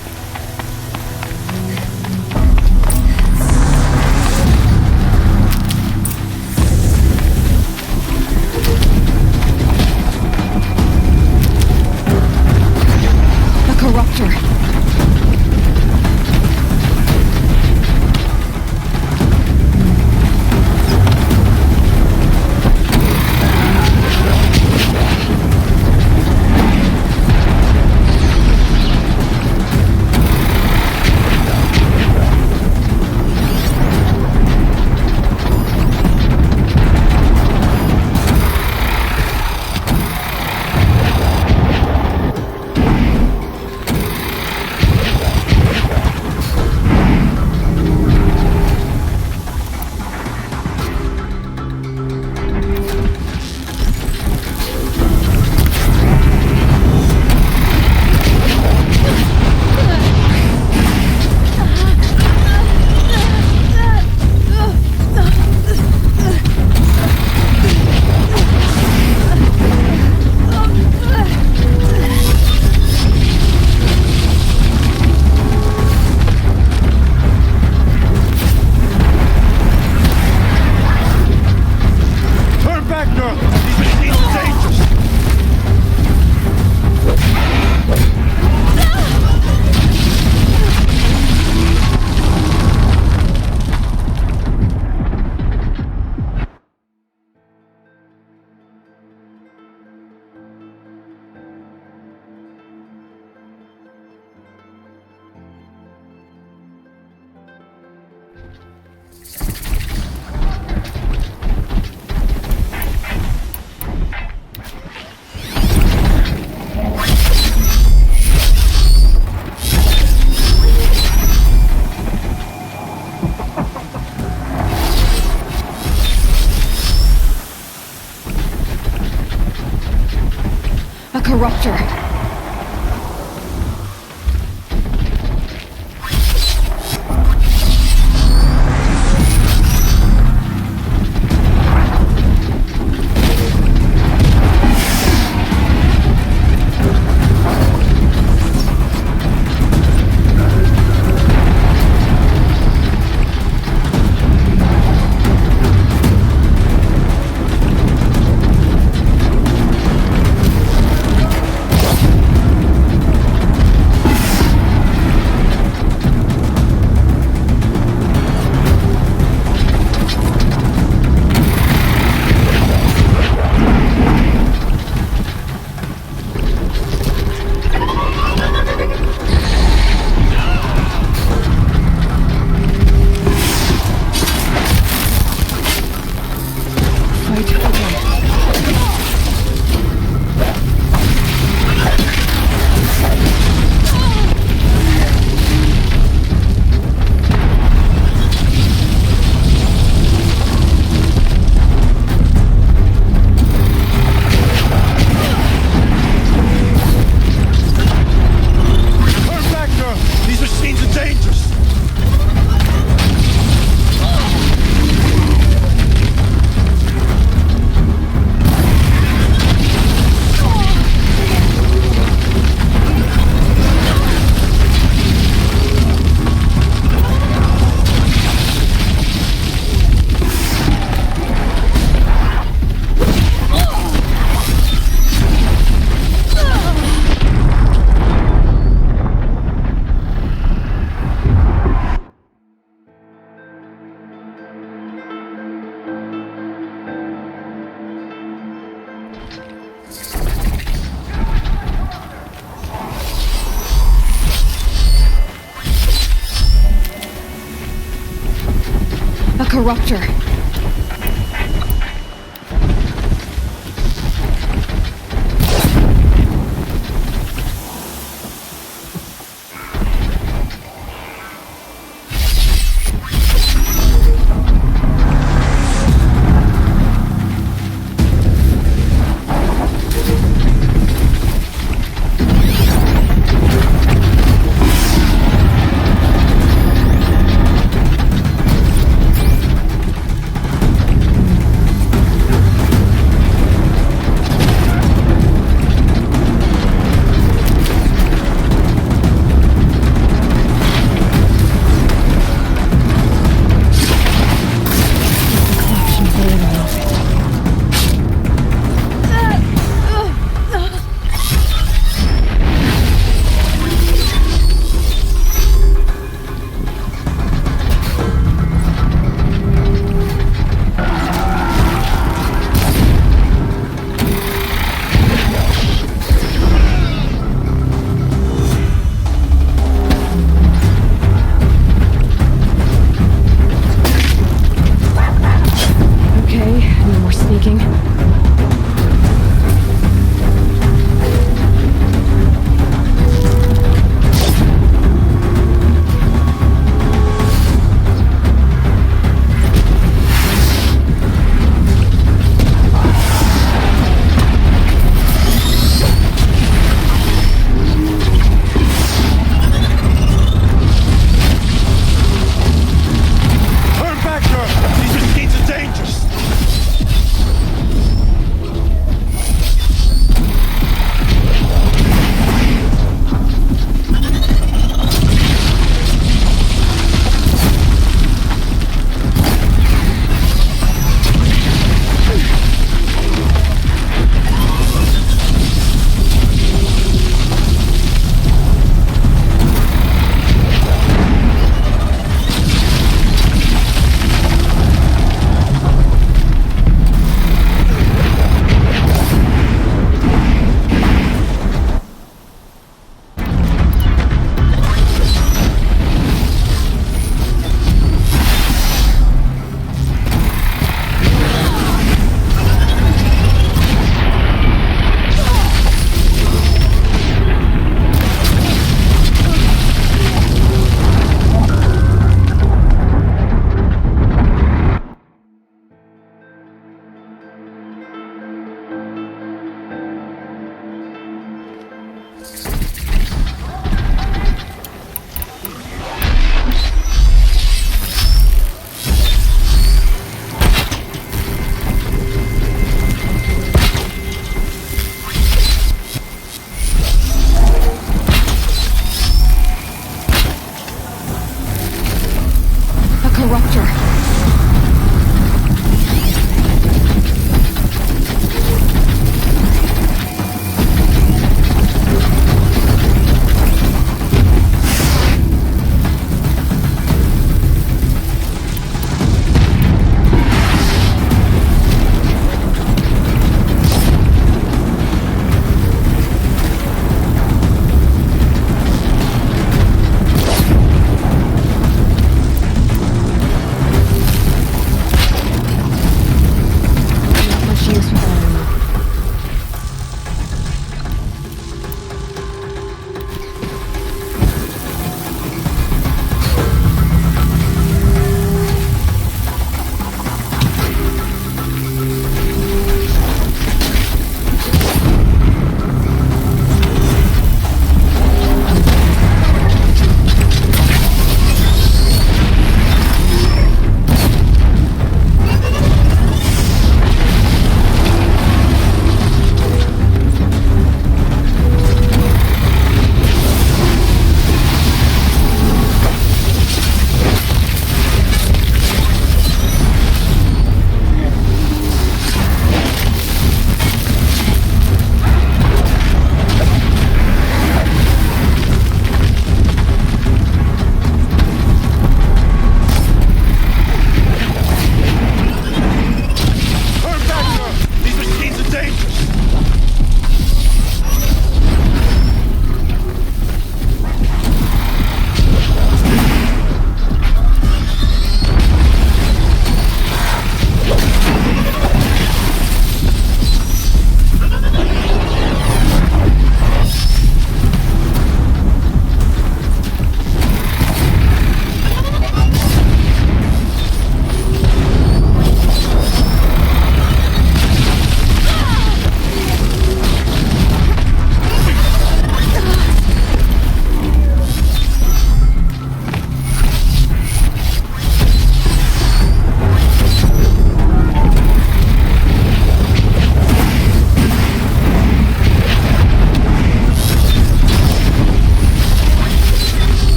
The Corruptor!
A corruptor. A corruptor.
rupture.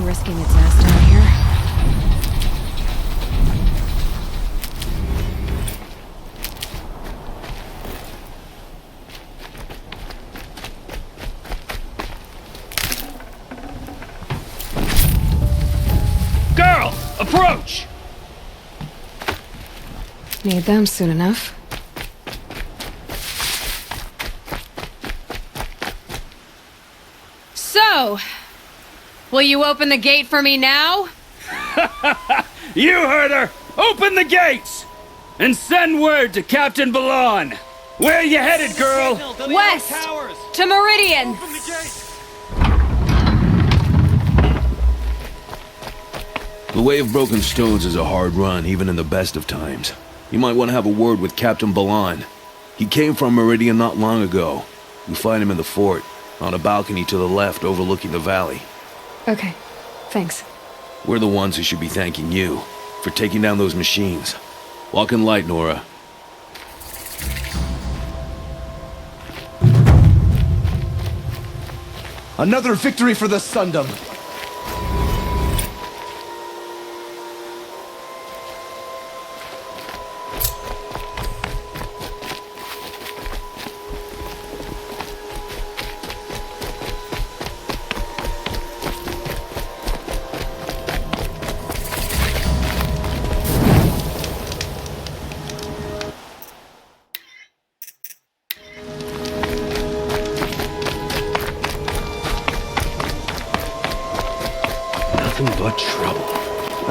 Risking its ass down here.
Girl, approach!
Need them soon enough.
So, will you open the gate for me now?
You heard her! Open the gates! And send word to Captain Balon! Where you headed, girl?
West! To Meridian!
The way of broken stones is a hard run, even in the best of times. You might want to have a word with Captain Balon. He came from Meridian not long ago. You'll find him in the fort, on a balcony to the left overlooking the valley.
Okay, thanks.
We're the ones who should be thanking you for taking down those machines. Walk in light, Nora.
Another victory for the Sundom.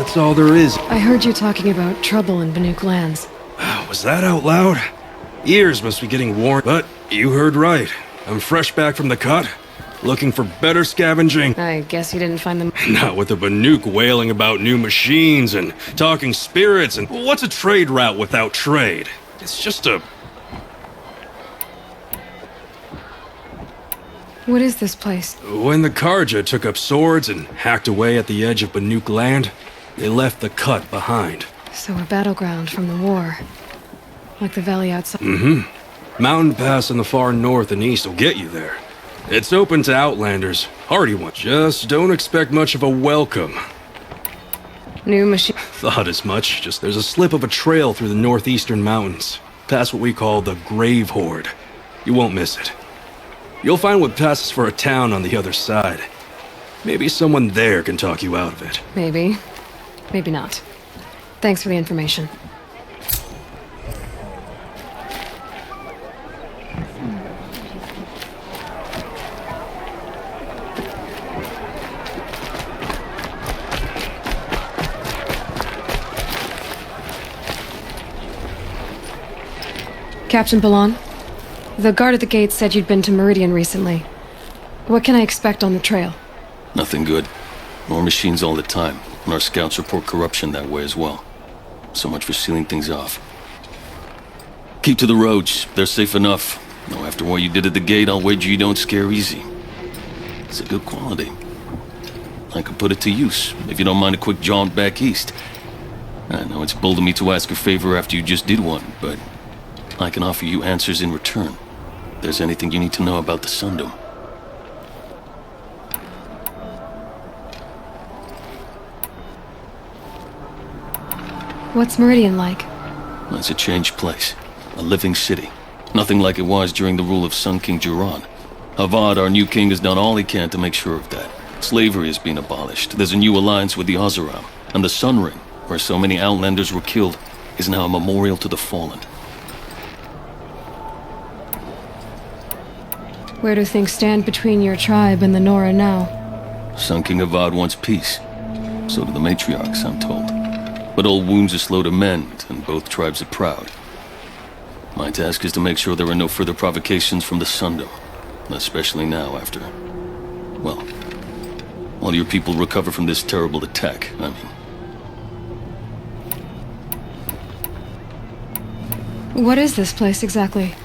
That's all there is.
I heard you talking about trouble in Banuk lands.
Was that out loud? Ears must be getting worn, but you heard right. I'm fresh back from the cut, looking for better scavenging.
I guess you didn't find them.
Not with the Banuk wailing about new machines and talking spirits and what's a trade route without trade? It's just a...
What is this place?
When the Karja took up swords and hacked away at the edge of Banuk land, they left the cut behind.
So a battleground from the war. Like the valley outside.
Mm-hmm. Mountain Pass in the far north and east will get you there. It's open to outlanders, hardy ones. Just don't expect much of a welcome.
New machine.
Thought as much, just there's a slip of a trail through the northeastern mountains. Past what we call the Grave Horde. You won't miss it. You'll find what passes for a town on the other side. Maybe someone there can talk you out of it.
Maybe. Maybe not. Thanks for the information. Captain Balan, the guard at the gate said you'd been to Meridian recently. What can I expect on the trail?
Nothing good. More machines all the time, and our scouts report corruption that way as well. So much for sealing things off. Keep to the roads. They're safe enough. Though after what you did at the gate, I'll wager you don't scare easy. It's a good quality. I could put it to use, if you don't mind a quick jaunt back east. I know it's bold of me to ask a favor after you just did one, but I can offer you answers in return. If there's anything you need to know about the Sundom.
What's Meridian like?
It's a changed place. A living city. Nothing like it was during the rule of Sun King Jiran. Avad, our new king, has done all he can to make sure of that. Slavery has been abolished. There's a new alliance with the Oseram. And the Sun Ring, where so many outlanders were killed, is now a memorial to the fallen.
Where do things stand between your tribe and the Nora now?
Sun King Avad wants peace. So do the matriarchs, I'm told. But old wounds are slow to mend, and both tribes are proud. My task is to make sure there are no further provocations from the Sundom. Especially now after... well, all your people recover from this terrible attack, I mean.
What is this place exactly?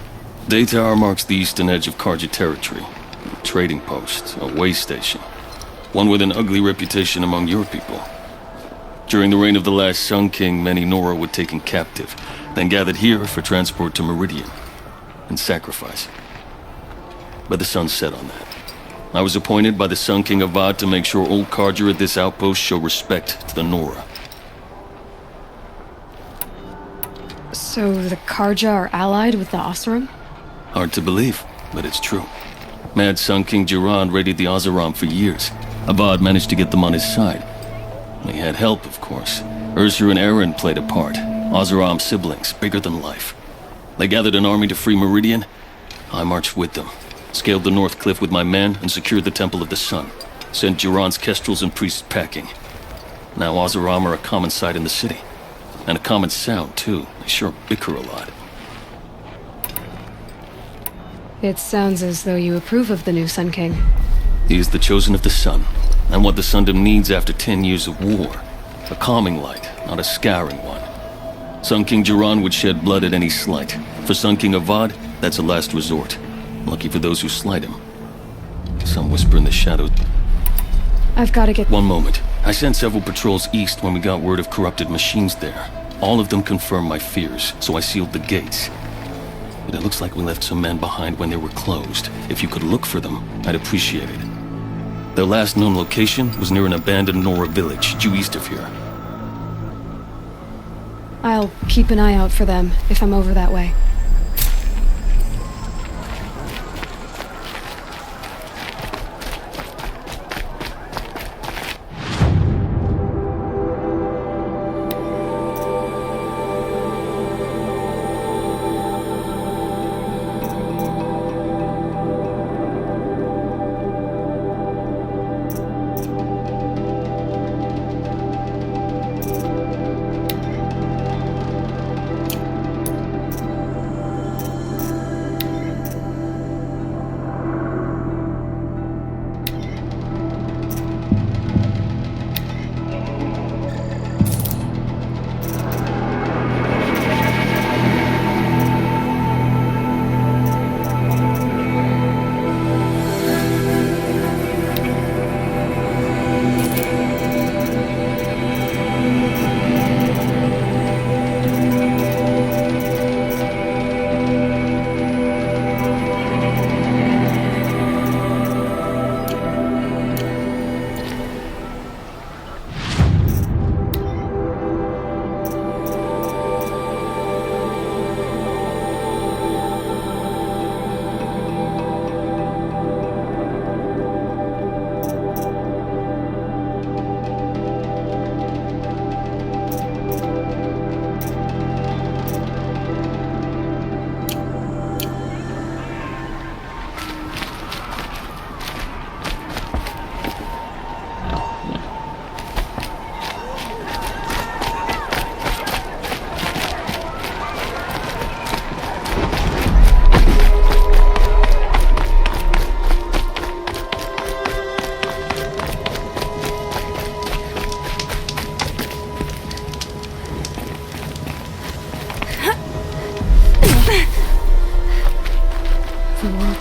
Daytower marks the eastern edge of Karja territory. A trading post, a way station. One with an ugly reputation among your people. During the reign of the last Sun King, many Nora were taken captive, then gathered here for transport to Meridian, and sacrifice. But the sun set on that. I was appointed by the Sun King Avad to make sure old Karja at this outpost show respect to the Nora.
So the Karja are allied with the Oseram?
Hard to believe, but it's true. Mad Sun King Jiran raided the Oseram for years. Avad managed to get them on his side. He had help, of course. Ursur and Eren played a part. Oseram siblings, bigger than life. They gathered an army to free Meridian. I marched with them. Scaled the North Cliff with my men and secured the Temple of the Sun. Sent Jiran's kestrels and priests packing. Now Oseram are a common sight in the city. And a common sound, too. They sure bicker a lot.
It sounds as though you approve of the new Sun King.
He is the chosen of the Sun, and what the Sundom needs after 10 years of war. A calming light, not a scouring one. Sun King Jiran would shed blood at any slight. For Sun King Avad, that's a last resort. Lucky for those who slight him. Some whisper in the shadows.
I've got to get...
One moment. I sent several patrols east when we got word of corrupted machines there. All of them confirmed my fears, so I sealed the gates. But it looks like we left some men behind when they were closed. If you could look for them, I'd appreciate it. Their last known location was near an abandoned Nora village, due east of here.
I'll keep an eye out for them if I'm over that way.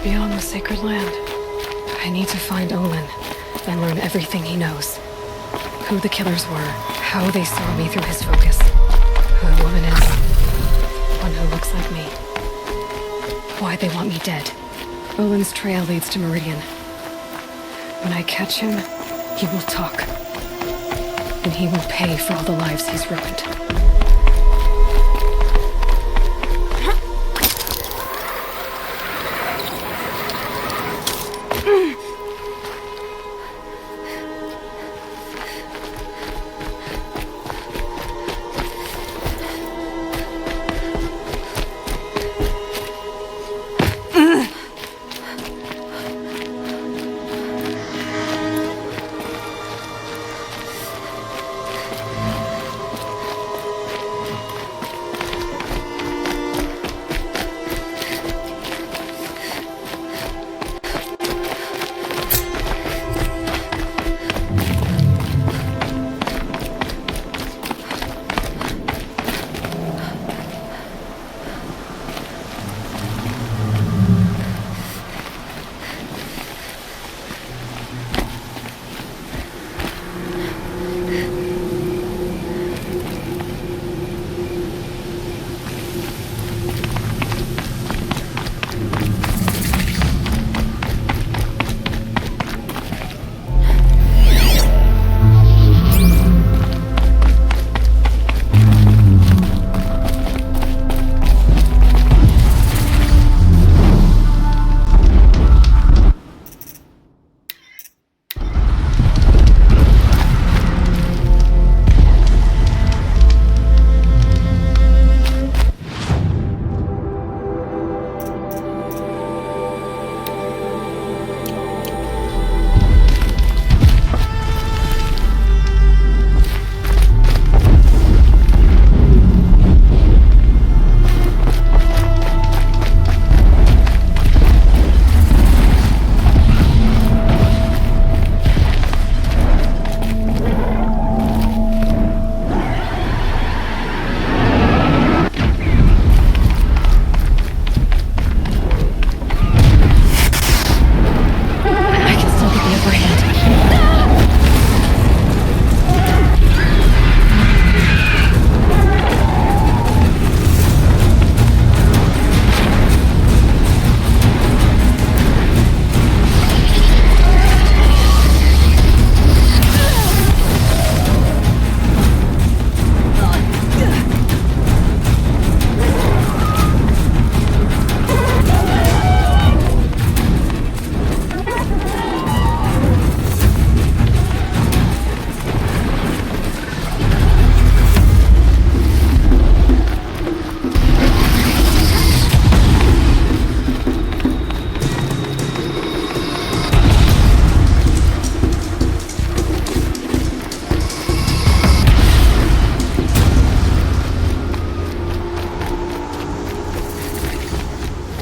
beyond the sacred land. I need to find Olin and learn everything he knows. Who the killers were, how they saw me through his focus, who the woman is, one who looks like me, why they want me dead. Olin's trail leads to Meridian. When I catch him, he will talk. And he will pay for all the lives he's ruined.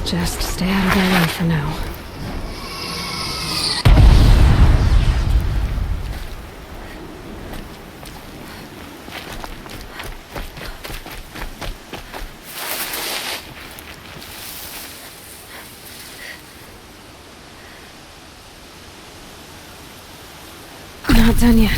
Just stay out of their way for now. Not done yet.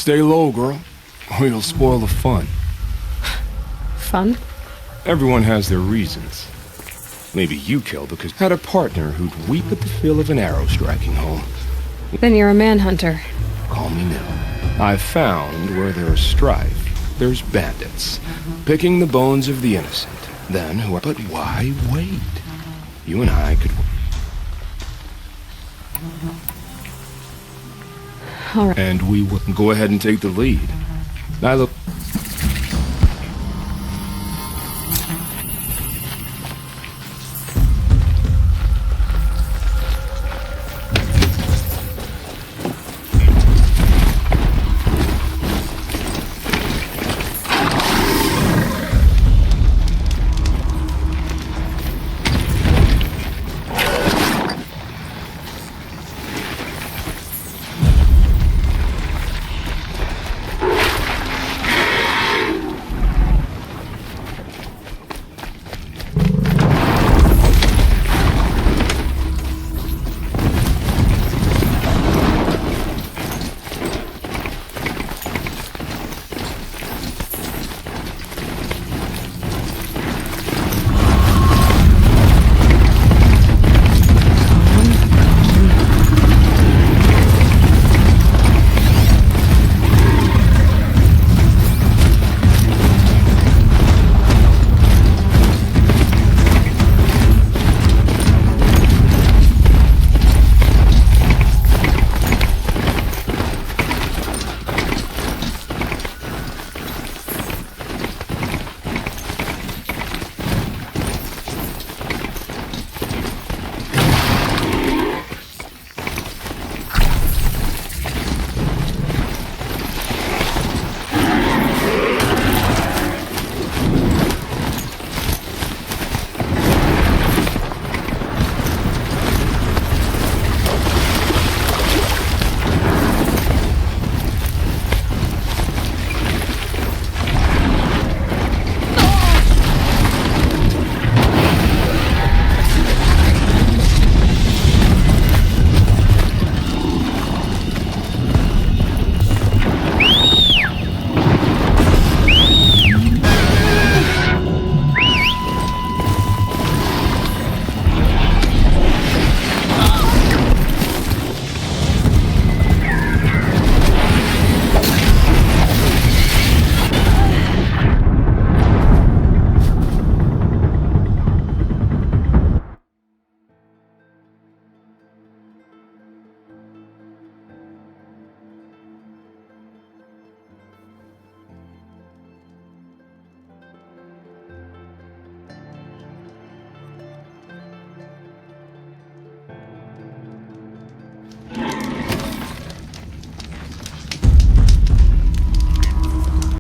Stay low, girl, or you'll spoil the fun.
Fun?
Everyone has their reasons. Maybe you killed because you had a partner who'd weep at the feel of an arrow striking home.
Then you're a manhunter.
Call me Nil. I've found where there's strife, there's bandits, picking the bones of the innocent. Then who? But why wait? You and I could.
All right.
And we would go ahead and take the lead. I look.